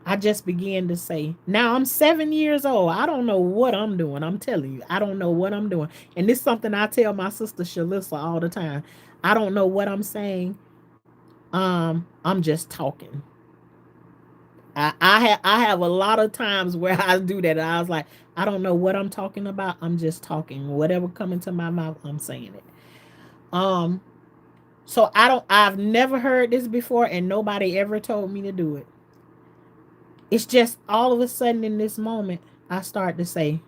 I just began to say, now I'm 7 years old. I don't know what I'm doing. I'm telling you, I don't know what I'm doing. And this is something I tell my sister Shalissa all the time. I don't know what I'm saying. I'm just talking. I have a lot of times where I do that. I was like, I don't know what I'm talking about. I'm just talking. Whatever coming to my mouth, I'm saying it. So I've never heard this before, and nobody ever told me to do it. It's just all of a sudden in this moment, I start to say,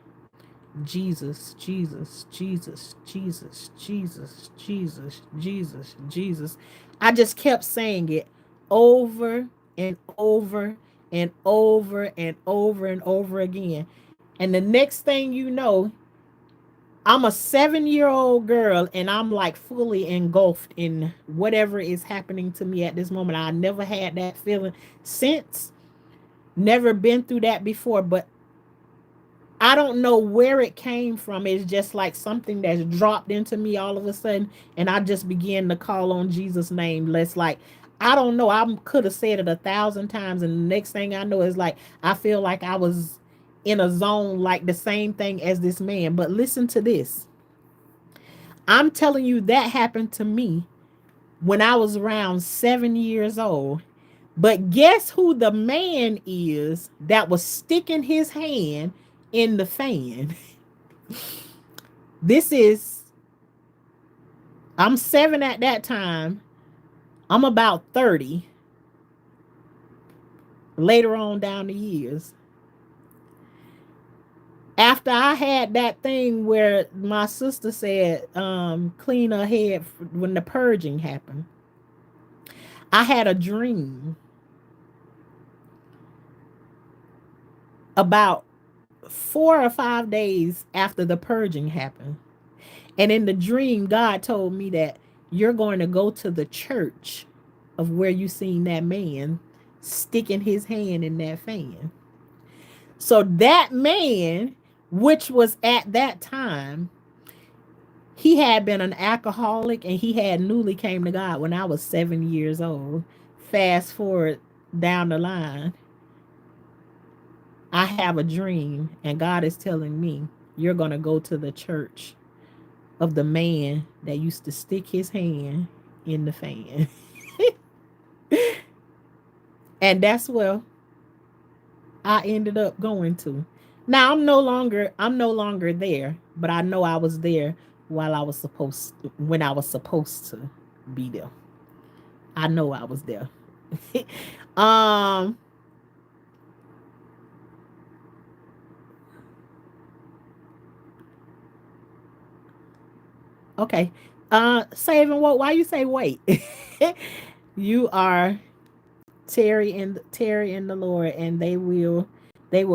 Jesus, Jesus, Jesus, Jesus, Jesus, Jesus, Jesus, Jesus. I just kept saying it over and over and over and over and over again. And the next thing you know, I'm a 7-year-old girl, and I'm like fully engulfed in whatever is happening to me at this moment. I never had that feeling since, never been through that before, but I don't know where it came from. It's just like something that's dropped into me all of a sudden, and I just began to call on Jesus' name. Let's like, I don't know. I could have said it 1,000 times, and the next thing I know is like I feel like I was in a zone, like the same thing as this man. But listen to this. I'm telling you, that happened to me when I was around 7 years old. But guess who the man is that was sticking his hand in the fan? This is, I'm 7 at that time. I'm about 30 later on down the years. After I had that thing where my sister said, clean her head when the purging happened, I had a dream about 4 or 5 days after the purging happened. And in the dream, God told me that you're going to go to the church of where you seen that man sticking his hand in that fan. So that man, which was at that time, he had been an alcoholic and he had newly came to God when I was 7 years old. Fast forward down the line, I have a dream and God is telling me, you're going to go to the church of the man that used to stick his hand in the fan. And that's where I ended up going to. Now I'm no longer there, but I know I was there while I was supposed to, when I was supposed to be there. I know I was there. um okay. Saving what, why you say wait? You are Terry and the Lord, and they will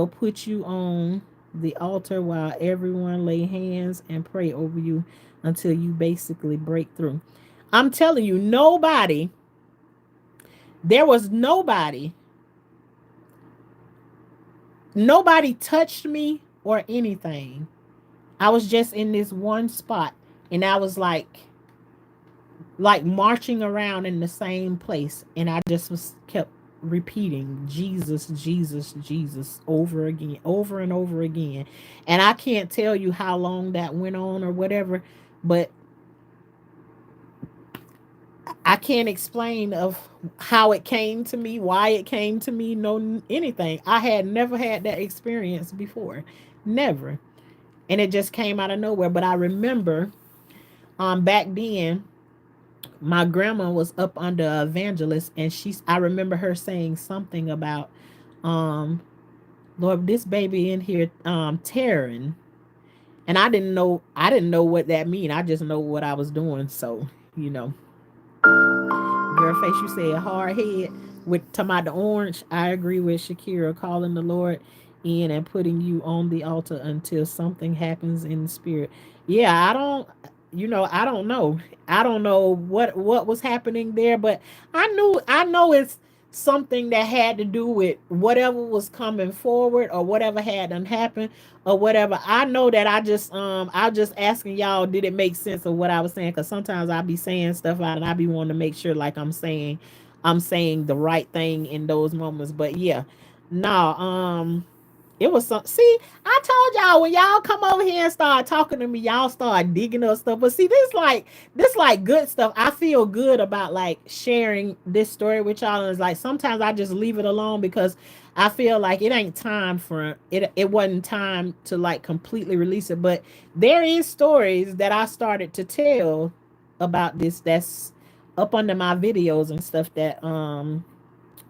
put you on the altar while everyone lay hands and pray over you until you basically break through. I'm telling you, there was nobody touched me or anything. I was just in this one spot, and I was like marching around in the same place, and I just was kept repeating Jesus, Jesus, Jesus over again, over and over again. And I can't tell you how long that went on or whatever, but I can't explain of how it came to me, why it came to me, no anything. I had never had that experience before. Never. And it just came out of nowhere. But I remember back then my grandma was up under an evangelist, and I remember her saying something about um Lord, this baby in here tearing. And I didn't know what that mean. I just know what I was doing. So, you know, girl face, you said hard head with talking about the orange. I agree with Shakira calling the Lord in and putting you on the altar until something happens in the spirit. Yeah, I don't know. I don't know what was happening there, but I know it's something that had to do with whatever was coming forward or whatever had done happened or whatever. I know that I just asking y'all, did it make sense of what I was saying? Because sometimes I be saying stuff out and I be wanting to make sure like I'm saying the right thing in those moments. But yeah, no, it was some. See, I told y'all when y'all come over here and start talking to me, y'all start digging up stuff. But see, this like good stuff. I feel good about like sharing this story with y'all. And it's like sometimes I just leave it alone because I feel like it ain't time for it. It wasn't time to like completely release it. But there is stories that I started to tell about this that's up under my videos and stuff that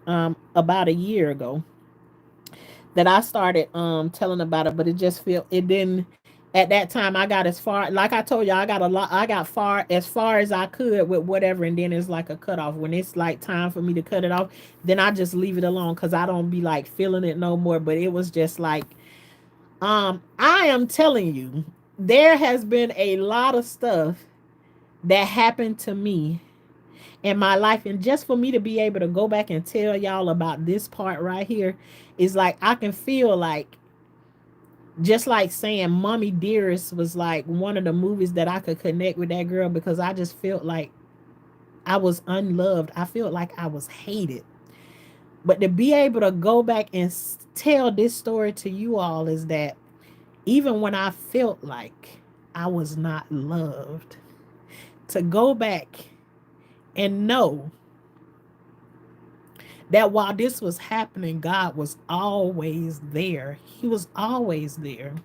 about a year ago that I started telling about it, but it just feel it didn't at that time. I got as far, like I told you, I got far as I could with whatever, and then it's like a cutoff. When it's like time for me to cut it off, then I just leave it alone because I don't be like feeling it no more. But it was just like I am telling you, there has been a lot of stuff that happened to me in my life, and just for me to be able to go back and tell y'all about this part right here is like I can feel like Just like saying Mommy Dearest was like one of the movies that I could connect with that girl, because I just felt like I was unloved. I felt like I was hated. But to be able to go back and tell this story to you all is that even when I felt like I was not loved, to go back and know that while this was happening, God was always there. He was always there.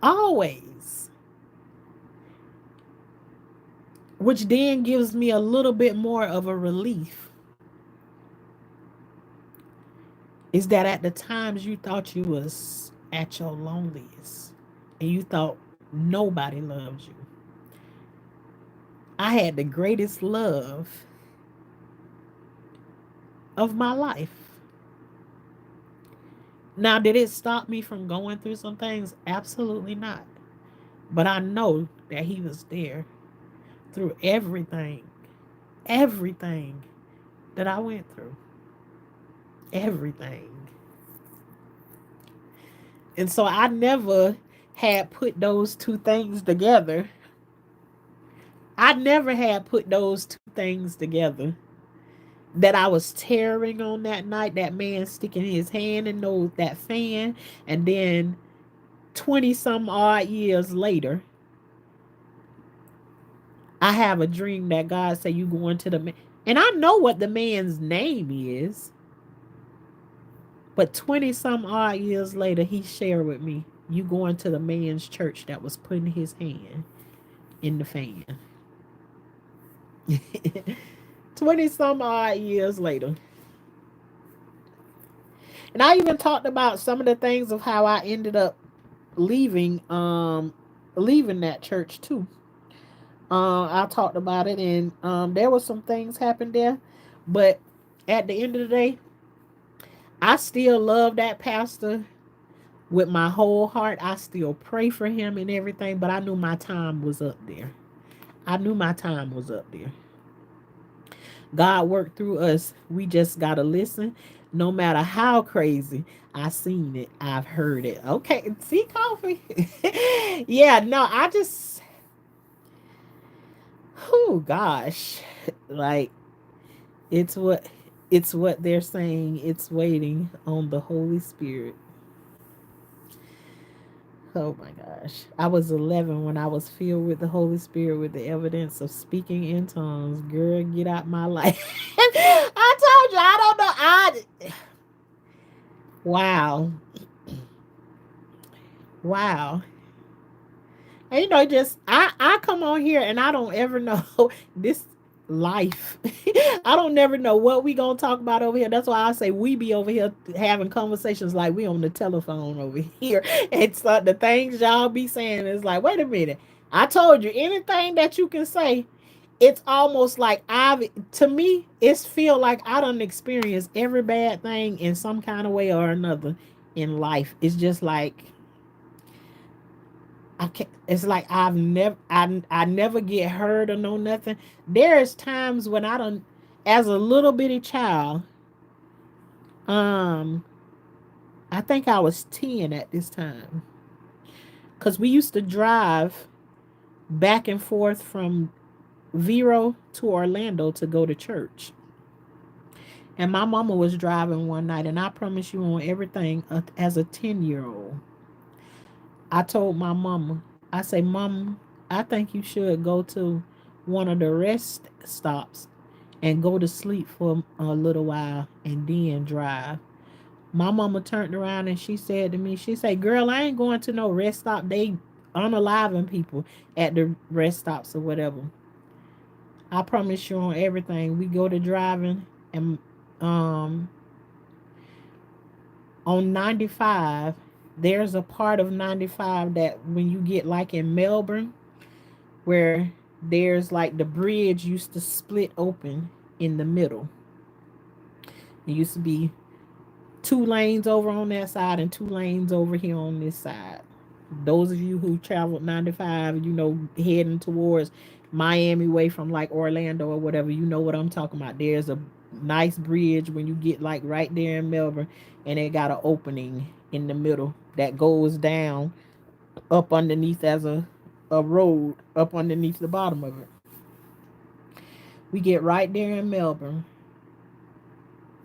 Always. Which then gives me a little bit more of a relief. Is that at the times you thought you was at your loneliest and you thought nobody loved you, I had the greatest love of my life. Now, did it stop me from going through some things? Absolutely not. But I know that he was there through everything that I went through. Everything. And so I never had put those two things together. I never had put those two things together. That I was tearing on that night, that man sticking his hand in that fan, and then 20 some odd years later, I have a dream that God said you going to the man. And I know what the man's name is. But 20 some odd years later, he shared with me, you going to the man's church that was putting his hand in the fan. 20 some odd years later. And I even talked about some of the things of how I ended up leaving leaving that church too. I talked about it, and there was some things happened there, but at the end of the day, I still love that pastor with my whole heart. I still pray for him and everything, but I knew my time was up there. I knew my time was up there. God worked through us. We just gotta listen. No matter how crazy, I seen it, I've heard it. Okay, see, coffee. Yeah, no, I just, oh gosh, like it's what it's what they're saying. It's waiting on the Holy Spirit. Oh my gosh. I was 11 when I was filled with the Holy Spirit with the evidence of speaking in tongues. Girl, get out my life. I told you, I don't know. Wow. Wow. And just I come on here and I don't ever know this life. I don't never know what we gonna talk about over here. That's why I say we be over here having conversations like we on the telephone over here. It's like the things y'all be saying is like, wait a minute. I told you anything that you can say, it's almost like to me, it's feel like I done experienced every bad thing in some kind of way or another in life. It's just like I can't, it's like I never get hurt or no nothing. There's times when I don't, as a little bitty child, um, I think I was 10 at this time. Cause we used to drive back and forth from Vero to Orlando to go to church. And my mama was driving one night, and I promise you on everything, as a 10-year-old, I told my mama, I say, Mama, I think you should go to one of the rest stops and go to sleep for a little while and then drive. My mama turned around and she said to me, she said, girl, I ain't going to no rest stop. They unaliving people at the rest stops or whatever. I promise you on everything. We go to driving, and um on 95, there's a part of 95 that when you get like in Melbourne, where there's like the bridge used to split open in the middle. It used to be 2 lanes over on that side and 2 lanes over here on this side. Those of you who traveled 95, heading towards Miami way from like Orlando or whatever, you know what I'm talking about. There's a nice bridge when you get like right there in Melbourne, and it got an opening in the middle that goes down up underneath as a road up underneath the bottom of it. We get right there in Melbourne,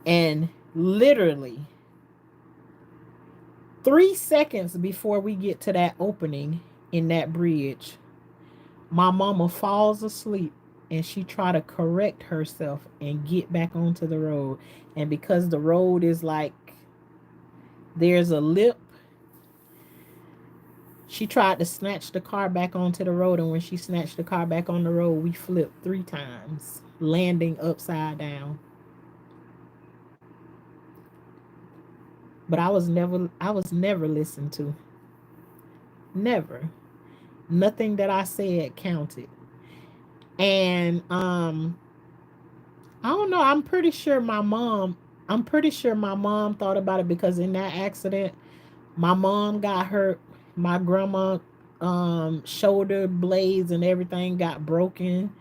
and literally 3 seconds before we get to that opening in that bridge, my mama falls asleep, and she try to correct herself and get back onto the road. And because the road is like there's a lip, she tried to snatch the car back onto the road, and when she snatched the car back on the road, we flipped 3 times, landing upside down. But I was never listened to. Never. Nothing that I said counted. And I don't know, I'm pretty sure my mom thought about it, because in that accident, my mom got hurt. My grandma shoulder blades and everything got broken.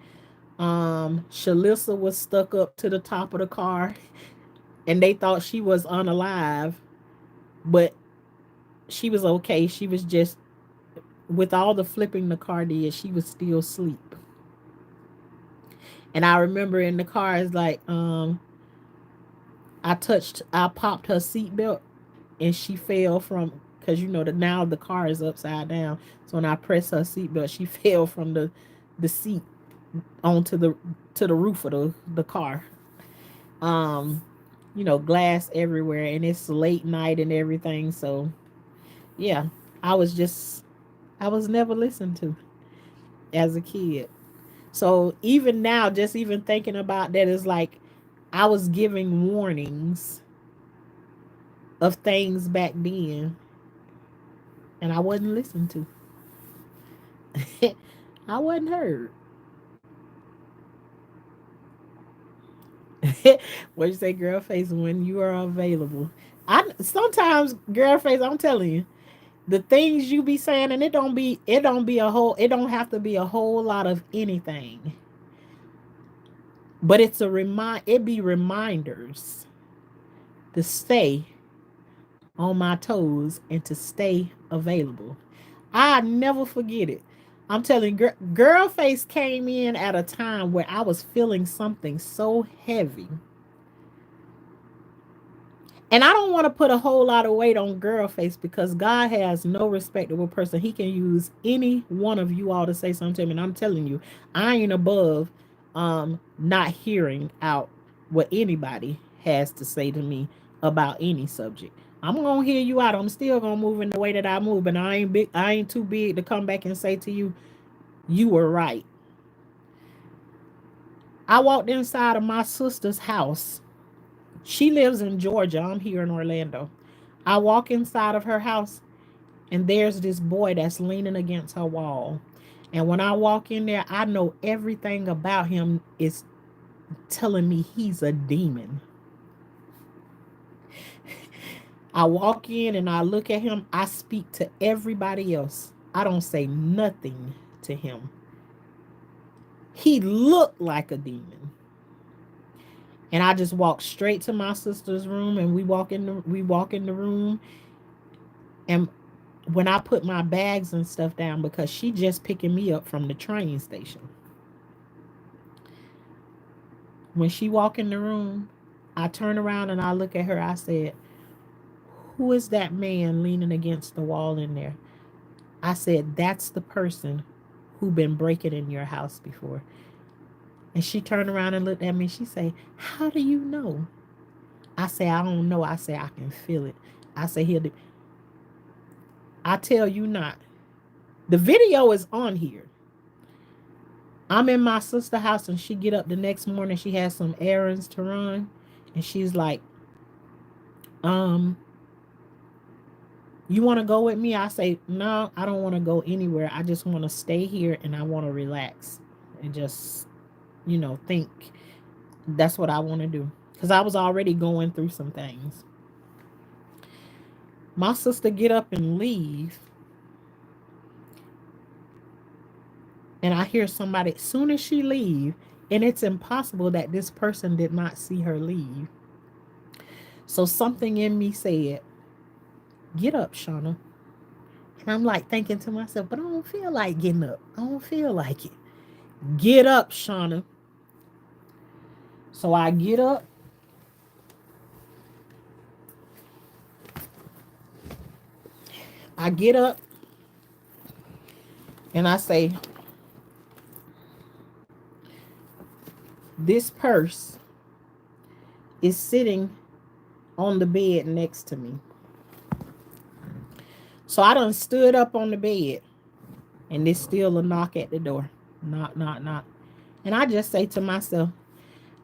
Shalissa was stuck up to the top of the car, and they thought she was unalive, but she was okay. She was just, with all the flipping the car did, she was still asleep. And I remember in the car, it's like, I popped her seatbelt, and she fell from, because now the car is upside down. So when I pressed her seatbelt, she fell from the seat onto the roof of the car. Um, glass everywhere, and it's late night and everything. So yeah, I was just I was never listened to as a kid. So even now, just even thinking about that is like I was giving warnings of things back then, and I wasn't listened to. I wasn't heard. What you say, girl face? When you are available, I sometimes, girl face. I'm telling you, the things you be saying, and it don't have to be a whole lot of anything, but it be reminders to stay on my toes and to stay available. I never forget it. I'm telling you, girl face came in at a time where I was feeling something so heavy. And I don't want to put a whole lot of weight on girl face, because God has no respectable person. He can use any one of you all to say something to him. And I'm telling you, I ain't above not hearing out what anybody has to say to me about any subject. I'm gonna hear you out. I'm still gonna move in the way that I move, and I ain't too big to come back and say to you, you were right. I walked inside of my sister's house. She lives in Georgia. I'm here in Orlando. I walk inside of her house, and there's this boy that's leaning against her wall. And when I walk in there, I know everything about him is telling me he's a demon. I walk in and I look at him. I speak to everybody else. I don't say nothing to him. He looked like a demon. And I just walk straight to my sister's room, and we walk in the room. And when I put my bags and stuff down, because she just picking me up from the train station, when she walk in the room, I turn around and I look at her. I said, who is that man leaning against the wall in there? I said, that's the person who been breaking in your house before. And she turned around and looked at me. She said, how do you know? I say, I don't know. I say, I can feel it. I say, he'll do. I tell you not. The video is on here. I'm in my sister's house, and she get up the next morning. She has some errands to run. And she's like, um, you want to go with me? I say, no, I don't want to go anywhere. I just want to stay here, and I want to relax and just, think. That's what I want to do. Because I was already going through some things. My sister get up and leave. And I hear somebody, as soon as she leave, and it's impossible that this person did not see her leave. So something in me said, Get up, Shauna. And I'm like thinking to myself, but I don't feel like getting up. I don't feel like it. Get up, Shauna. So I get up. I get up and I say, this purse is sitting on the bed next to me. So I done stood up on the bed and there's still a knock at the door. Knock, knock, knock. And I just say to myself,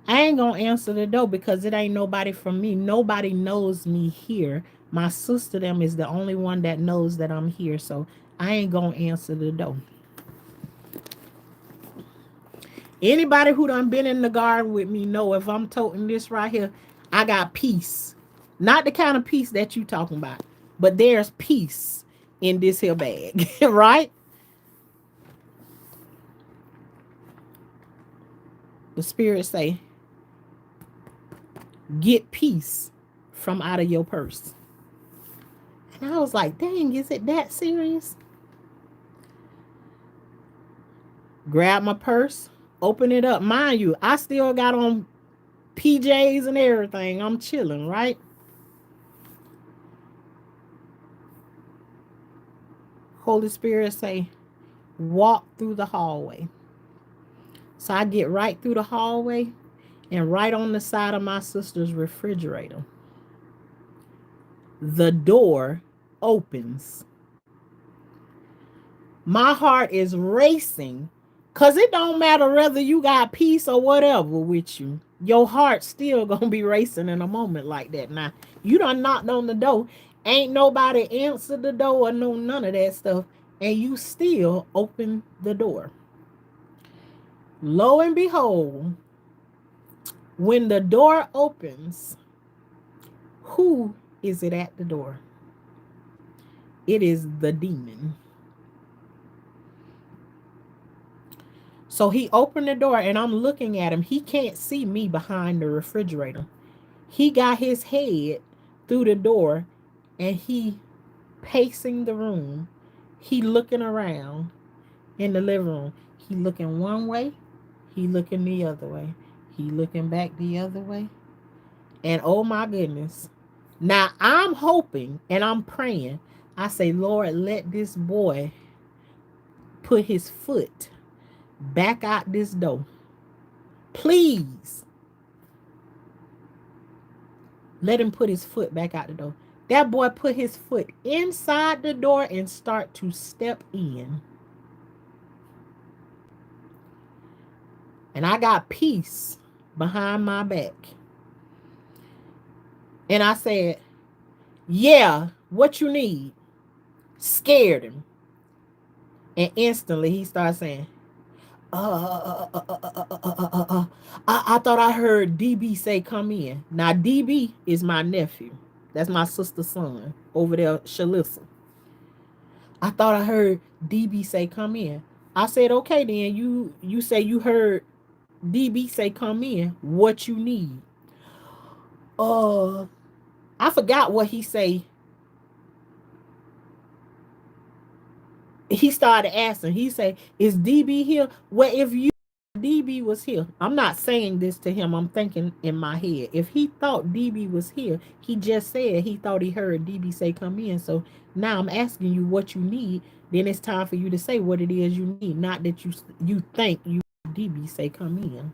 I ain't gonna answer the door because it ain't nobody from me. Nobody knows me here. My sister them is the only one that knows that I'm here. So I ain't gonna answer the door. Anybody who done been in the garden with me know if I'm toting this right here, I got peace. Not the kind of peace that you talking about, but there's peace in this here bag, right? The spirit say, get peace from out of your purse. And I was like, dang, is it that serious? Grab my purse, open it up. Mind you, I still got on PJs and everything. I'm chilling, right? Holy Spirit say, walk through the hallway. So I get right through the hallway and right on the side of my sister's refrigerator, the door opens. My heart is racing because it don't matter whether you got peace or whatever with you. Your heart's still going to be racing in a moment like that. Now, you done knocked on the door. Ain't nobody answered the door or know none of that stuff. And you still open the door. Lo and behold, when the door opens, who is it at the door? It is the demon. So he opened the door and I'm looking at him. He can't see me behind the refrigerator. He got his head through the door and he pacing the room. He looking around in the living room. He looking one way. He looking the other way. He looking back the other way. And oh my goodness. Now I'm hoping and I'm praying. I say, Lord, let this boy put his foot back out this door. Please. Let him put his foot back out the door. That boy put his foot inside the door and start to step in. And I got peace behind my back. And I said, yeah, what you need? Scared him. And instantly he started saying, I thought I heard DB say come in. Now DB is my nephew. That's my sister's son over there, Shalissa. I thought I heard DB say come in. I said, okay then, you say you heard DB say come in. What you need? I forgot what he say. He started asking. He said, is DB here? Well, if you DB was here, I'm not saying this to him. I'm thinking in my head. If he thought DB was here, he just said he thought he heard DB say come in. So now I'm asking you what you need. Then it's time for you to say what it is you need. Not that you think you DB say come in.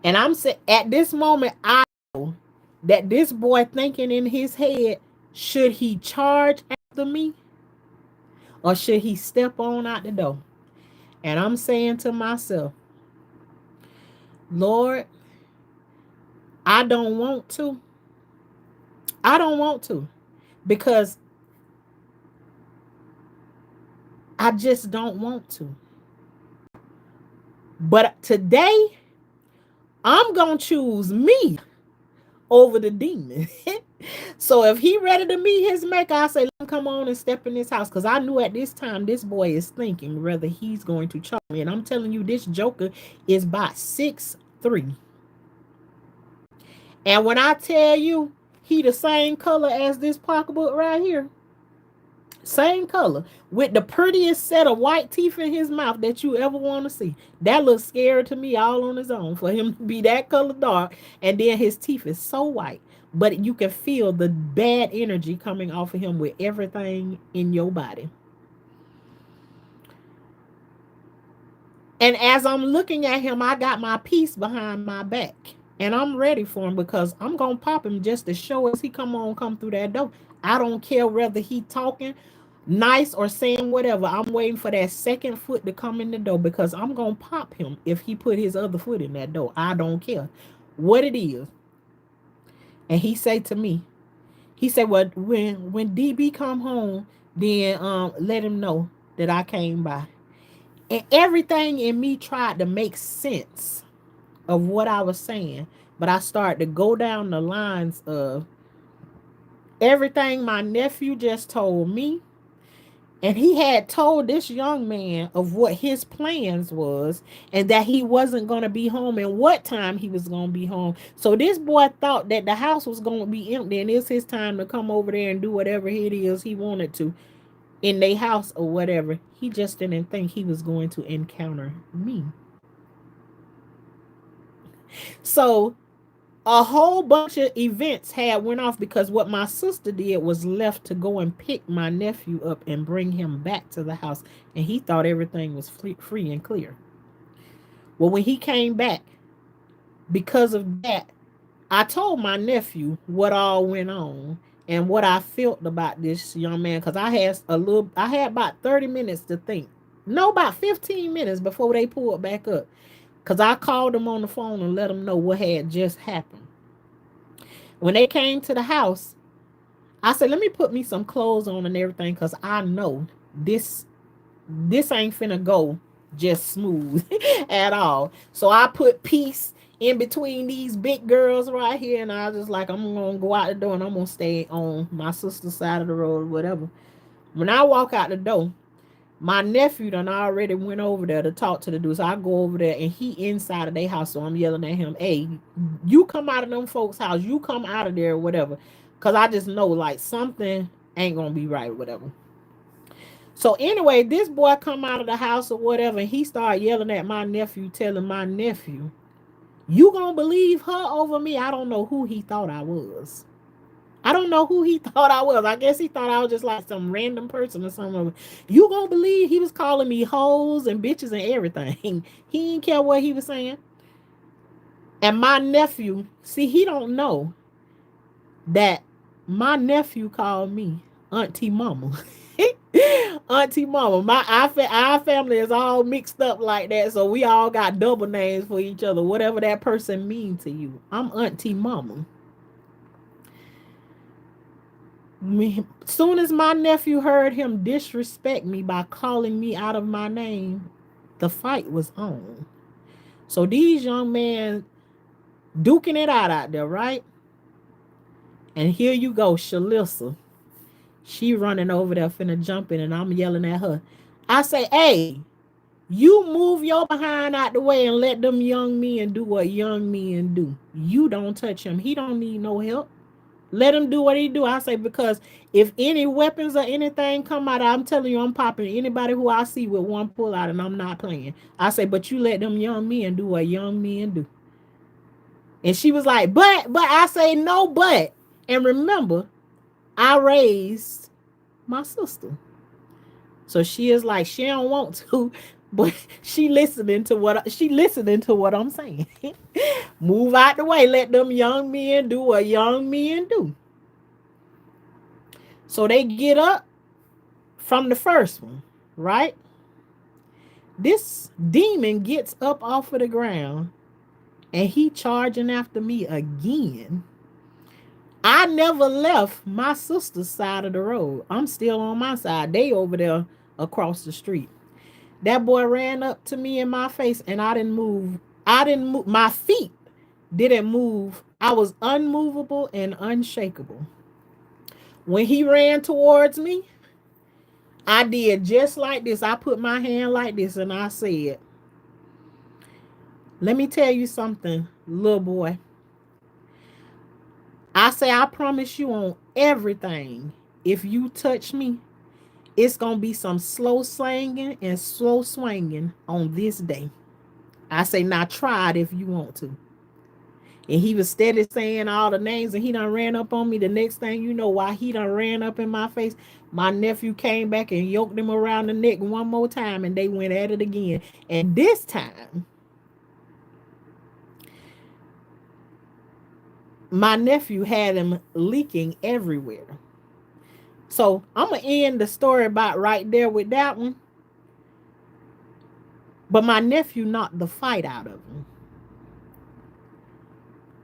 And I'm saying at this moment, I know that this boy thinking in his head, should he charge after me? Or should he step on out the door? And I'm saying to myself, Lord, I don't want to. I don't want to. Because I just don't want to. But today, I'm going to choose me over the demon. So if he ready to meet his maker, I say, let him come on and step in this house. Because I knew at this time, this boy is thinking whether he's going to charge me. And I'm telling you, this joker is about 6'3". And when I tell you, He the same color as this pocketbook right here. Same color. With the prettiest set of white teeth in his mouth that you ever want to see. That looks scary to me all on his own. For him to be that color dark. And then his teeth is so white. But you can feel the bad energy coming off of him with everything in your body. And as I'm looking at him, I got my piece behind my back. And I'm ready for him because I'm going to pop him just to show us he come through that door. I don't care whether he talking nice or saying whatever. I'm waiting for that second foot to come in the door because I'm going to pop him if he put his other foot in that door. I don't care what it is. And he said to me, he said, well, when DB come home, then let him know that I came by. And everything in me tried to make sense of what I was saying. But I started to go down the lines of everything my nephew just told me. And he had told this young man of what his plans was and that he wasn't going to be home and what time he was going to be home. So this boy thought that the house was going to be empty and it's his time to come over there and do whatever it is he wanted to in their house or whatever. He just didn't think he was going to encounter me. So a whole bunch of events had went off because what my sister did was left to go and pick my nephew up and bring him back to the house. And he thought everything was free and clear. Well, when he came back, because of that, I told my nephew what all went on and what I felt about this young man. Because I had about 30 minutes to think. No, about 15 minutes before they pulled back up. Because I called them on the phone and let them know what had just happened. When they came to the house, I said, let me put me some clothes on and everything because I know this ain't finna go just smooth at all. So I put peace in between these big girls right here. And I was just like, I'm going to go out the door and I'm going to stay on my sister's side of the road or whatever. When I walk out the door, my nephew done already went over there to talk to the dude. So I go over there and he inside of their house. So I'm yelling at him, hey, you come out of them folks' house. You come out of there or whatever. Because I just know like something ain't going to be right or whatever. So anyway, this boy come out of the house or whatever. And he started yelling at my nephew, telling my nephew, you going to believe her over me? I don't know who he thought I was. I don't know who he thought I was. I guess he thought I was just like some random person or something. You gonna believe he was calling me hoes and bitches and everything. He didn't care what he was saying. And my nephew, see, he don't know that my nephew called me Auntie Mama. Auntie Mama. Our family is all mixed up like that. So we all got double names for each other. Whatever that person means to you. I'm Auntie Mama. Soon as my nephew heard him disrespect me by calling me out of my name, the fight was on. So these young men duking it out there, right? And here you go, Shalissa. She running over there finna jump in and I'm yelling at her. I say, hey, you move your behind out the way and let them young men do what young men do. You don't touch him. He don't need no help. Let him do what he do. I say, because if any weapons or anything come out, I'm telling you, I'm popping anybody who I see with one pull out and I'm not playing. I say, but you let them young men do what young men do. And she was like, but I say, no, but. And remember, I raised my sister. So she is like, she don't want to, but she listening to what I'm saying. Move out the way. Let them young men do what young men do. So they get up from the first one, right? This demon gets up off of the ground and he charging after me again. I never left my sister's side of the road. I'm still on my side. They over there across the street. That boy ran up to me in my face and I didn't move. My feet didn't move. I was unmovable and unshakable. When he ran towards me, I did just like this. I put my hand like this and I said, let me tell you something, little boy. I say, I promise you on everything, if you touch me, it's going to be some slow singing and slow swinging on this day. I say, now try it if you want to. And he was steady saying all the names, and he done ran up on me. The next thing you know, why he done ran up in my face, my nephew came back and yoked him around the neck one more time, and they went at it again. And this time, my nephew had him leaking everywhere. So I'm going to end the story about right there with that one. But my nephew knocked the fight out of him.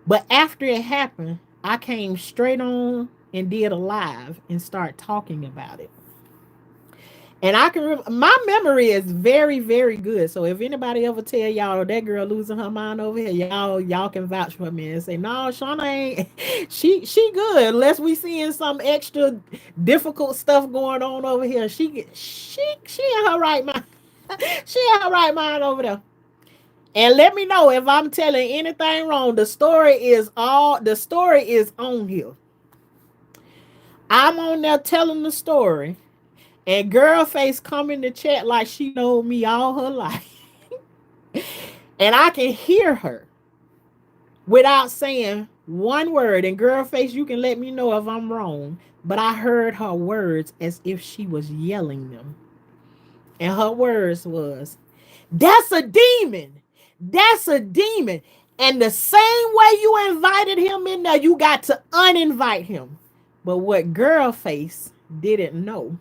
But after it happened, I came straight on and did a live and start talking about it. And I can my memory is very, very good. So if anybody ever tell y'all that girl losing her mind over here, y'all can vouch for me and say, no, Shauna ain't she good. Unless we seeing some extra difficult stuff going on over here. She in her right mind. She in her right mind over there. And let me know if I'm telling anything wrong. The story is on here. I'm on there telling the story. And girl face come in the chat like she know me all her life. And I can hear her without saying one word. And girl face, you can let me know if I'm wrong. But I heard her words as if she was yelling them. And her words was, that's a demon. That's a demon. And the same way you invited him in there, you got to uninvite him. But what girl face didn't know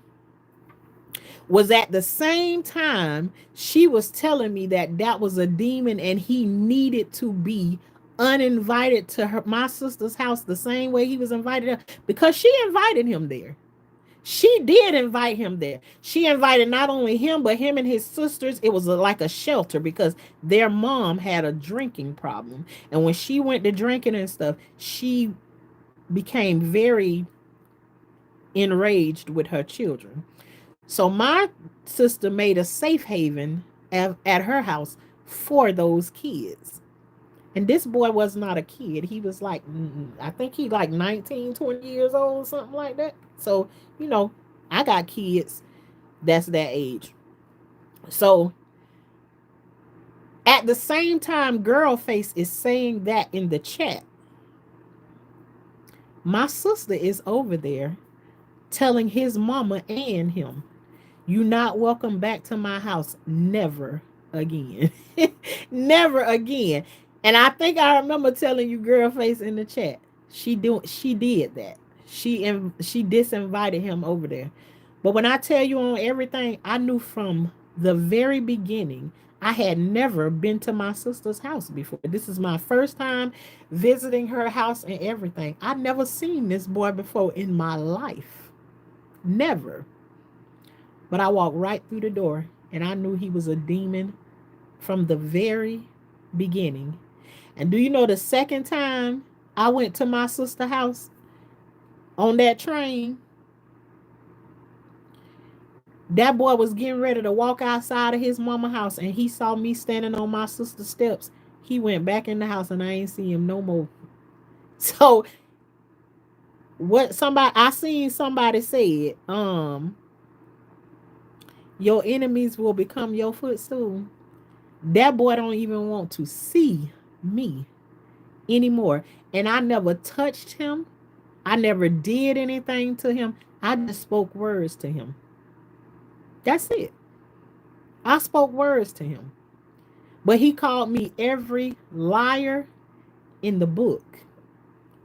was at the same time she was telling me that was a demon and he needed to be uninvited to my sister's house the same way he was invited her, because she invited him there. She did invite him there. She invited not only him, but him and his sisters. It was like a shelter because their mom had a drinking problem. And when she went to drinking and stuff, she became very enraged with her children. So my sister made a safe haven at her house for those kids. And this boy was not a kid. He was like, I think he like 19, 20 years old, something like that. So, I got kids that's that age. So at the same time, Girlface is saying that in the chat, my sister is over there telling his mama and him, you not welcome back to my house. Never again. Never again. And I think I remember telling you, Girlface, in the chat, she did that. She disinvited him over there. But when I tell you on everything, I knew from the very beginning, I had never been to my sister's house before. This is my first time visiting her house and everything. I never seen this boy before in my life. Never. But I walked right through the door and I knew he was a demon from the very beginning. And do you know the second time I went to my sister's house on that train, that boy was getting ready to walk outside of his mama's house and he saw me standing on my sister's steps. He went back in the house and I ain't see him no more. So I seen somebody said, your enemies will become your footstool. That boy don't even want to see me anymore. And I never touched him. I never did anything to him. I just spoke words to him. That's it. I spoke words to him. But he called me every liar in the book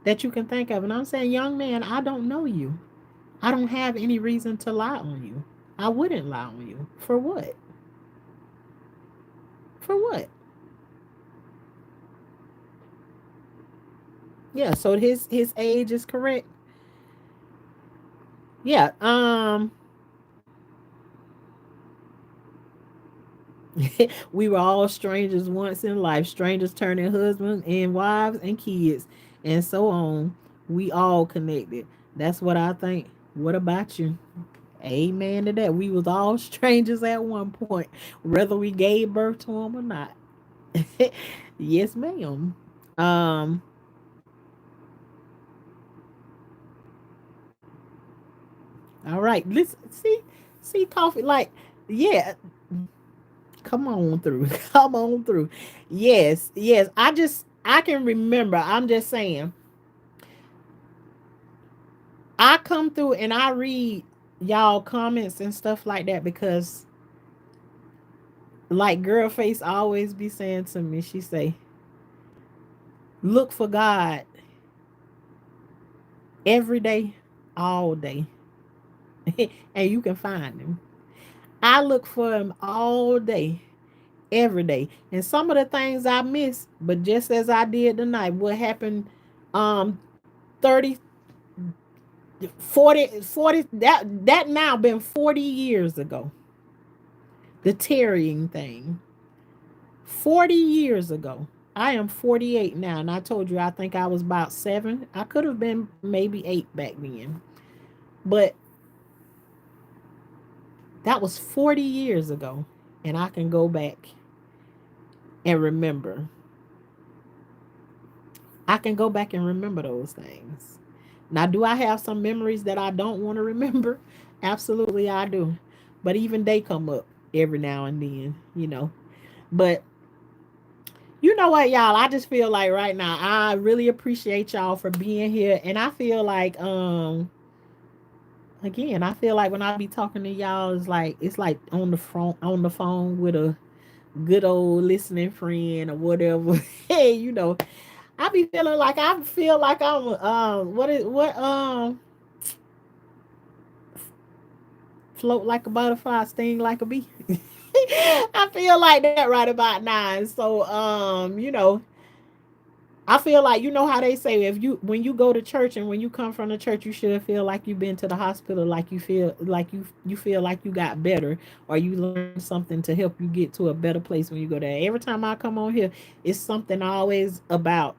that you can think of. And I'm saying, young man, I don't know you. I don't have any reason to lie on you. I wouldn't lie on you. For what? For what? Yeah, so his age is correct. Yeah, we were all strangers once in life, strangers turning husbands and wives and kids and so on. We all connected. That's what I think. What about you? Amen to that. We was all strangers at one point, whether we gave birth to them or not. Yes, ma'am. Um, All right. Listen, see, coffee. Like, yeah, come on through. Come on through. Yes, yes. I can remember. I'm just saying, I come through and I read y'all comments and stuff like that because like girl face always be saying to me, she say, look for God every day, all day. And you can find him. I look for him all day, every day. And some of the things I miss, but just as I did tonight, what happened 30, 40, that now been 40 years ago. The tarrying thing. 40 years ago. I am 48 now, and I told you I think I was about 7. I could have been maybe 8 back then. But that was 40 years ago, and I can go back and remember. I can go back and remember those things. Now, do I have some memories that I don't want to remember? Absolutely, I do. But even they come up every now and then. But you know what, y'all? I just feel like right now, I really appreciate y'all for being here. And I feel like, again, I feel like when I be talking to y'all, it's like on the phone with a good old listening friend or whatever. Hey, I be feeling like I feel like I'm float like a butterfly, sting like a bee. I feel like that right about now. And so I feel like how they say if you when you go to church and when you come from the church you should feel like you've been to the hospital, like you feel like you got better or you learned something to help you get to a better place when you go there. Every time I come on here, it's something always about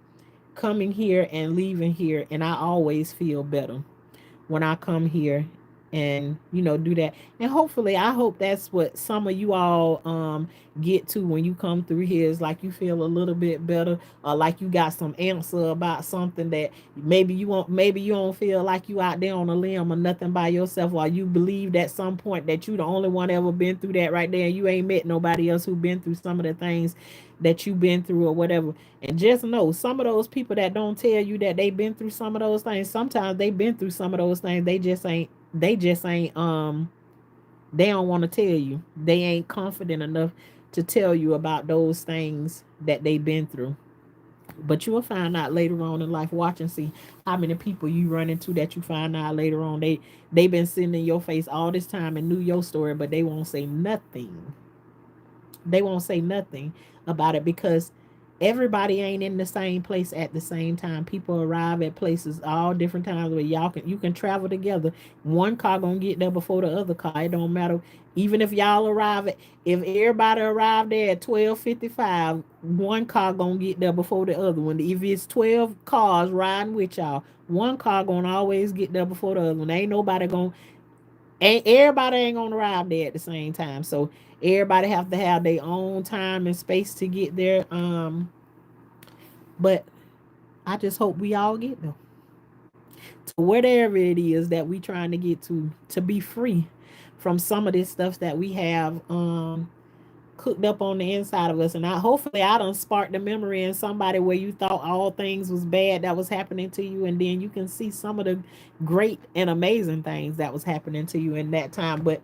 coming here and leaving here, and I always feel better when I come here and do that. And hopefully I hope that's what some of you all get to when you come through here, is like you feel a little bit better, or like you got some answer about something that maybe you don't feel like you out there on a limb or nothing by yourself, or you believed at some point that you the only one ever been through that right there, and you ain't met nobody else who been through some of the things that you've been through or whatever. And just know, some of those people that don't tell you that they've been through some of those things, sometimes they've been through some of those things. They just ain't they don't want to tell you. They ain't confident enough to tell you about those things that they've been through. But you will find out later on in life. Watch and see how many people you run into that you find out later on they been sitting in your face all this time and knew your story, but they won't say nothing. They won't say nothing about it because everybody ain't in the same place at the same time. People arrive at places all different times where you can travel together. One car gonna get there before the other car. It don't matter. Even if y'all if everybody arrived there at 12:55, one car gonna get there before the other one. If it's 12 cars riding with y'all, one car gonna always get there before the other one. Ain't everybody ain't gonna arrive there at the same time. So everybody have to have their own time and space to get there. But I just hope we all get there to whatever it is that we trying to get to be free from some of this stuff that we have cooked up on the inside of us. And hopefully I done sparked the memory in somebody where you thought all things was bad that was happening to you, and then you can see some of the great and amazing things that was happening to you in that time. But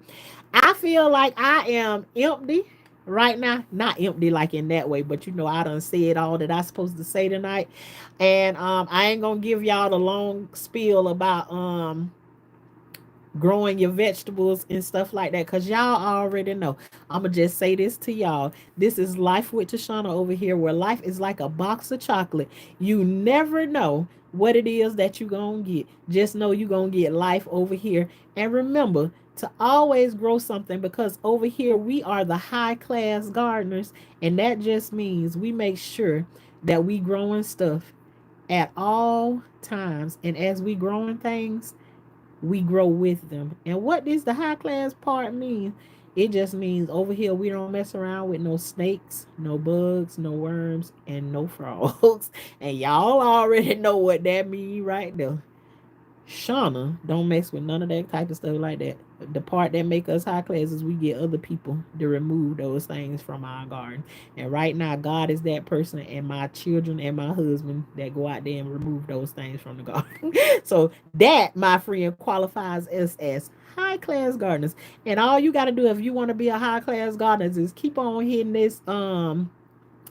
I feel like I am empty right now. Not empty like in that way, but I done said all that I supposed to say tonight. And I ain't gonna give y'all the long spiel about growing your vegetables and stuff like that, because y'all already know. I'ma just say this to y'all. This is Life with Tashana over here, where life is like a box of chocolate. You never know what it is that you gonna get. Just know you gonna get life over here. And remember to always grow something, because over here we are the high class gardeners, and that just means we make sure that we growing stuff at all times. And as we growing things, we grow with them. And what does the high class part mean? It just means over here we don't mess around with no snakes, no bugs, no worms, and no frogs. And y'all already know what that means right there. Shauna, don't mess with none of that type of stuff like that. The part that make us high class is we get other people to remove those things from our garden. And right now, God is that person, and my children and my husband that go out there and remove those things from the garden. So that, my friend, qualifies us as high class gardeners. And all you got to do if you want to be a high class gardener is keep on hitting this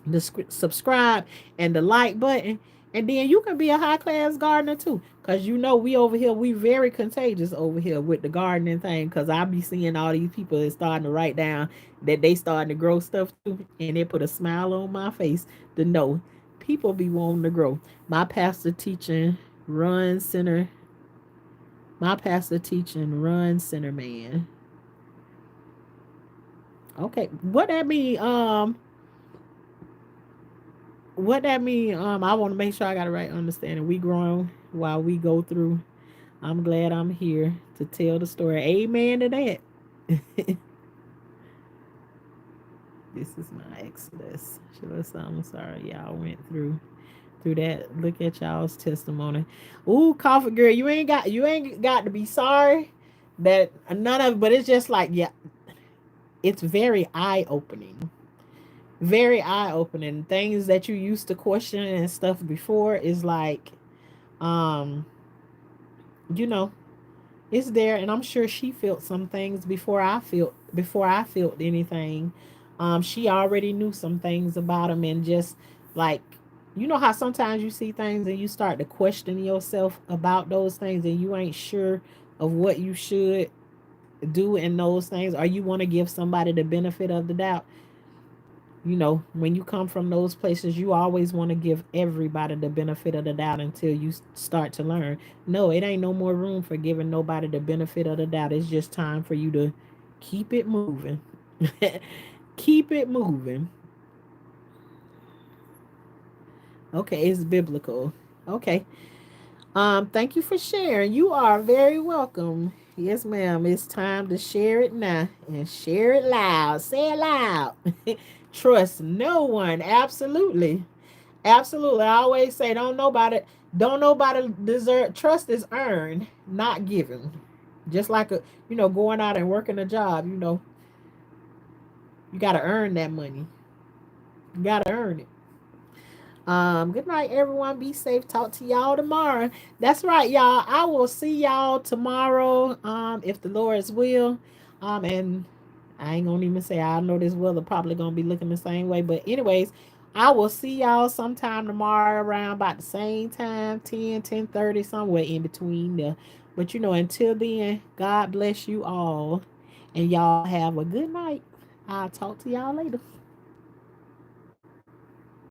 the subscribe and the like button, and then you can be a high class gardener too, because you know we over here, we very contagious over here with the gardening thing, because I be seeing all these people that starting to write down that they starting to grow stuff too, and it put a smile on my face to know people be wanting to grow. My pastor teaching run center my pastor teaching run center man. Okay, what that mean, I want to make sure I got the right understanding. We growing while we go through. I'm glad I'm here to tell the story. Amen to that. This is my Exodus. I'm sorry y'all went through that. Look at y'all's testimony. Ooh, coffee girl, you ain't got to be sorry that none of, but it's just like, yeah, it's very eye opening. Very eye opening. Things that you used to question and stuff before is like, um, you know, it's there, and I'm sure she felt some things before I felt anything. She already knew some things about him, and just like, you know how sometimes you see things and you start to question yourself about those things, and you ain't sure of what you should do in those things, or you want to give somebody the benefit of the doubt. You know, when you come from those places, you always want to give everybody the benefit of the doubt until you start to learn. No, it ain't no more room for giving nobody the benefit of the doubt. It's just time for you to keep it moving. Keep it moving. Okay, it's biblical. Okay. Thank you for sharing. You are very welcome. Yes, ma'am. It's time to share it now and share it loud. Say it loud. Trust no one. Absolutely. Absolutely. I always say don't nobody deserve. Trust is earned, not given. Just like going out and working a job, you gotta earn that money. You gotta earn it. Good night, everyone. Be safe. Talk to y'all tomorrow. That's right, y'all. I will see y'all tomorrow, if the Lord's will. And I ain't gonna even say, I know this weather probably gonna be looking the same way. But anyways, I will see y'all sometime tomorrow around about the same time, 10:30, somewhere in between there. But until then, God bless you all. And y'all have a good night. I'll talk to y'all later.